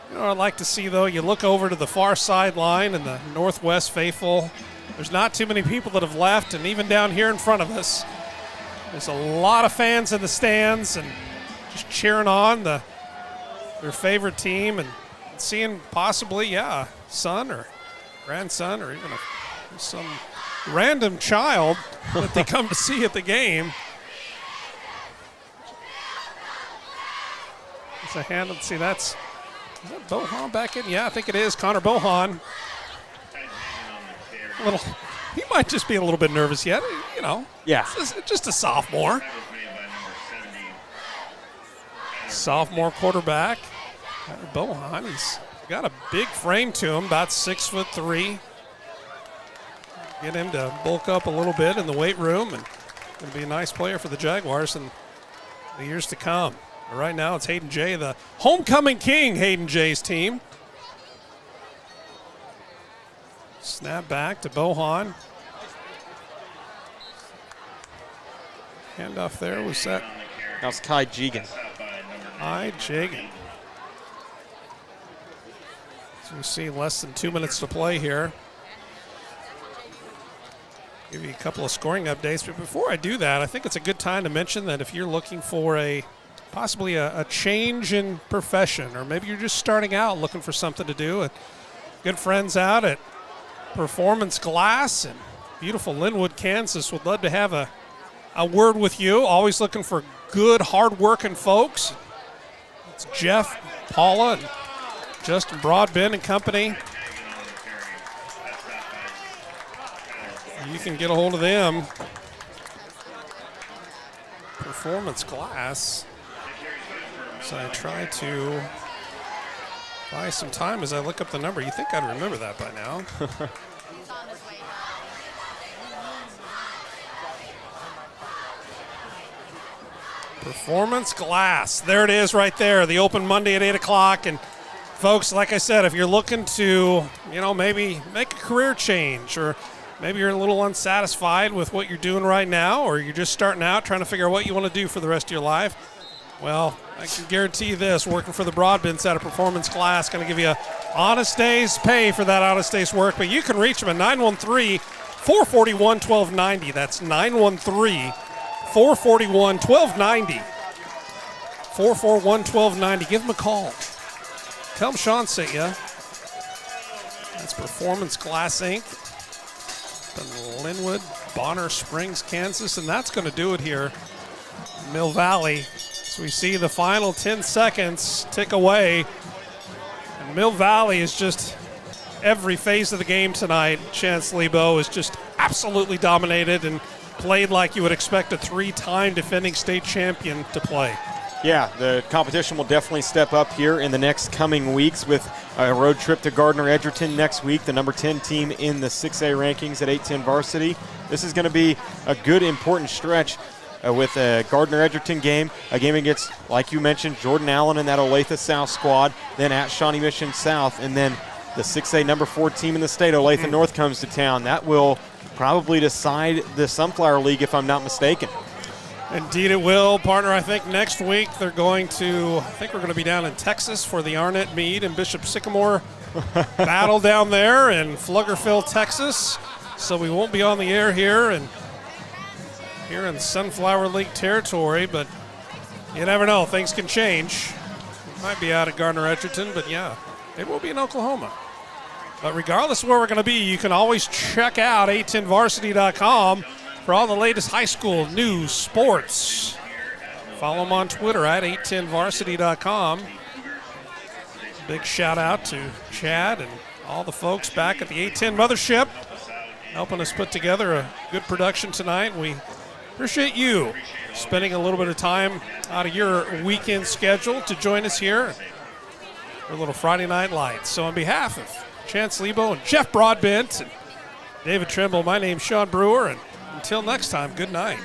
You know what I'd like to see, though? You look over to the far sideline and the Northwest faithful. There's not too many people that have left, and even down here in front of us, there's a lot of fans in the stands and just cheering on their favorite team and seeing possibly, son or grandson or even some random child that they come to see at the game. It's a hand. Let's see, is that Bohan back in? Yeah, I think it is. Connor Bohan. He might just be a little bit nervous yet, Yeah. Just a sophomore. Sophomore quarterback. Bohan, he's got a big frame to him, about 6'3". Get him to bulk up a little bit in the weight room, and going to be a nice player for the Jaguars in the years to come. But right now it's Hayden Jay, the homecoming king, Hayden Jay's team. Snap back to Bohan. Handoff there was that. That was Kai Jigan. Kai Jigan. So we see less than 2 minutes to play here. Give you a couple of scoring updates, but before I do that, I think it's a good time to mention that if you're looking for possibly a change in profession, or maybe you're just starting out looking for something to do, good friends out at Performance Glass in beautiful Linwood, Kansas would love to have a word with you. Always looking for good, hard-working folks. It's Jeff, Paula, and Justin Broadbent and company. You can get a hold of them. Performance Glass. So I try to buy some time as I look up the number. You think I'd remember that by now. Performance Glass. There it is right there. The open Monday at 8 o'clock. And folks, like I said, if you're looking to, maybe make a career change, or maybe you're a little unsatisfied with what you're doing right now, or you're just starting out trying to figure out what you want to do for the rest of your life, well, I can guarantee you this, working for the Broadbents at a Performance Glass, going to give you an honest day's pay for that honest day's work. But you can reach them at 913-441-1290. That's 913-441-1290. 441-1290. Give them a call. Tell them Sean sent you. That's Performance Glass Inc. in Linwood, Bonner Springs, Kansas. And that's going to do it here in Mill Valley. So we see the final 10 seconds tick away. And Mill Valley is just every phase of the game tonight. Chance Lebo is just absolutely dominated and played like you would expect a 3-time defending state champion to play. Yeah, the competition will definitely step up here in the next coming weeks with a road trip to Gardner-Edgerton next week, the number 10 team in the 6A rankings at 810 varsity. This is going to be a good, important stretch with a Gardner-Edgerton game, a game against, like you mentioned, Jordan Allen and that Olathe South squad, then at Shawnee Mission South, and then the 6A number 4 team in the state, Olathe North, comes to town. That will probably decide the Sunflower League, if I'm not mistaken. Indeed it will, partner. I think next week we're going to be down in Texas for the Arnett Meade and Bishop Sycamore battle down there in Pflugerville, Texas. So we won't be on the air here in Sunflower League territory, but you never know. Things can change. We might be out at Gardner-Edgerton, but yeah, it will be in Oklahoma. But regardless of where we're going to be, you can always check out 810varsity.com for all the latest high school news, sports. Follow them on Twitter at 810varsity.com. Big shout out to Chad and all the folks back at the 810 Mothership helping us put together a good production tonight. We appreciate you spending a little bit of time out of your weekend schedule to join us here for a little Friday Night Lights. So on behalf of Chance Lebo and Jeff Broadbent and David Trimble, my name's Sean Brewer, and until next time, good night.